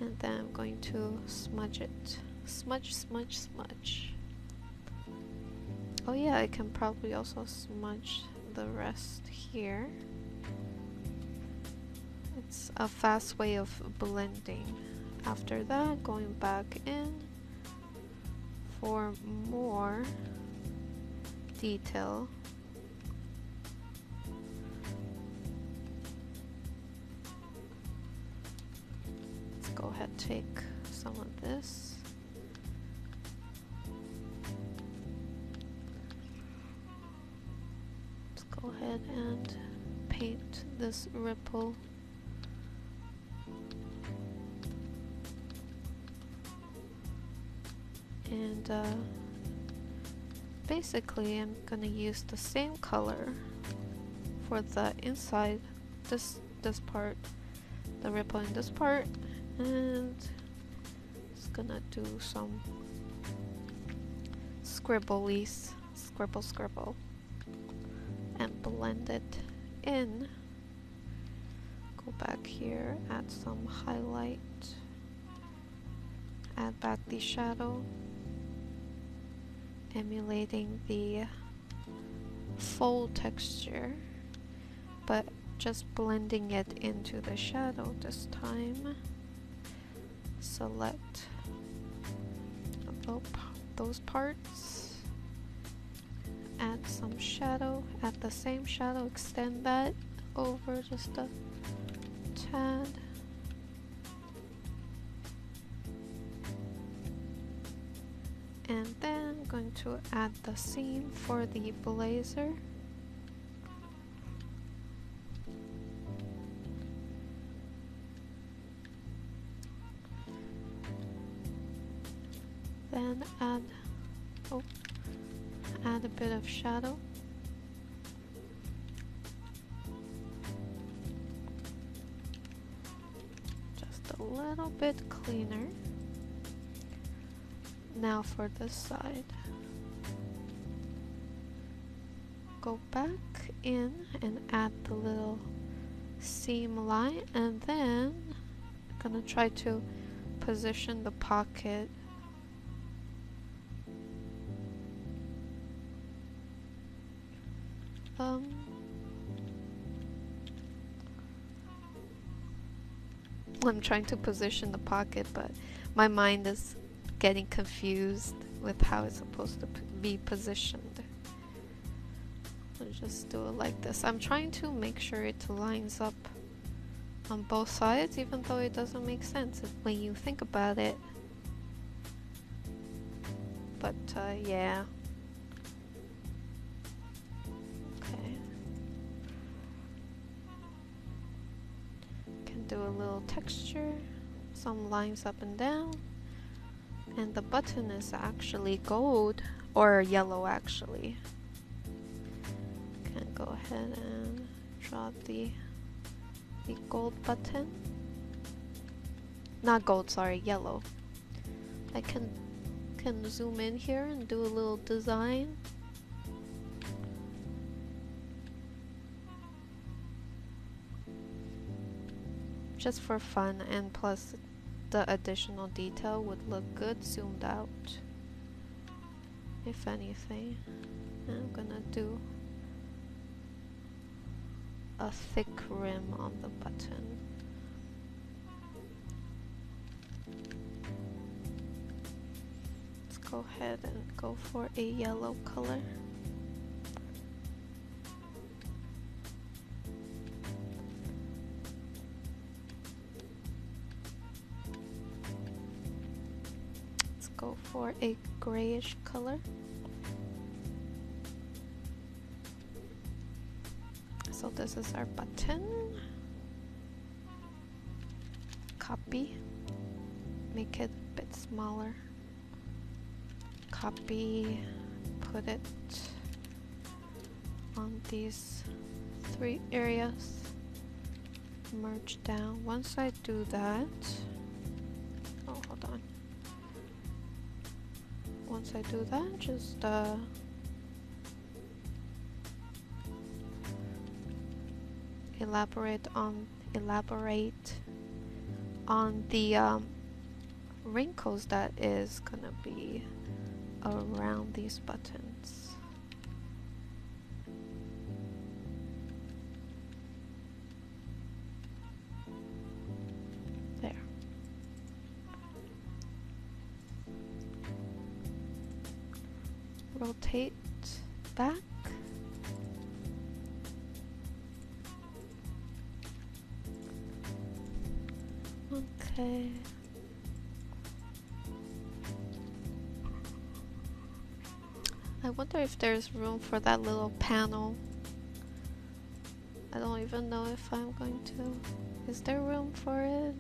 and then I'm going to smudge it. Smudge, smudge, smudge. Oh yeah, I can probably also smudge the rest here. It's a fast way of blending. After that, going back in for more detail. Let's go ahead and take some of this. Let's go ahead and paint this ripple. And basically I'm gonna use the same color for the inside, this part, the ripple in this part, and it's gonna do some scribblies, scribble, and blend it in. Go back here, add some highlight, add back the shadow, emulating the fold texture, but just blending it into the shadow this time. Select those parts, add some shadow, add the same shadow, extend that over just a tad. And then I'm going to add the seam for the blazer. Then add a bit of shadow. Just a little bit cleaner. Now for this side. Go back in and add the little seam line, and then I'm gonna try to position the pocket I'm trying to position the pocket, but my mind is getting confused with how it's supposed to be positioned. I'll just do it like this. I'm trying to make sure it lines up on both sides, even though it doesn't make sense when you think about it. But yeah. Okay. Can do a little texture, some lines up and down. And the button is actually gold, or yellow actually. Can go ahead and draw the gold button. Not gold, sorry, yellow. I can zoom in here and do a little design. Just for fun, and plus the additional detail would look good zoomed out, if anything. And I'm gonna do a thick rim on the button. Let's go ahead and go for a yellow color. Go for a grayish color. So this is our button. Copy. Make it a bit smaller. Copy. Put it on these 3 areas. Merge down. Once I do that, oh, hold on. Once I do that, just elaborate on the wrinkles that is gonna be around these buttons. There. Rotate back. Okay. I wonder if there's room for that little panel. I don't even know if I'm going to. Is there room for it?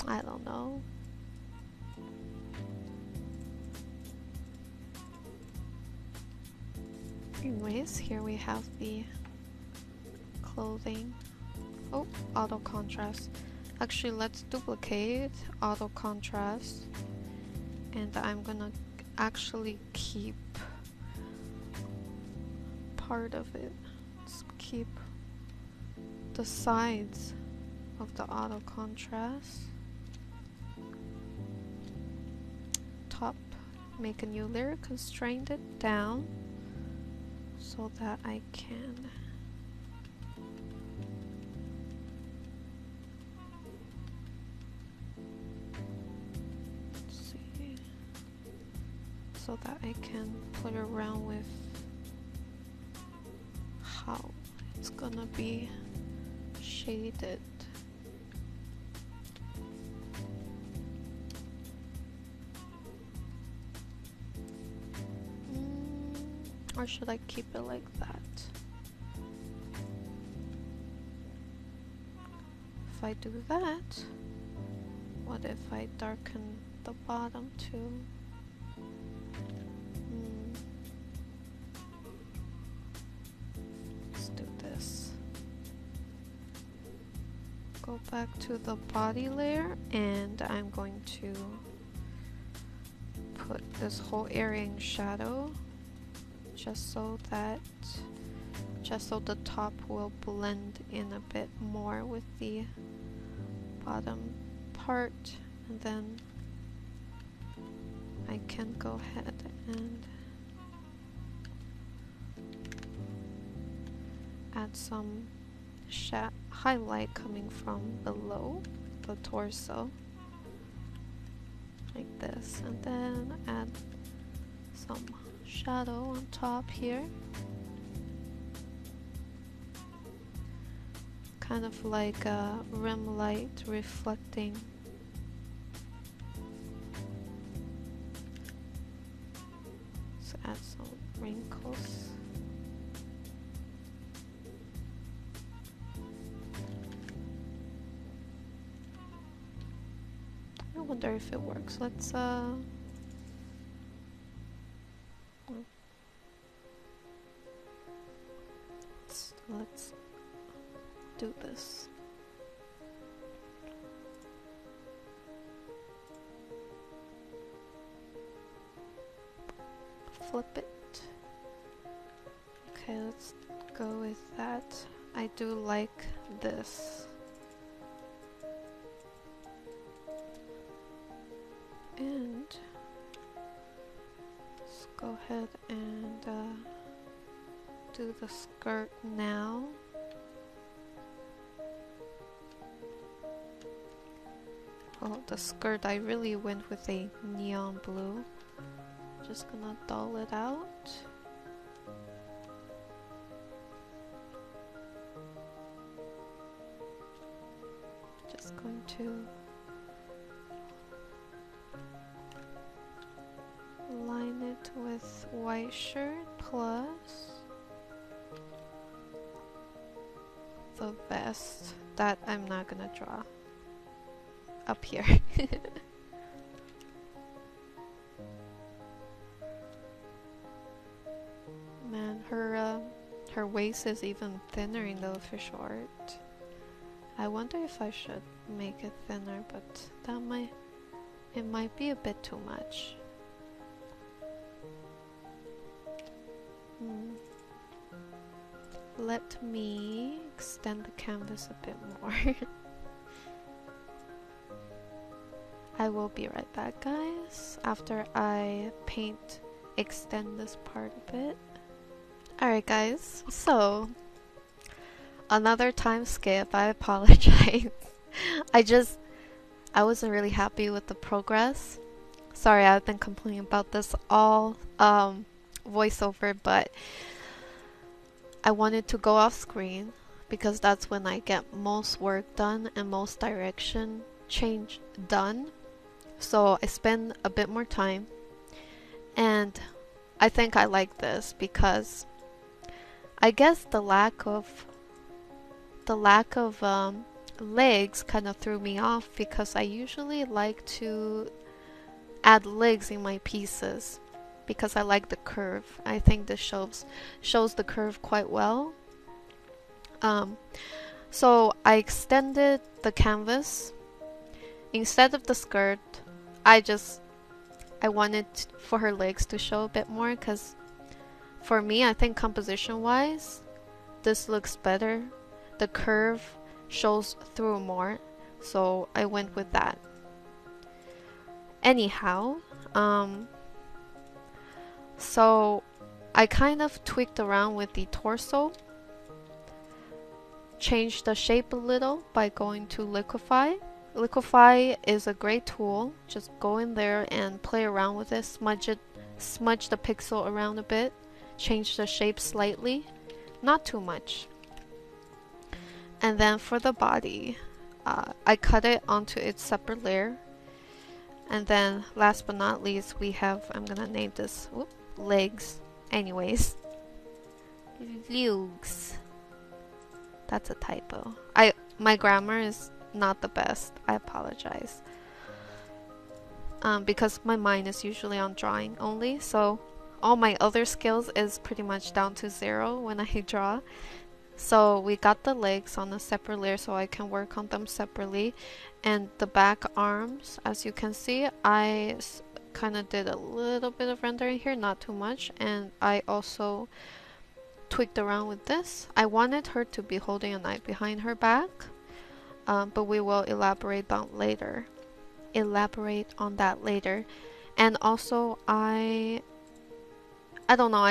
I don't know. Anyways, here we have the clothing. Oh, auto contrast. Actually, let's duplicate auto contrast, and I'm gonna actually keep part of it. Let's keep the sides of the auto contrast. Top, make a new layer, constrain it down so that I can play around with how it's gonna be shaded. Or should I keep it like that? If I do that, what if I darken the bottom too? Let's do this. Go back to the body layer, and I'm going to put this whole area in shadow, just so the top will blend in a bit more with the bottom part, and then I can go ahead and add some highlight coming from below the torso, like this, and then add some shadow on top here, kind of like a rim light reflecting. Let's add some wrinkles. I wonder if it works. Let's do this. Flip it. Okay, let's go with that. I do like this. And let's go ahead and do the skirt now. Oh, the skirt, I really went with a neon blue. Just gonna dull it out. Just going to line it with white shirt plus the vest that I'm not gonna draw up here. Man, her waist is even thinner in the official art. I wonder if I should make it thinner, but it might be a bit too much. Hmm. Let me extend the canvas a bit more. I will be right back, guys, after I extend this part a bit. Alright, guys, so another time skip, I apologize. I wasn't really happy with the progress. Sorry, I've been complaining about this all voiceover, but I wanted to go off screen because that's when I get most work done and most direction change done. So I spend a bit more time, and I think I like this because I guess the lack of legs kind of threw me off, because I usually like to add legs in my pieces because I like the curve. I think this shows the curve quite well. So I extended the canvas. Instead of the skirt, I wanted for her legs to show a bit more, because for me, I think composition wise, this looks better. The curve shows through more, so I went with that. Anyhow, so I kind of tweaked around with the torso, changed the shape a little by going to liquify. Liquify is a great tool. Just go in there and play around with it, smudge the pixel around a bit, change the shape slightly, not too much. And then for the body, I cut it onto its separate layer. And then last but not least, we have, I'm gonna name this, legs. Anyways, legs. That's a typo. My grammar is not the best. I apologize. Because my mind is usually on drawing only, so all my other skills is pretty much down to 0 when I draw. So we got the legs on a separate layer so I can work on them separately. And the back arms, as you can see, I kind of did a little bit of rendering here, not too much. And I also tweaked around with this. I wanted her to be holding a knife behind her back, but we will elaborate on that later. And also I don't know,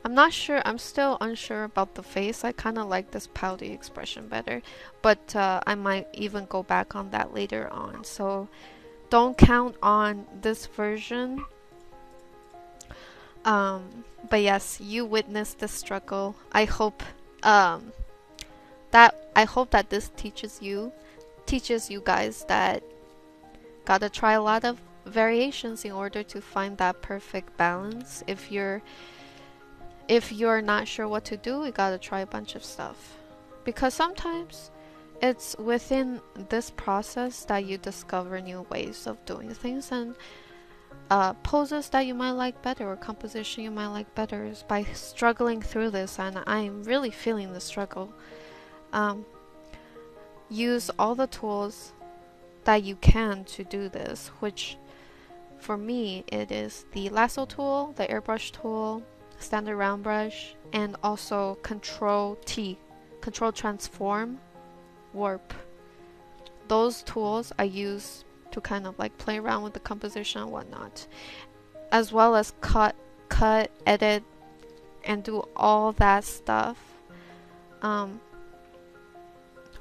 I'm not sure, I'm still unsure about the face. I kind of like this pouty expression better, but I might even go back on that later on, so don't count on this version. But yes, you witnessed the struggle. I hope that this teaches you guys that gotta try a lot of variations in order to find that perfect balance. If you're not sure what to do, you gotta try a bunch of stuff, because sometimes it's within this process that you discover new ways of doing things, and poses that you might like better, or composition you might like better, is by struggling through this. And I'm really feeling the struggle. Use all the tools that you can to do this, which for me it is the lasso tool, the airbrush tool, standard round brush, and also Control transform, warp. Those tools I use to kind of like play around with the composition and whatnot, as well as cut, edit, and do all that stuff.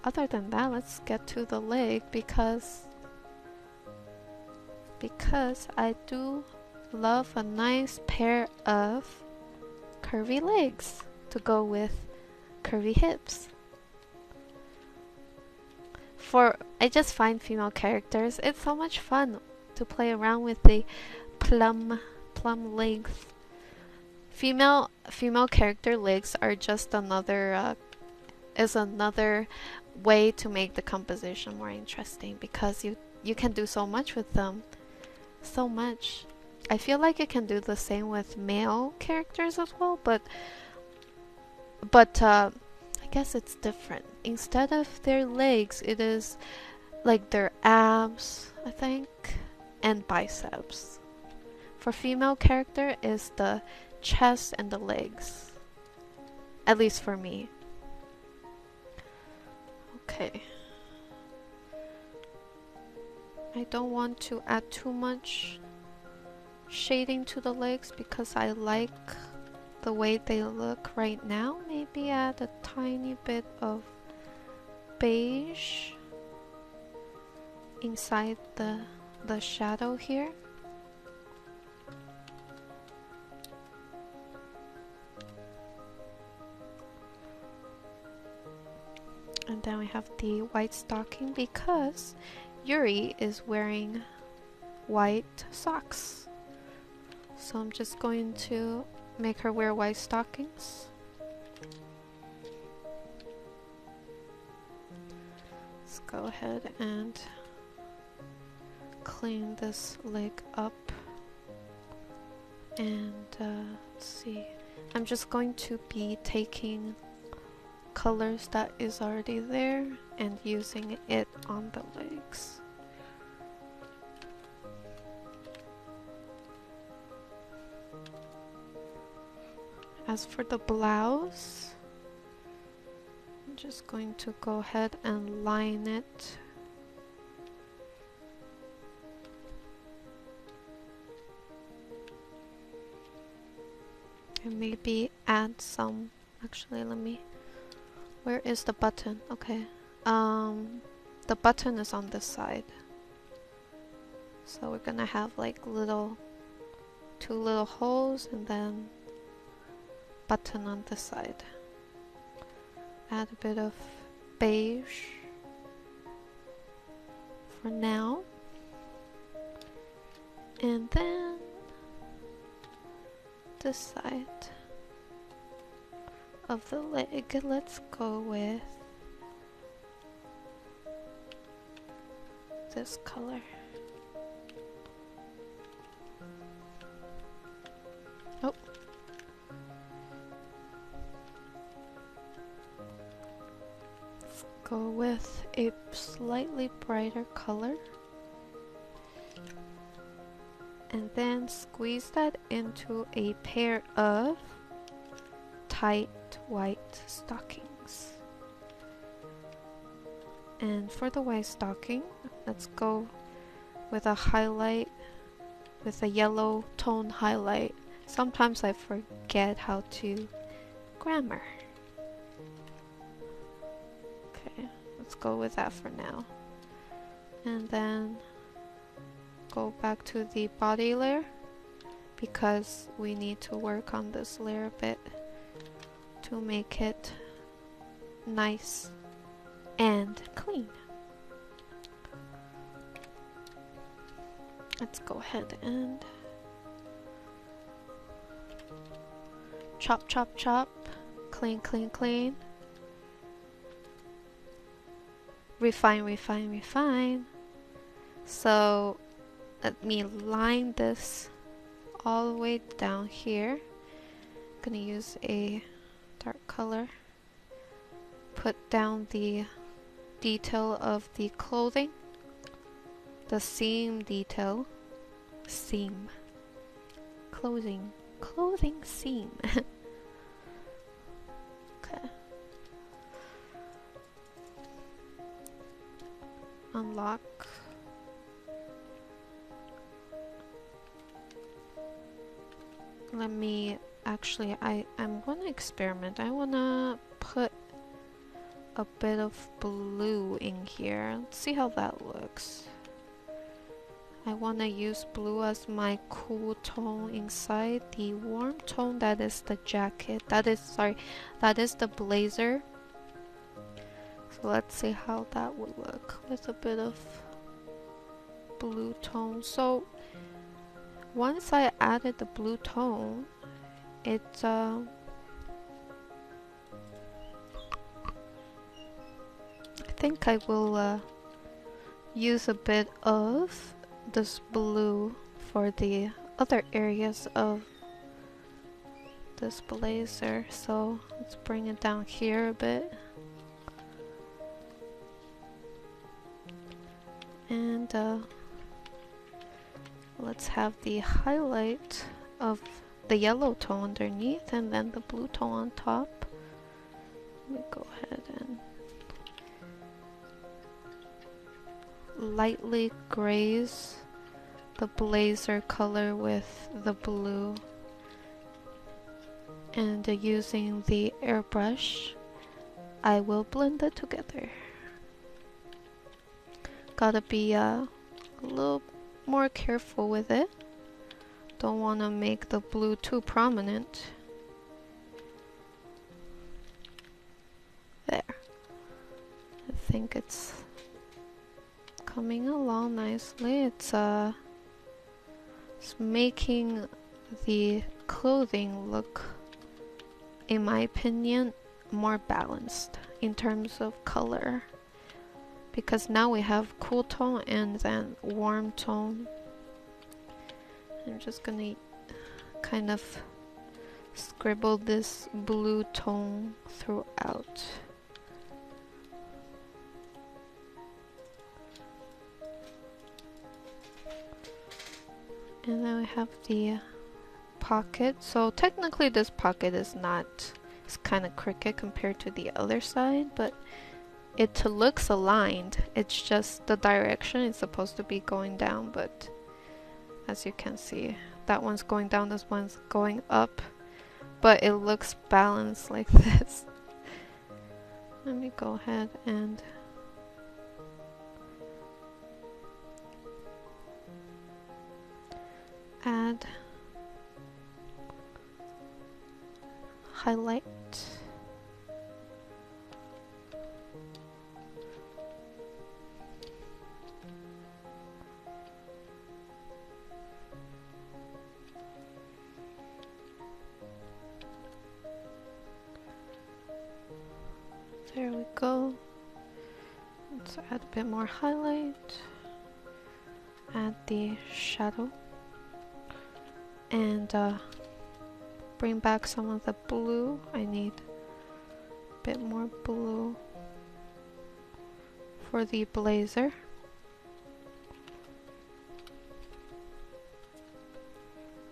Other than that, let's get to the leg, because I do love a nice pair of curvy legs to go with curvy hips. I just find female characters, it's so much fun to play around with the plum legs. Female character legs are just another way to make the composition more interesting, because you can do so much with them. So much. I feel like you can do the same with male characters as well, but I guess it's different. Instead of their legs, it is like their abs, I think, and biceps. For female character is the chest and the legs. At least for me. Okay. I don't want to add too much shading to the legs because I like the way they look right now. Maybe add a tiny bit of beige inside the shadow here. And then we have the white stocking because Yuri is wearing white socks. So I'm just going to make her wear white stockings. Let's go ahead and clean this leg up. And let's see. I'm just going to be taking colors that is already there and using it on the legs. As for the blouse, I'm just going to go ahead and line it. And maybe add some, actually let me, where is the button? Okay, the button is on this side. So we're gonna have like two little holes and then button on this side. Add a bit of beige for now. And then this side of the leg, let's go with this color. Oh. Let's go with a slightly brighter color. And then squeeze that into a pair of tight white stockings. And for the white stocking, let's go with a highlight, with a yellow tone highlight. Sometimes I forget how to grammar. Okay, let's go with that for now. And then go back to the body layer because we need to work on this layer a bit to make it nice and clean. Let's go ahead and chop, chop, chop, clean, clean, clean, refine, refine, refine. So let me line this all the way down here. I'm gonna use a dark color. Put down the detail of the clothing, the seam detail, seam, clothing seam. Okay. Unlock. Let me actually, I'm gonna experiment. I wanna put a bit of blue in here. Let's see how that looks. I wanna use blue as my cool tone inside the warm tone that is the jacket. That is the blazer. So let's see how that would look with a bit of blue tone. So once I added the blue tone, it I think I will use a bit of this blue for the other areas of this blazer. So let's bring it down here a bit. And let's have the highlight of the yellow tone underneath and then the blue tone on top. Let me go ahead and lightly graze the blazer color with the blue, and using the airbrush I will blend it together. Gotta be a little more careful with it. Don't want to make the blue too prominent. There. I think it's coming along nicely. It's making the clothing look, in my opinion, more balanced in terms of color. Because now we have cool tone and then warm tone. I'm just gonna kind of scribble this blue tone throughout. And then we have the pocket. So technically this pocket is not, it's kind of crooked compared to the other side, but it looks aligned. It's just the direction is supposed to be going down, but as you can see, that one's going down, this one's going up, but it looks balanced like this. Let me go ahead and add highlight. There we go. Let's add a bit more highlight. Add the shadow. And bring back some of the blue. I need a bit more blue for the blazer.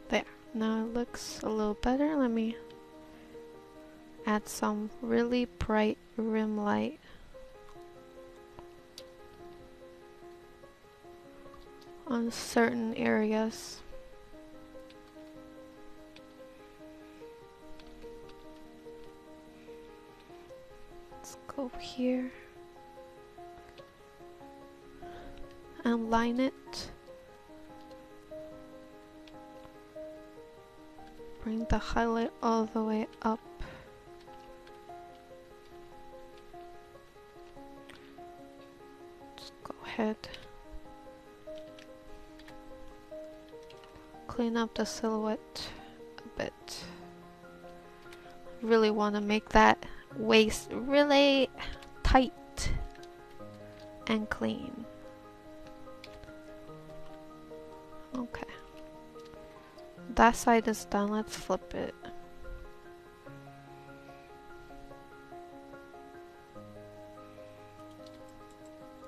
There. Now it looks a little better. Let me add some really bright rim light. On certain areas. Let's go here and line it. Bring the highlight all the way up. Just go ahead. Clean up the silhouette a bit. Really want to make that waist really tight and clean. Okay. That side is done. Let's flip it.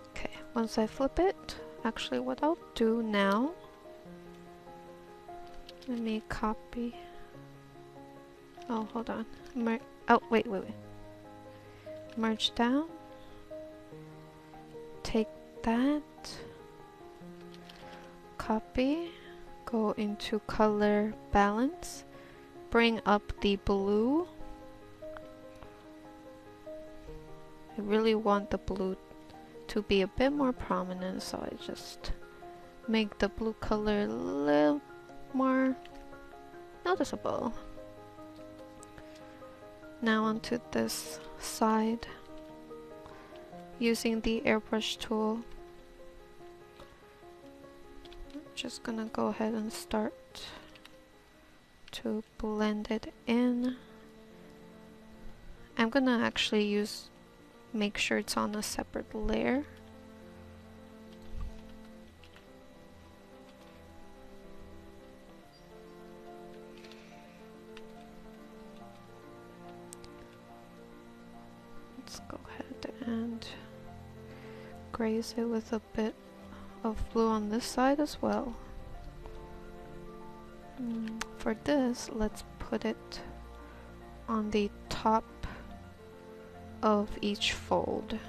Okay, once I flip it, actually what I'll do now, let me copy. Oh, hold on. Oh, wait. Merge down. Take that. Copy. Go into color balance. Bring up the blue. I really want the blue to be a bit more prominent, so I just make the blue color a little more noticeable. Now onto this side, using the airbrush tool. I'm just gonna go ahead and start to blend it in. I'm gonna actually make sure it's on a separate layer. Let's go ahead and graze it with a bit of blue on this side as well. for this, let's put it on the top of each fold.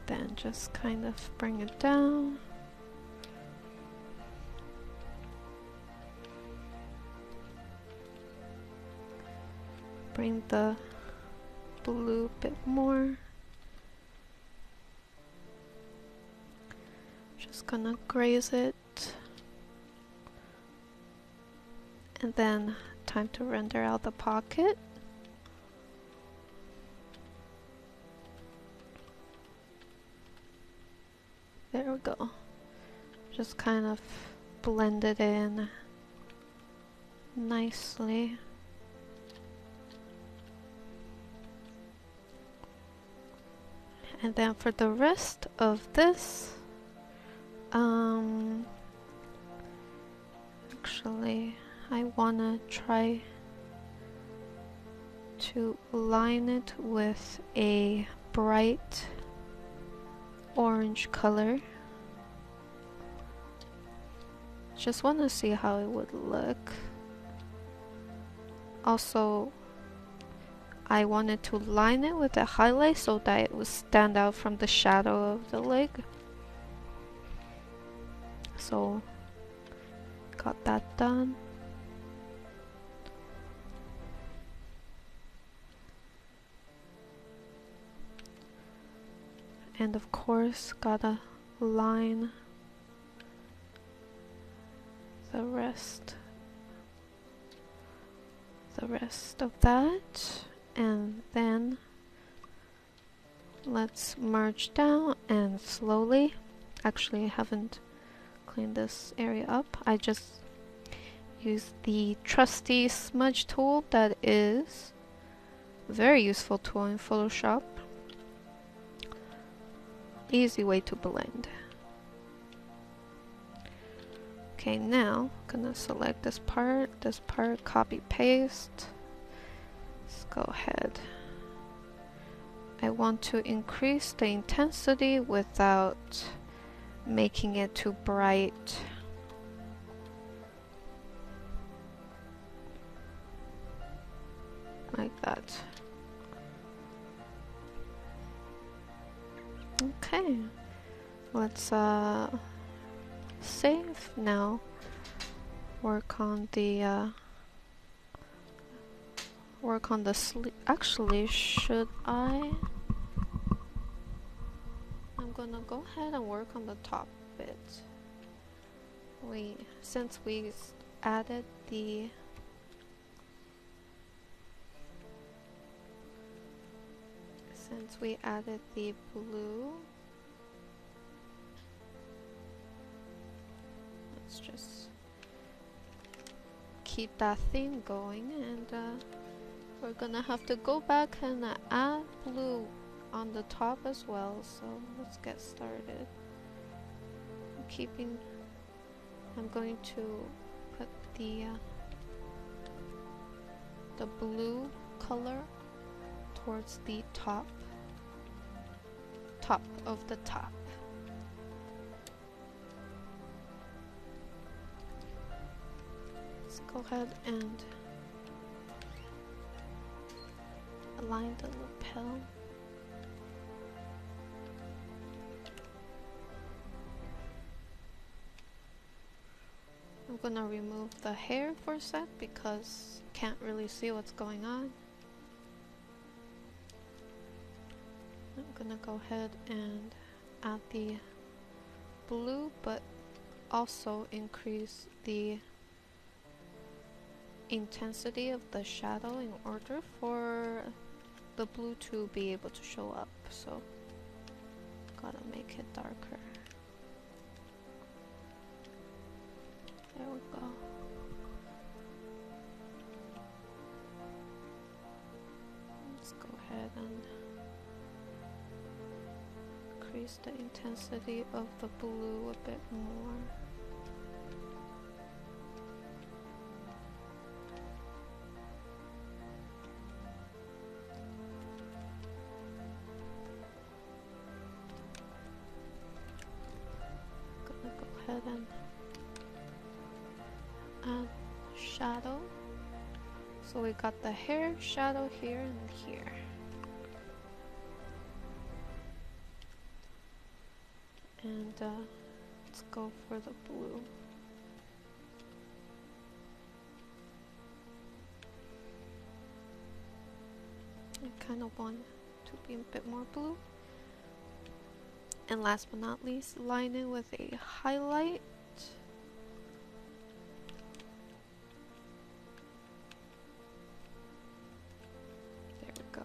Then just kind of bring it down. Bring the blue a bit more. Just gonna graze it. And then time to render out the pocket. There we go. Just kind of blend it in nicely. And then for the rest of this, actually I wanna try to line it with a bright orange color. Just want to see how it would look. Also, I wanted to line it with a highlight so that it would stand out from the shadow of the leg. So, got that done. And of course, gotta line the rest of that, and then let's merge down and slowly, actually I haven't cleaned this area up, I just used the trusty smudge tool that is a very useful tool in Photoshop. Easy way to blend. Okay, now I'm gonna select this part, copy paste. Let's go ahead. I want to increase the intensity without making it too bright. Like that. Okay, let's save now. Work on the sleeve. Actually, should I? I'm gonna go ahead and work on the top bit. Since we added the blue, let's just keep that theme going, and we're gonna have to go back and add blue on the top as well, so let's get started. I'm going to put the blue color towards the top of the top. Let's go ahead and align the lapel. I'm gonna remove the hair for a sec because can't really see what's going on. I'm gonna go ahead and add the blue, but also increase the intensity of the shadow in order for the blue to be able to show up. So gotta make it darker. There we go. Let's go ahead and increase the intensity of the blue a bit more. Gonna go ahead and So we got the hair shadow here and here. And let's go for the blue. I kind of want to be a bit more blue. And last but not least, line it with a highlight. There we go.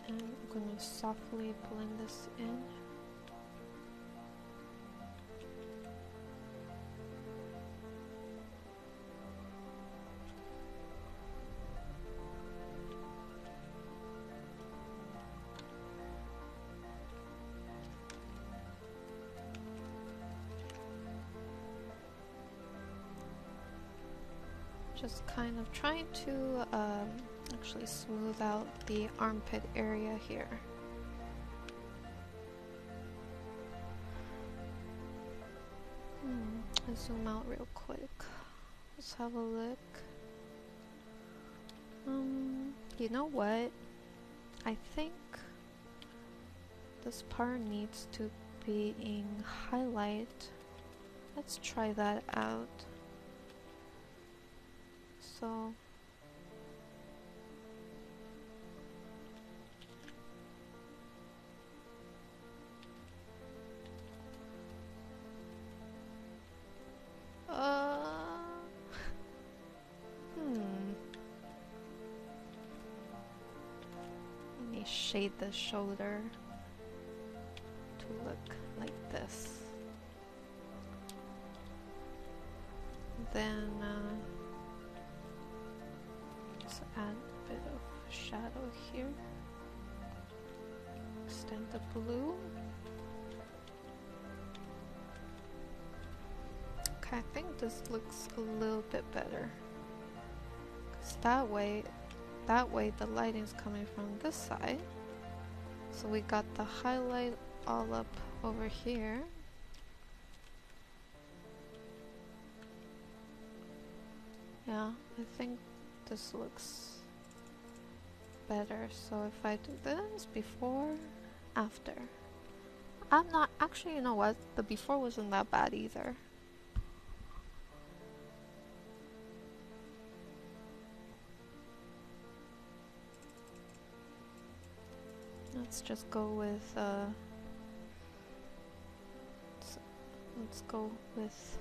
And I'm going to softly blend this in. Just kind of trying to actually smooth out the armpit area here. Let's zoom out real quick. Let's have a look. You know what? I think this part needs to be in highlight. Let's try that out. So let me shade the shoulder to look like this. Then let's add a bit of shadow here. Extend the blue. Okay, I think this looks a little bit better. 'Cause that way the lighting's coming from this side. So we got the highlight all up over here. Yeah, I think this looks better. So if I do this before, after. I'm not actually, you know what? The before wasn't that bad either. Let's just go with let's go with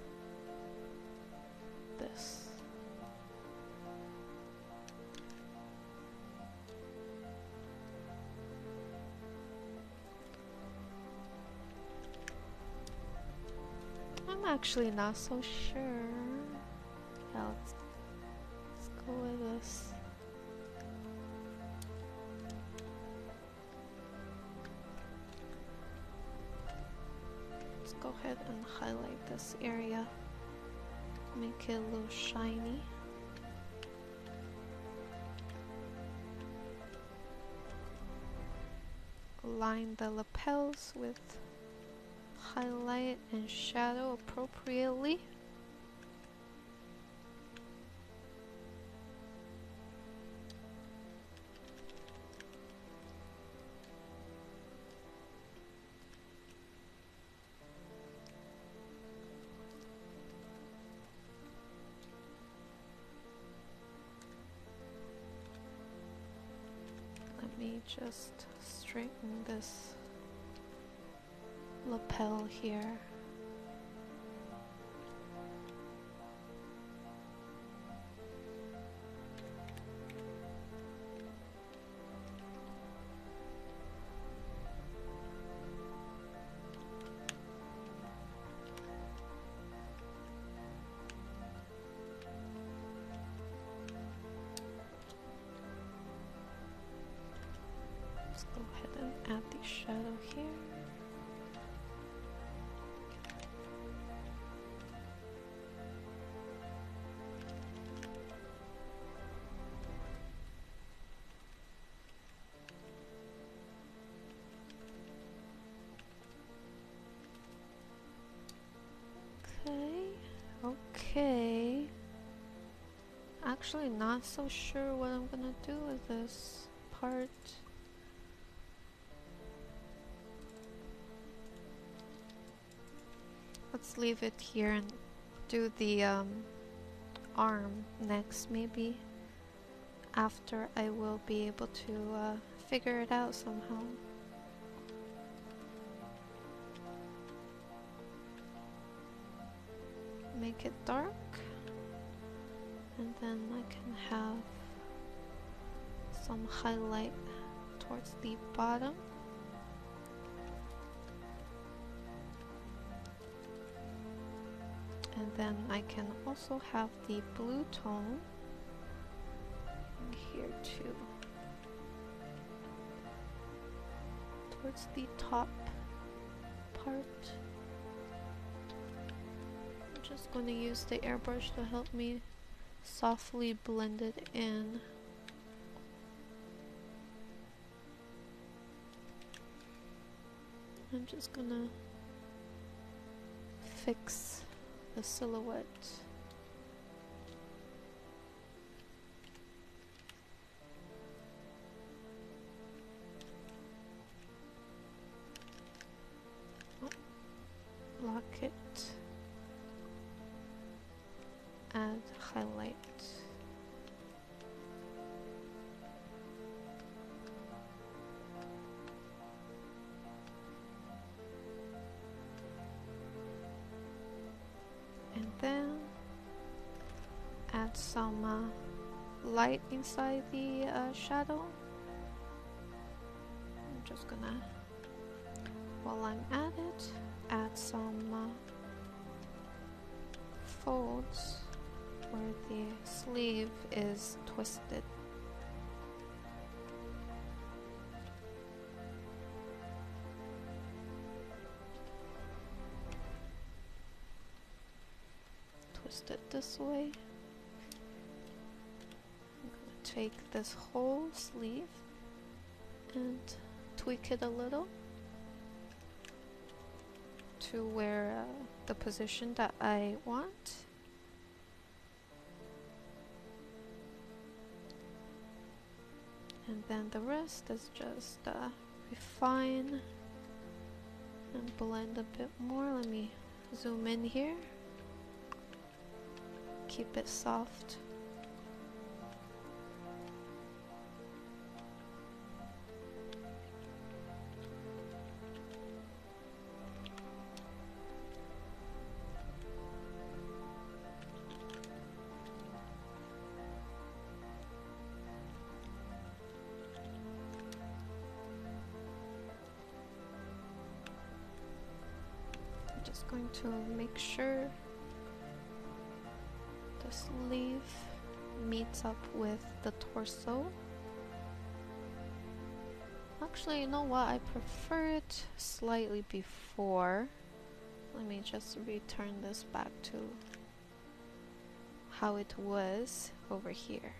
this. I'm actually not so sure. Yeah, let's go with this. Let's go ahead and highlight this area. Make it a little shiny. Line the lapels with highlight and shadow appropriately. Let me just straighten this lapel here. Let's go ahead and add the shadow here. actually not so sure what I'm gonna do with this part. Let's leave it here and do the arm next, maybe. After I will be able to figure it out somehow. Make it dark, and then I can have some highlight towards the bottom. And then I can also have the blue tone here too, towards the top part. I'm just going to use the airbrush to help me softly blend it in. I'm just gonna fix the silhouette. Lock it. Add highlight. And then add some light inside the shadow. I'm just gonna, while I'm at it, add some folds where the sleeve is twisted. Twist it this way. I'm gonna take this whole sleeve and tweak it a little to where the position that I want. And then the rest is just refine and blend a bit more. Let me zoom in here. Keep it soft. Just going to make sure the sleeve meets up with the torso. Actually, you know what? I prefer it slightly before. Let me just return this back to how it was over here.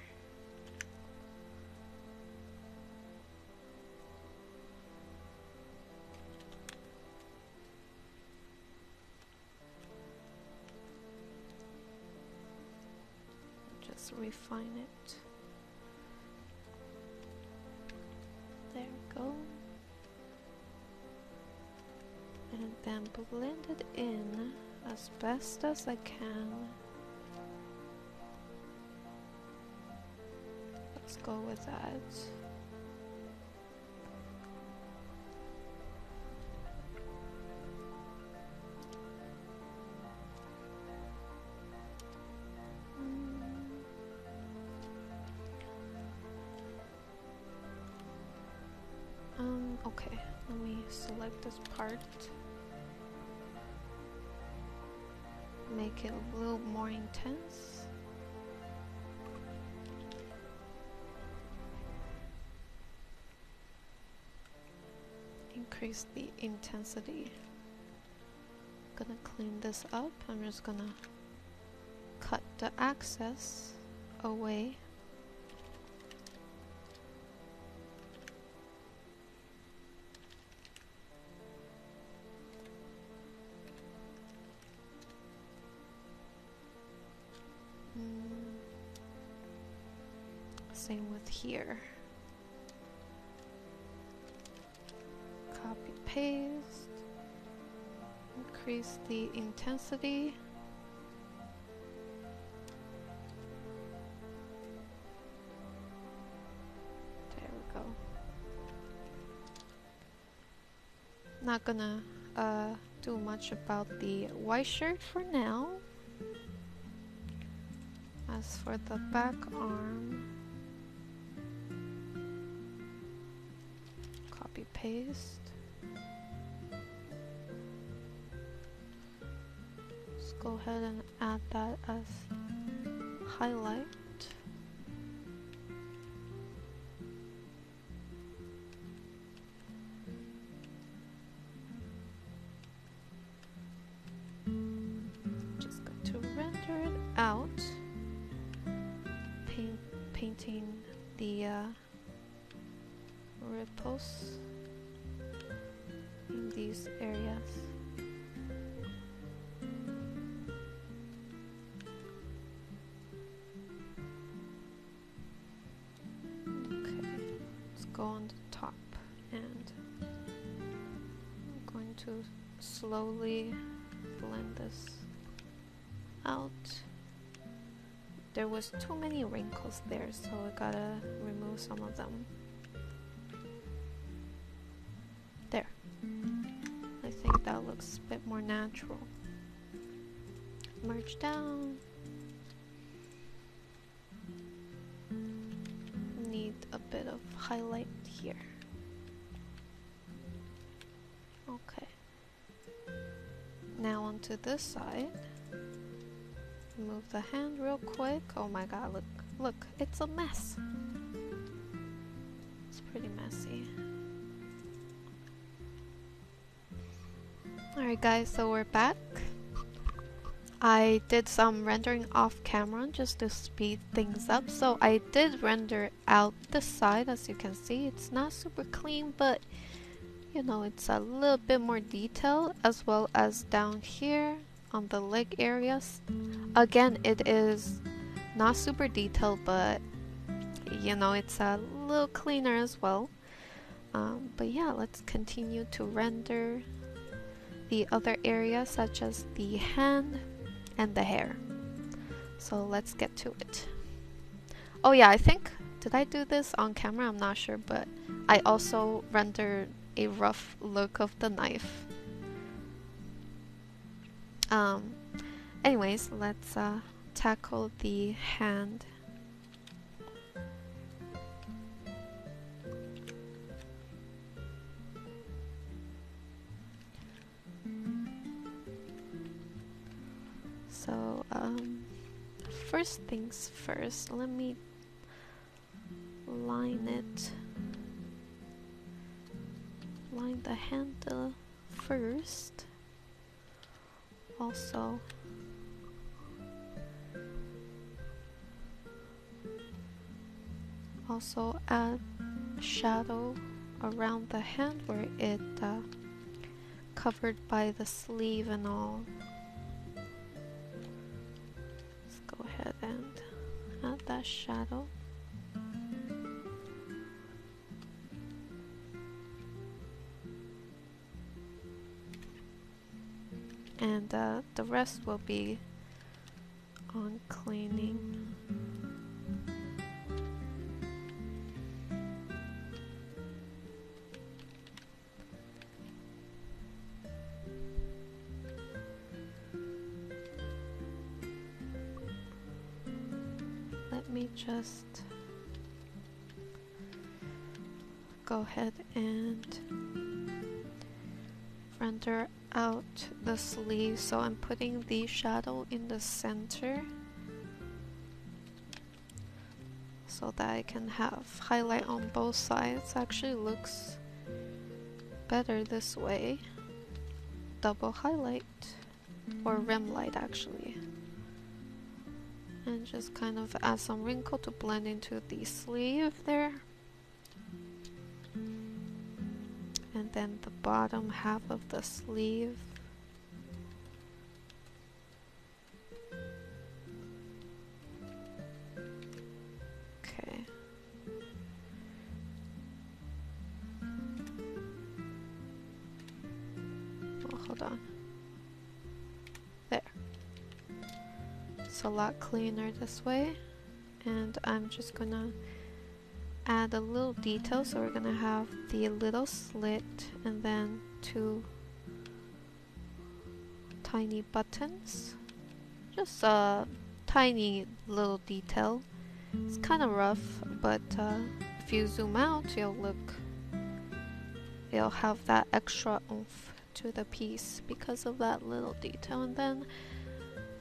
Refine it. There we go. And then blend it in as best as I can. Let's go with that. Okay, let me select this part. Make it a little more intense. Increase the intensity. Gonna clean this up. I'm just gonna cut the excess away. Same with here. Copy, paste. Increase the intensity. There we go. Not gonna do much about the white shirt for now. As for the back arm, copy paste. Let's go ahead and add that as highlight. Just going to render it out. Painting the ripples in these areas. Okay, let's go on the top, and I'm going to slowly blend this out. There was too many wrinkles there, so I gotta remove some of them. There. I think that looks a bit more natural. Merge down. Need a bit of highlight here. Okay. Now onto this side. Move the hand real quick. Oh my god, look, it's a mess. It's pretty messy. Alright guys, so we're back. I did some rendering off camera just to speed things up. So I did render out this side, as you can see. It's not super clean, but you know, it's a little bit more detailed, as well as down here on the leg areas. Again, it is not super detailed, but you know, it's a little cleaner as well. But yeah, let's continue to render the other areas, such as the hand and the hair. So let's get to it. Oh yeah, I think, did I do this on camera? I'm not sure, but I also rendered a rough look of the knife. Anyways, let's tackle the hand. So, first things first, let me line it. Line the handle first. Also, add shadow around the hand where it covered by the sleeve and all. Let's go ahead and add that shadow. And the rest will be on cleaning. Let me just go ahead and render out the sleeve. So I'm putting the shadow in the center so that I can have highlight on both sides. Actually looks better this way. Double highlight, or rim light actually. And just kind of add some wrinkle to blend into the sleeve there. And then the bottom half of the sleeve. Okay, hold on. There. It's a lot cleaner this way. And I'm just gonna add a little detail. So we're gonna have the little slit and then 2 tiny buttons. Just a tiny little detail. It's kind of rough, but if you zoom out, it'll have that extra oomph to the piece because of that little detail. And then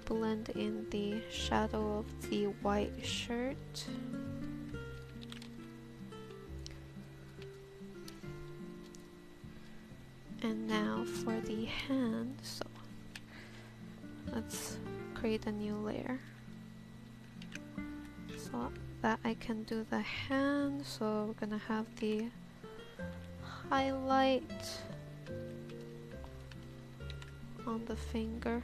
blend in the shadow of the white shirt. And now for the hand, so let's create a new layer so that I can do the hand. So we're gonna have the highlight on the finger.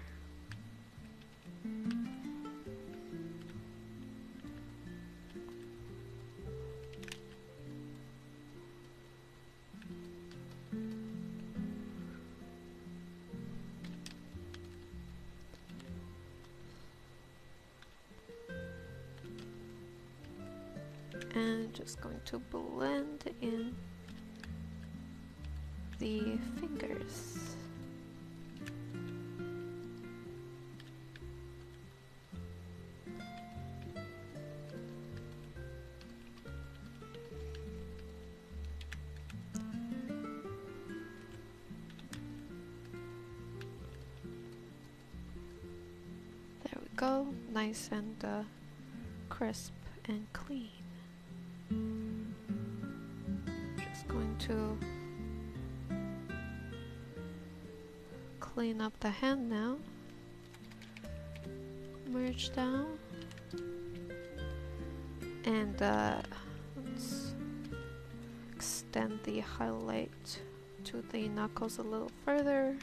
And just going to blend in the fingers. There we go, nice and crisp and clean. Just going to clean up the hand now. Merge down. And let's extend the highlight to the knuckles a little further.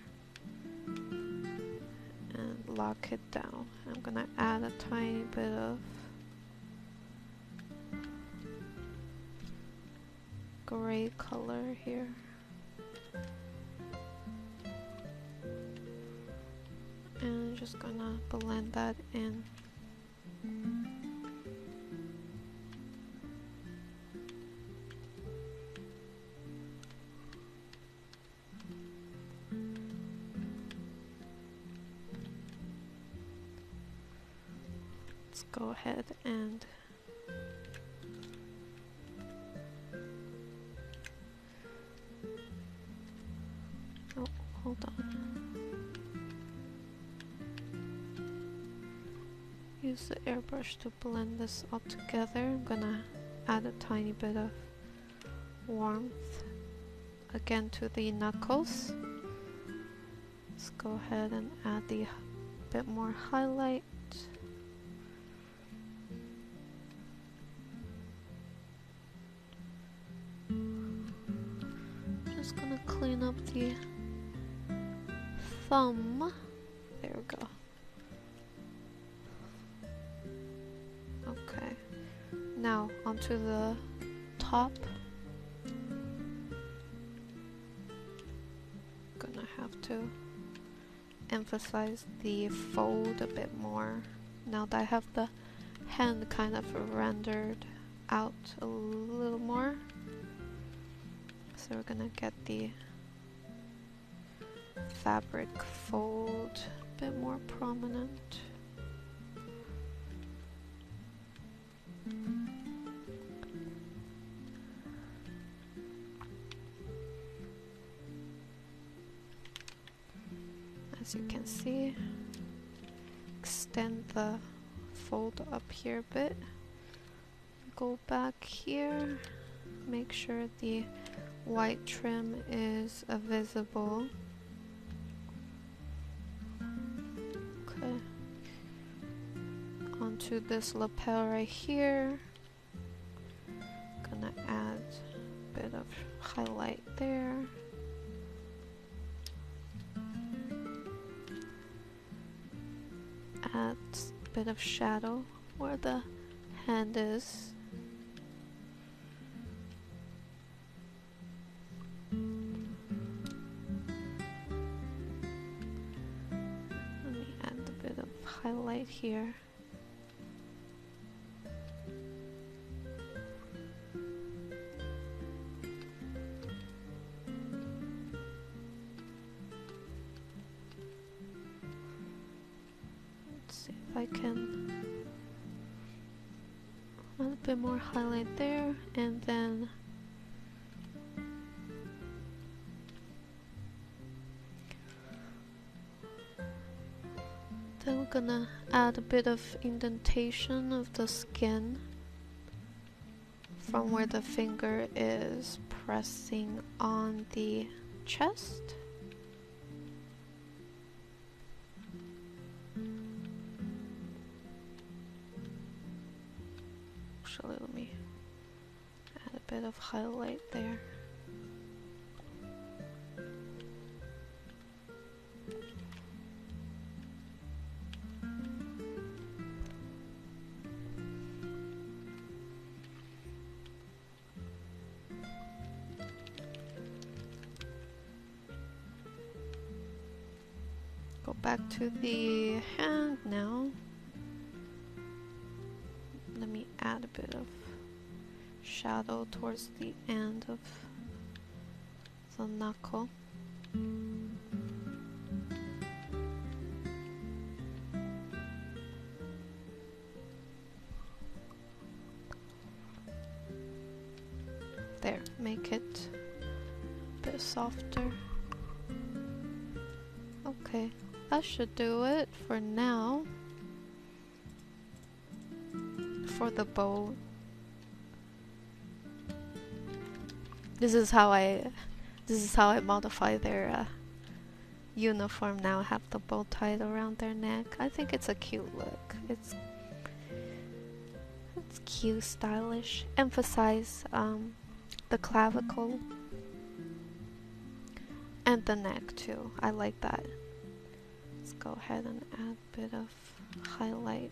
And lock it down. I'm gonna add a tiny bit of gray color here. And I'm just gonna blend that in. Let's go ahead and hold on. Use the airbrush to blend this all together. I'm gonna add a tiny bit of warmth again to the knuckles. Let's go ahead and add the bit more highlight. Just gonna clean up the thumb. There we go. Okay. Now onto the top. Gonna have to emphasize the fold a bit more. Now that I have the hand kind of rendered out a little more. So we're gonna get the fabric fold a bit more prominent. As you can see, extend the fold up here a bit. Go back here, make sure the white trim is visible. Okay. Onto this lapel right here. Gonna add a bit of highlight there. Add a bit of shadow where the hand is. highlight here. Let's see if I can a little bit more highlight there, and then we're gonna add a bit of indentation of the skin from where the finger is pressing on the chest. Actually, let me add a bit of highlight there. Go back to the hand now. Let me add a bit of shadow towards the end of the knuckle. There, make it a bit softer. Okay, that should do it for now. For the bow, this is how I modify their uniform now. Have the bow tied around their neck. I think it's a cute look. It's cute, stylish. Emphasize the clavicle and the neck too. I like that. Let's go ahead and add a bit of highlight.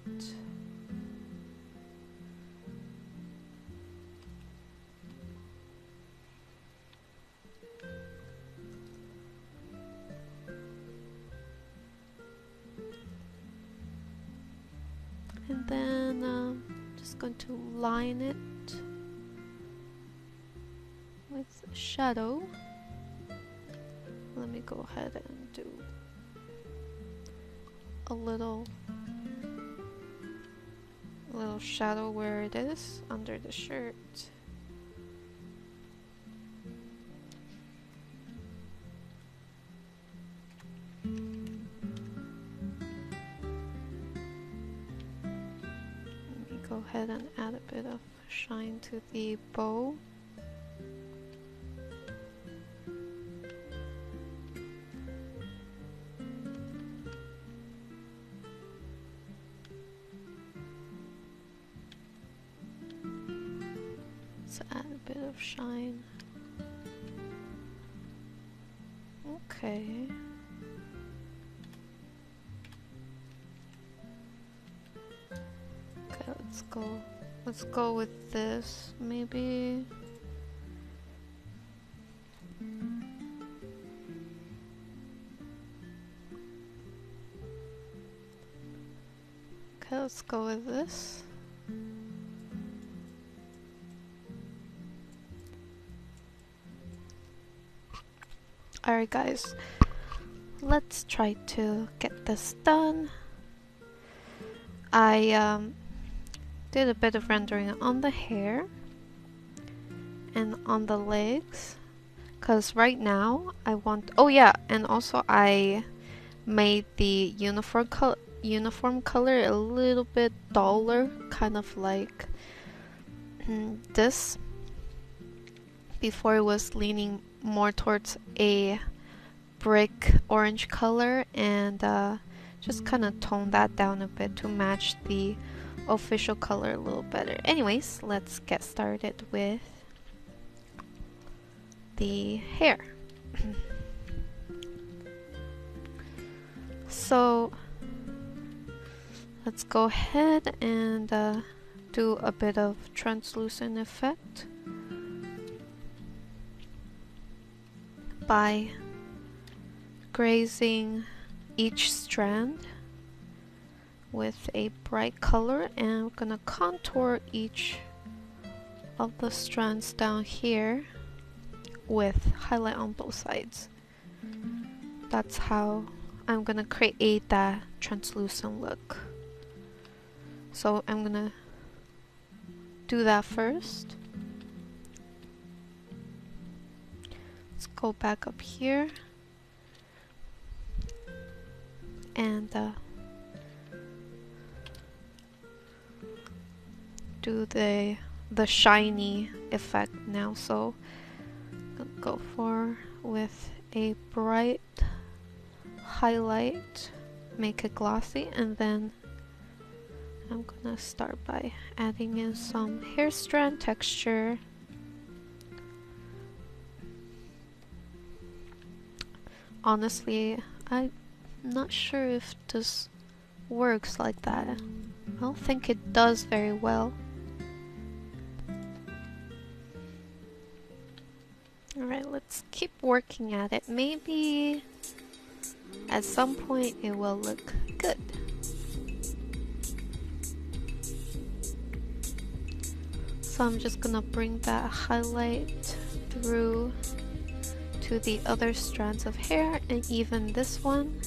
And then just going to line it with shadow. Let me go ahead and do a little shadow where it is under the shirt. Go ahead and add a bit of shine to the bow. Let's add a bit of shine. Okay. Let's go with this, maybe. Okay, let's go with this. Alright guys, let's try to get this done. I did a bit of rendering on the hair and on the legs, because right now I want, oh yeah, and also I made the uniform color a little bit duller, kind of like this. Before it was leaning more towards a brick orange color, and just kind of tone that down a bit to match the official color a little better. Anyways, let's get started with the hair. So let's go ahead and do a bit of translucent effect by grazing each strand with a bright color, and we're gonna contour each of the strands down here with highlight on both sides. That's how I'm gonna create that translucent look. So I'm gonna do that first. Let's go back up here and do the shiny effect now. So I'm gonna go with a bright highlight, make it glossy, and then I'm gonna start by adding in some hair strand texture. Honestly, I'm not sure if this works like that. I don't think it does very well. Alright, let's keep working at it. Maybe at some point it will look good. So I'm just gonna bring that highlight through to the other strands of hair, and even this one.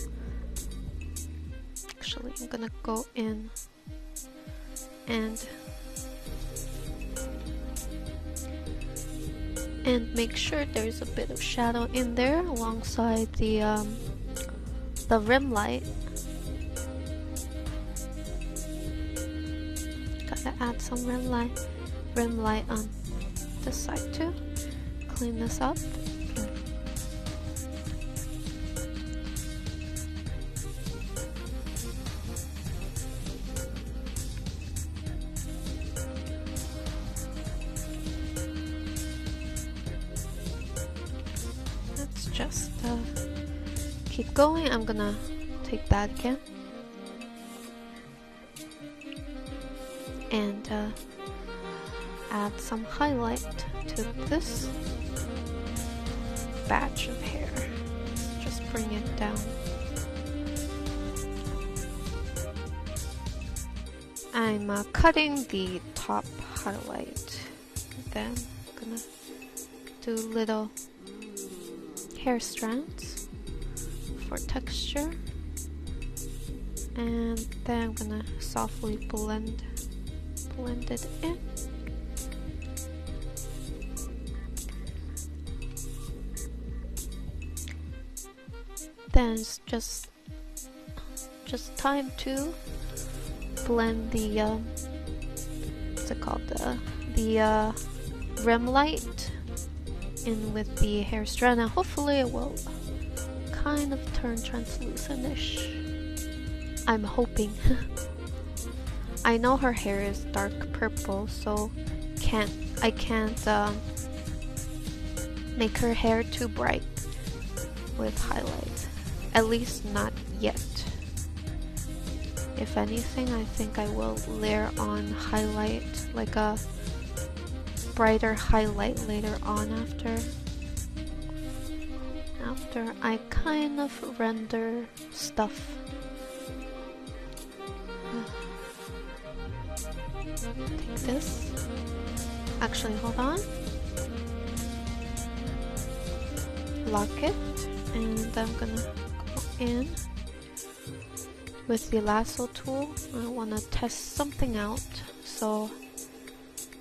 Actually, I'm gonna go in and make sure there's a bit of shadow in there alongside the rim light. Gotta add some rim light on this side too. Clean this up. Let's just keep going. I'm gonna take that again and add some highlight to this batch of hair. Just bring it down. I'm cutting the top highlight. Then I'm gonna do little hair strands for texture. And then I'm gonna softly blend it in. Then it's just time to blend the what's it called, the rim light in with the hair strand, and hopefully it will kind of turn translucent-ish. I'm hoping. I know her hair is dark purple, so I can't make her hair too bright with highlight. At least not yet. If anything, I think I will layer on highlight, like a brighter highlight later on after I kind of render stuff. Take this. Actually, hold on. Lock it, and I'm gonna go in with the lasso tool. I want to test something out, so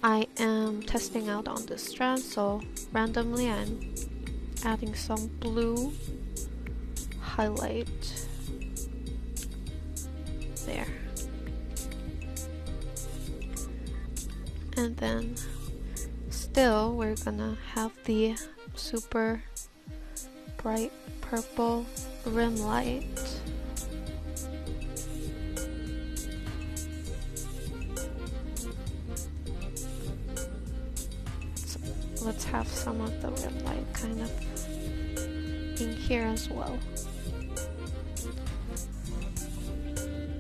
I am testing out on this strand. So randomly, I'm adding some blue highlight there. And then still we're gonna have the super bright purple rim light. So let's have some of the rim light kind of in here as well.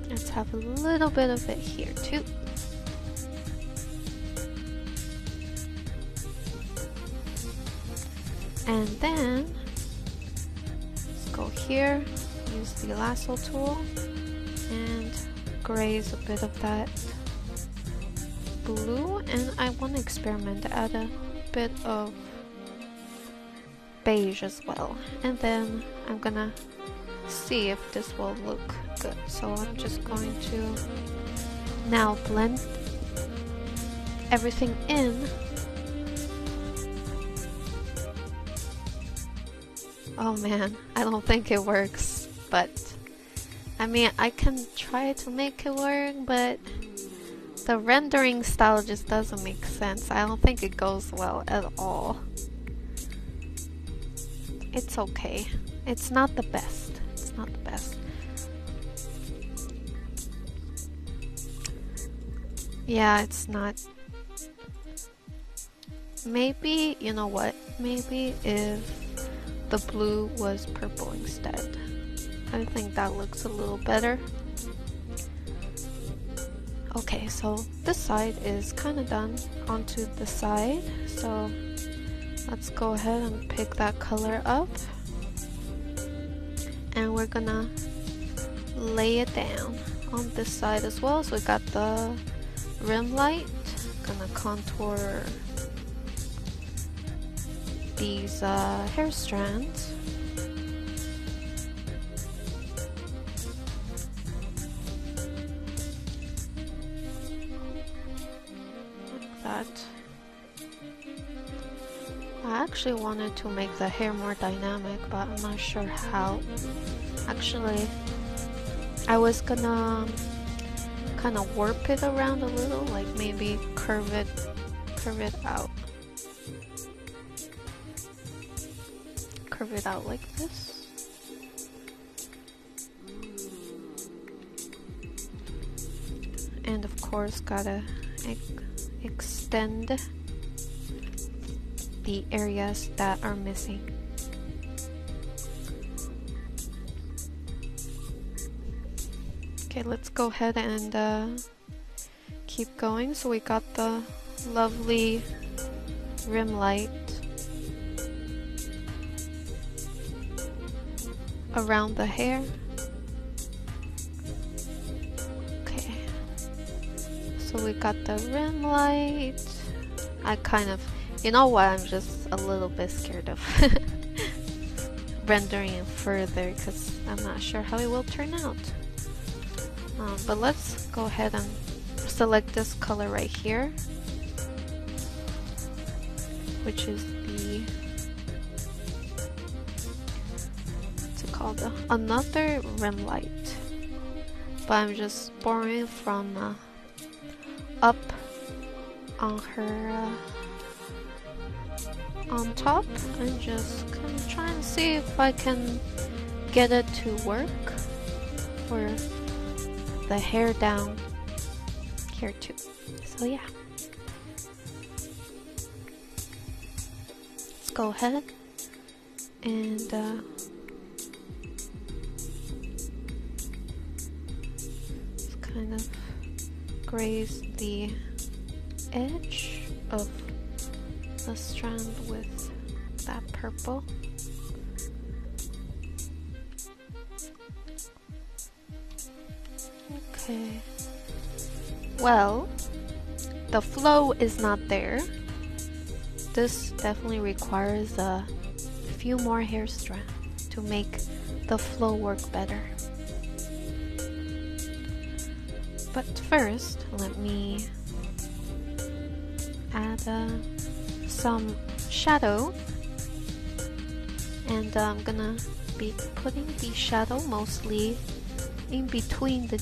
Let's have a little bit of it here too. And then let's go here, use the lasso tool, and graze a bit of that blue, and I want to experiment, add a bit of beige as well, and then I'm gonna see if this will look good. So I'm just going to now blend everything in. Oh man, I don't think it works, but I mean, I can try to make it work, but the rendering style just doesn't make sense. I don't think it goes well at all. It's okay. It's not the best. It's not the best. Yeah, it's not. Maybe, you know what? Maybe if the blue was purple instead. I think that looks a little better. Okay, so this side is kind of done. Onto the side. So let's go ahead and pick that color up. And we're gonna lay it down on this side as well. So we got the rim light. Gonna contour these hair strands. Like that. I actually wanted to make the hair more dynamic, but I'm not sure how. Actually, I was gonna kind of warp it around a little, like maybe curve it out. Curve it out like this. And of course, gotta extend the areas that are missing. Okay, let's go ahead and keep going. So we got the lovely rim light around the hair. Okay, so we got the rim light. I kind of, you know what, I'm just a little bit scared of rendering it further because I'm not sure how it will turn out. But let's go ahead and select this color right here, which is the, what's it called, another rim light, but I'm just borrowing from up on her on top and just kind of trying to see if I can get it to work for the hair down here too. So yeah, let's go ahead and just kind of graze the edge of the strand with that purple. Okay, well, the flow is not there. This definitely requires a few more hair strands to make the flow work better. But first, let me add some shadow, and I'm gonna be putting the shadow mostly in between the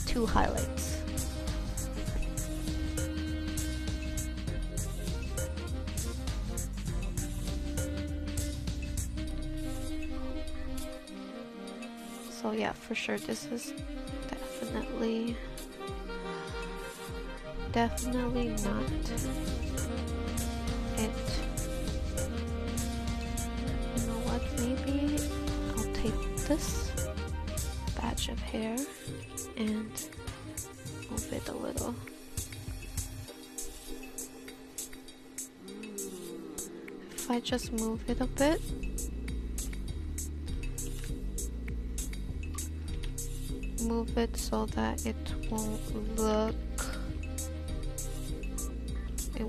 two highlights. So yeah, for sure this is definitely not it. You know what, maybe I'll take this batch of hair and move it a little. If I just move it a bit, move it so that it won't look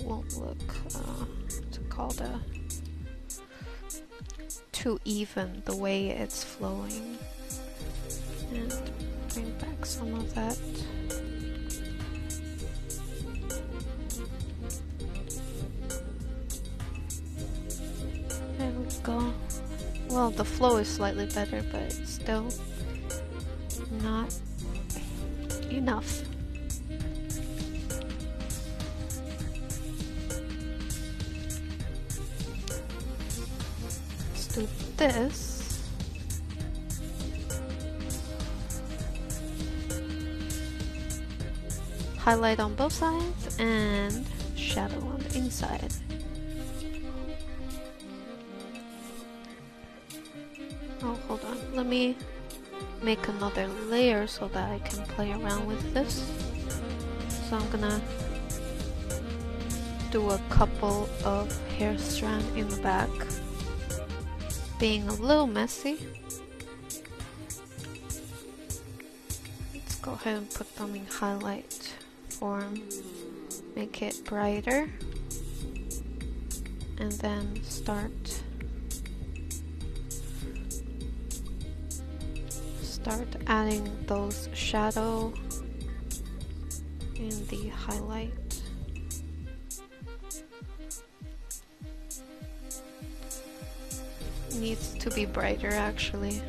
what's it called, too even the way it's flowing, and bring back some of that. There we go. Well, the flow is slightly better, but it's still not enough. Let's do this. Highlight on both sides and shadow on the inside. Oh, hold on. Let me make another layer so that I can play around with this. So I'm gonna do a couple of hair strands in the back, being a little messy. Let's go ahead and put them in highlight form, make it brighter, and then start adding those shadow in the highlight. Needs to be brighter actually.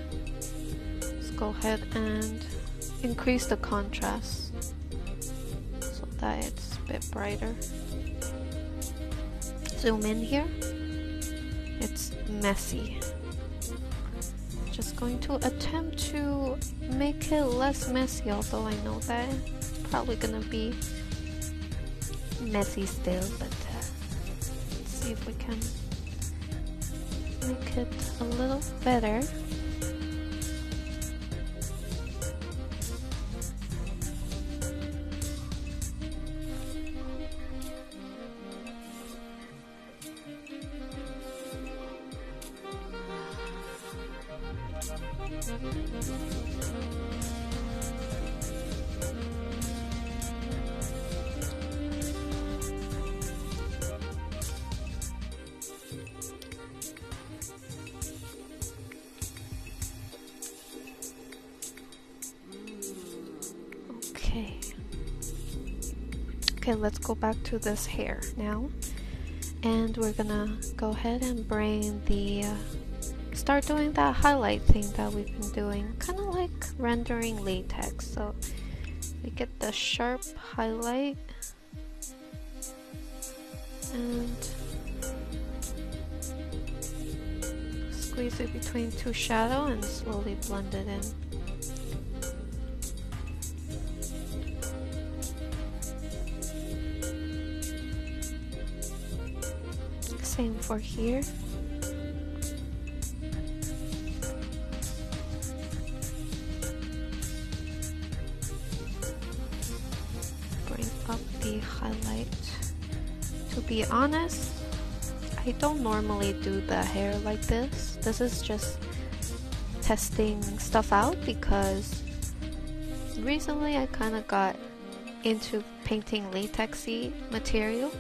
Let's go ahead and increase the contrast so that it's a bit brighter. Zoom in here. It's messy. Just going to attempt to make it less messy, although I know that it's probably gonna be messy still, but let's see if we can make it a little better. Okay, let's go back to this hair now, and we're gonna go ahead and bring the start doing that highlight thing that we've been doing, kind of like rendering latex. So we get the sharp highlight and squeeze it between two shadow and slowly blend it in. Same for here. Bring up the highlight. To be honest, I don't normally do the hair like this. This is just testing stuff out because recently I kind of got into painting latexy material.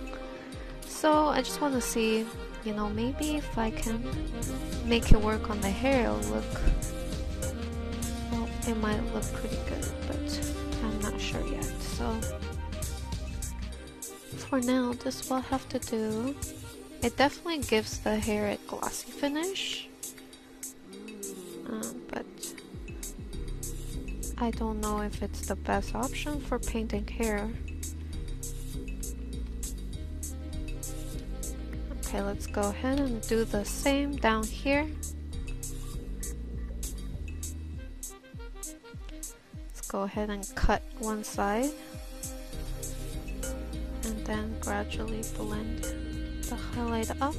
So I just want to see, you know, maybe if I can make it work on the hair, it'll look, well, it might look pretty good, but I'm not sure yet. So for now, this will have to do. It definitely gives the hair a glossy finish, but I don't know if it's the best option for painting hair. Okay, let's go ahead and do the same down here. Let's go ahead and cut one side and then gradually blend the highlight up.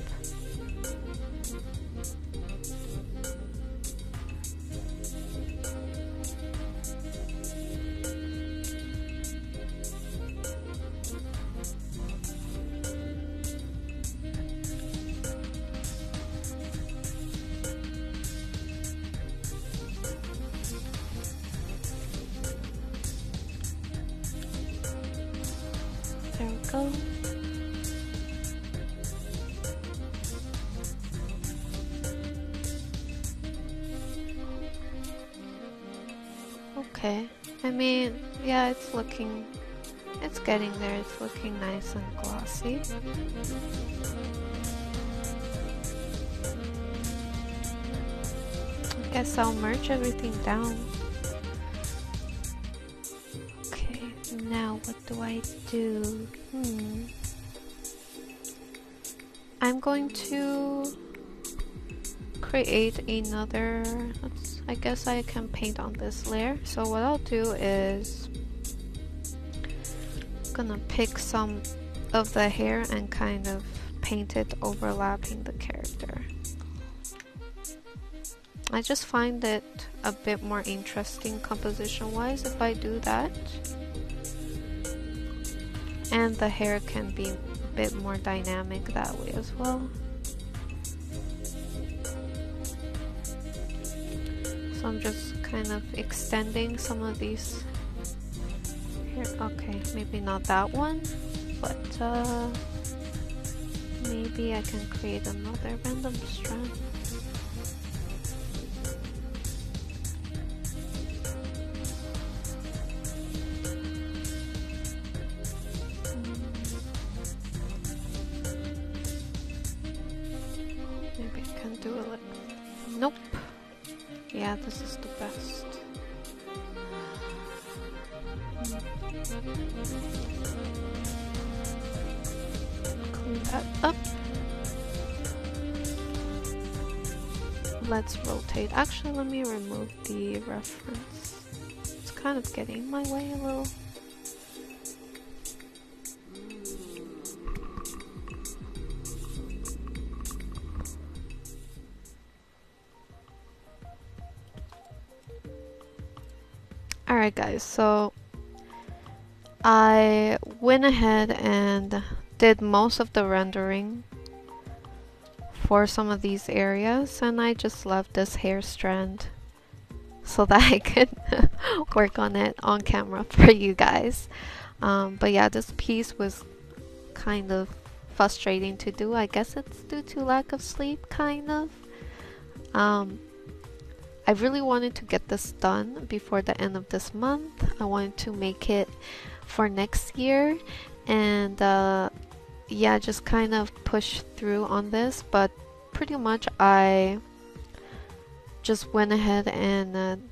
There we go. Okay. I mean, yeah, it's getting there. It's looking nice and glossy. I guess I'll merge everything down. Okay, now what do I do? I'm going to create another, I guess I can paint on this layer. So what I'll do is I'm gonna pick some of the hair and kind of paint it overlapping the character. I just find it a bit more interesting composition wise if I do that. And the hair can be a bit more dynamic that way as well. So I'm just kind of extending some of these here. Okay, maybe not that one, but maybe I can create another random strand. Maybe I can do it like, nope. Yeah, this is the best. Clean that up. Let's rotate. Actually, let me remove the reference. It's kind of getting in my way a little. Alright guys, so I went ahead and did most of the rendering for some of these areas, and I just left this hair strand so that I could work on it on camera for you guys. But yeah, this piece was kind of frustrating to do. I guess it's due to lack of sleep, kind of. I really wanted to get this done before the end of this month. I wanted to make it for next year, and yeah, just kind of push through on this, but pretty much I just went ahead and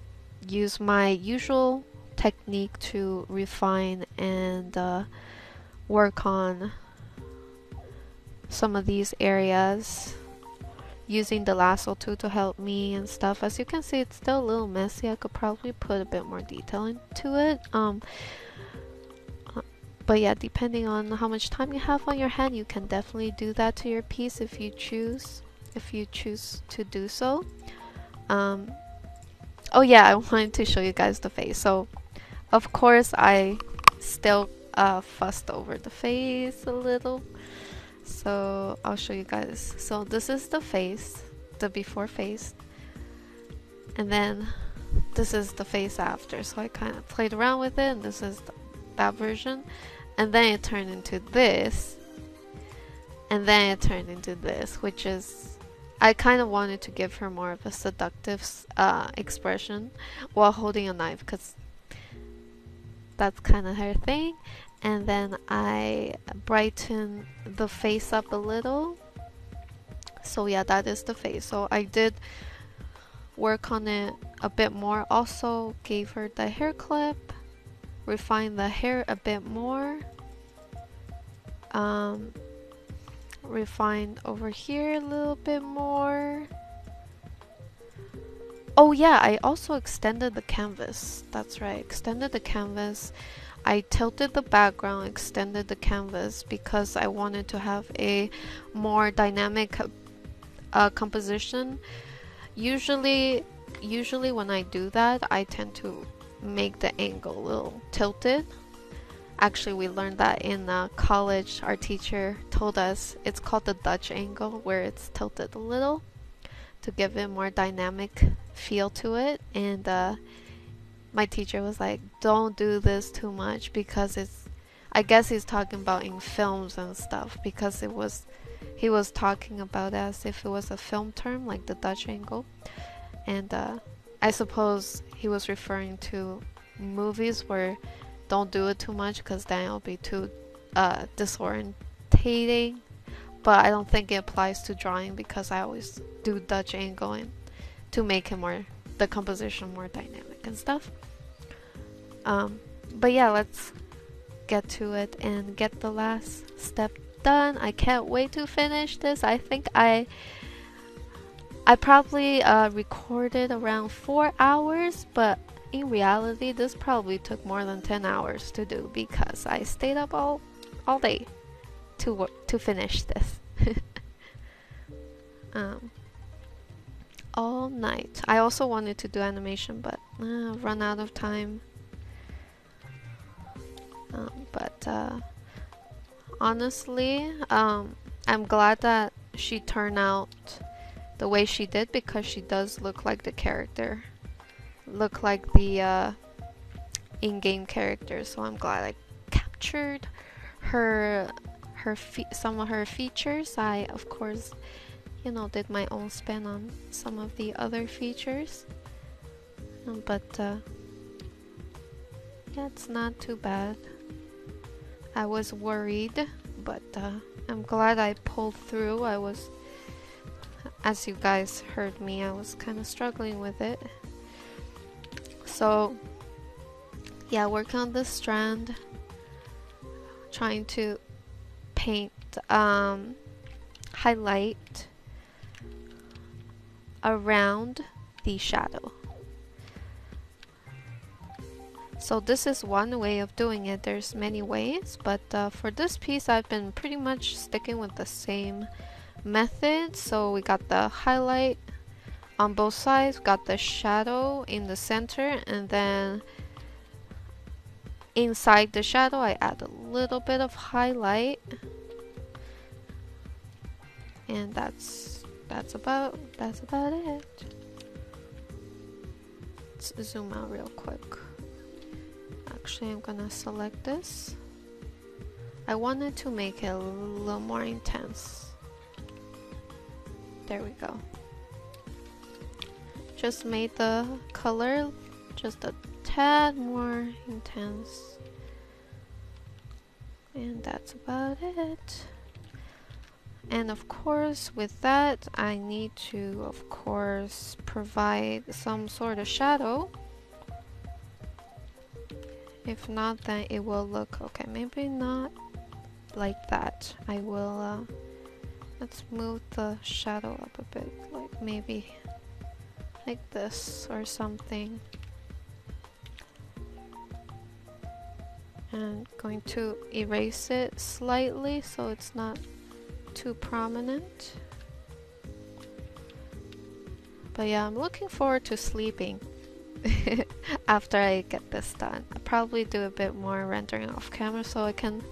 used my usual technique to refine and work on some of these areas, using the lasso tool to help me and stuff. As you can see, it's still a little messy. I could probably put a bit more detail into it. But yeah, depending on how much time you have on your hand, you can definitely do that to your piece if you choose to do so. Oh yeah, I wanted to show you guys the face. So of course I still fussed over the face a little. So I'll show you guys. So this is the face, the before face, and then this is the face after. So I kind of played around with it, and this is that version, and then it turned into this, and then it turned into this, which is, I kind of wanted to give her more of a seductive expression while holding a knife, because that's kind of her thing. And then I brighten the face up a little. So yeah, that is the face. So I did work on it a bit more. Also gave her the hair clip, refined the hair a bit more, refined over here a little bit more. Oh yeah, I also extended the canvas. That's right, extended the canvas. I tilted the background, extended the canvas because I wanted to have a more dynamic composition. Usually when I do that, I tend to make the angle a little tilted. Actually, we learned that in college. Our teacher told us it's called the Dutch angle, where it's tilted a little to give it more dynamic feel to it. And my teacher was like, don't do this too much because it's, I guess he's talking about in films and stuff, because he was talking about it as if it was a film term, like the Dutch angle. And I suppose he was referring to movies where don't do it too much, because then it'll be too disorientating. But I don't think it applies to drawing, because I always do Dutch angle and to make it more, the composition more dynamic and stuff. But yeah, let's get to it and get the last step done. I can't wait to finish this. I think I probably recorded around 4 hours, but in reality this probably took more than 10 hours to do, because I stayed up all day to finish this. All night. I also wanted to do animation, but run out of time. But honestly, I'm glad that she turned out the way she did, because she does look like the character, look like the in-game character. So I'm glad I captured some of her features. I of course, you know, did my own spin on some of the other features, but yeah, it's not too bad. I was worried, but I'm glad I pulled through. As you guys heard me, I was kind of struggling with it. So yeah, working on this strand, trying to paint, highlight around the shadow. So this is one way of doing it. There's many ways, but for this piece I've been pretty much sticking with the same method. So we got the highlight on both sides, got the shadow in the center, and then inside the shadow I add a little bit of highlight, and that's about it. Let's zoom out real quick. Actually, I'm gonna select this. I wanted to make it a little more intense. There we go. Just made the color just a tad more intense. And that's about it. And of course, with that, I need to, of course, provide some sort of shadow. If not, then it will look okay. Maybe not like that. I will, let's move the shadow up a bit, like maybe like this or something. And going to erase it slightly so it's not too prominent. But yeah, I'm looking forward to sleeping after I get this done. I'll probably do a bit more rendering off camera so I can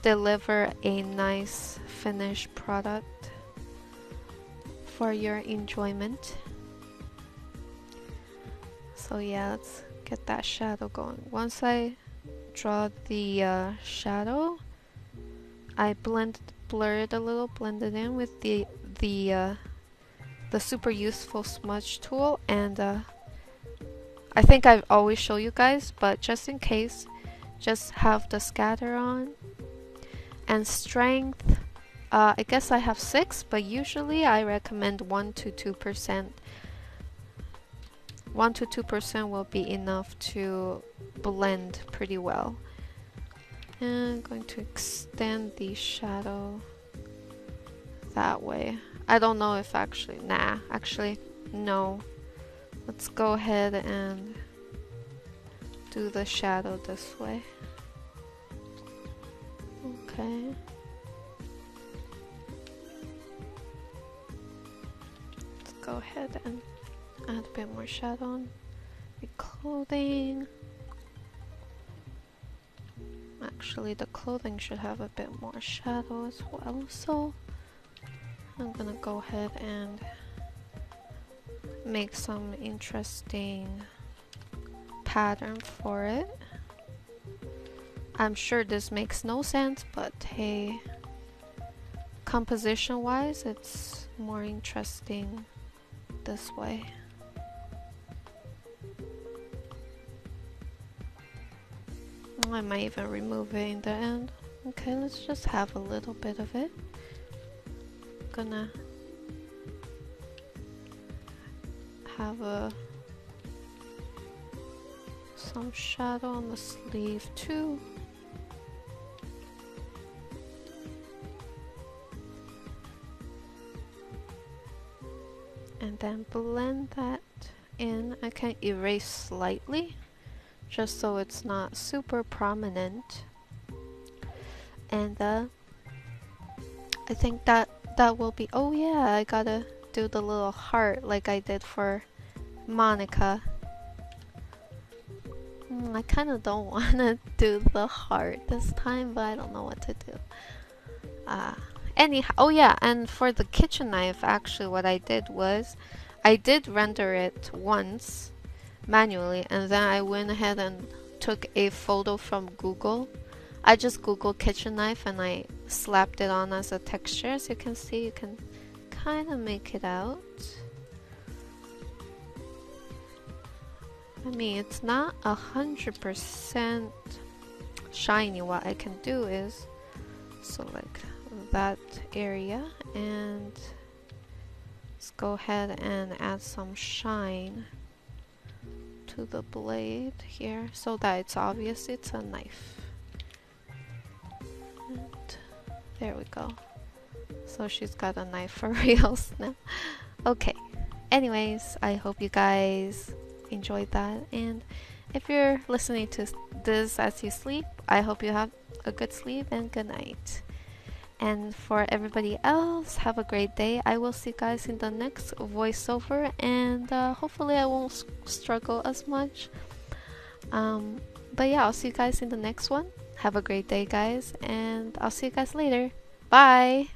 deliver a nice finished product for your enjoyment. So yeah, let's get that shadow going. Once I draw the shadow, I blur it a little, blend it in with the super useful smudge tool, and I think I've always show you guys, but just in case, just have the scatter on. And strength, I guess I have 6, but usually I recommend 1 to 2%. 1 to 2% will be enough to blend pretty well. And I'm going to extend the shadow that way. I don't know if actually, no. Let's go ahead and do the shadow this way. Okay. Let's go ahead and add a bit more shadow on the clothing. Actually, the clothing should have a bit more shadow as well, so I'm gonna go ahead and make some interesting pattern for it. I'm sure this makes no sense, but hey, composition wise it's more interesting this way. I might even remove it in the end. Okay, let's just have a little bit of it. Gonna have some shadow on the sleeve too. And then blend that in. I can erase slightly just so it's not super prominent. And I think that will be, oh yeah, I gotta do the little heart like I did for Monica. I kind of don't want to do the heart this time, but I don't know what to do. Anyhow, oh yeah, and for the kitchen knife, actually what I did was, I did render it once manually, and then I went ahead and took a photo from Google. I just Googled kitchen knife and I slapped it on as a texture. As you can see, you can kind of make it out. I mean, it's not 100% shiny. What I can do is select that area and let's go ahead and add some shine to the blade here so that it's obvious it's a knife. And there we go. So she's got a knife for reals now. Okay. Anyways, I hope you guys enjoyed that, and if you're listening to this as you sleep, I hope you have a good sleep and good night. And for everybody else, have a great day. I will see you guys in the next voiceover, and hopefully I won't struggle as much. But yeah, I'll see you guys in the next one. Have a great day, guys, and I'll see you guys later. Bye!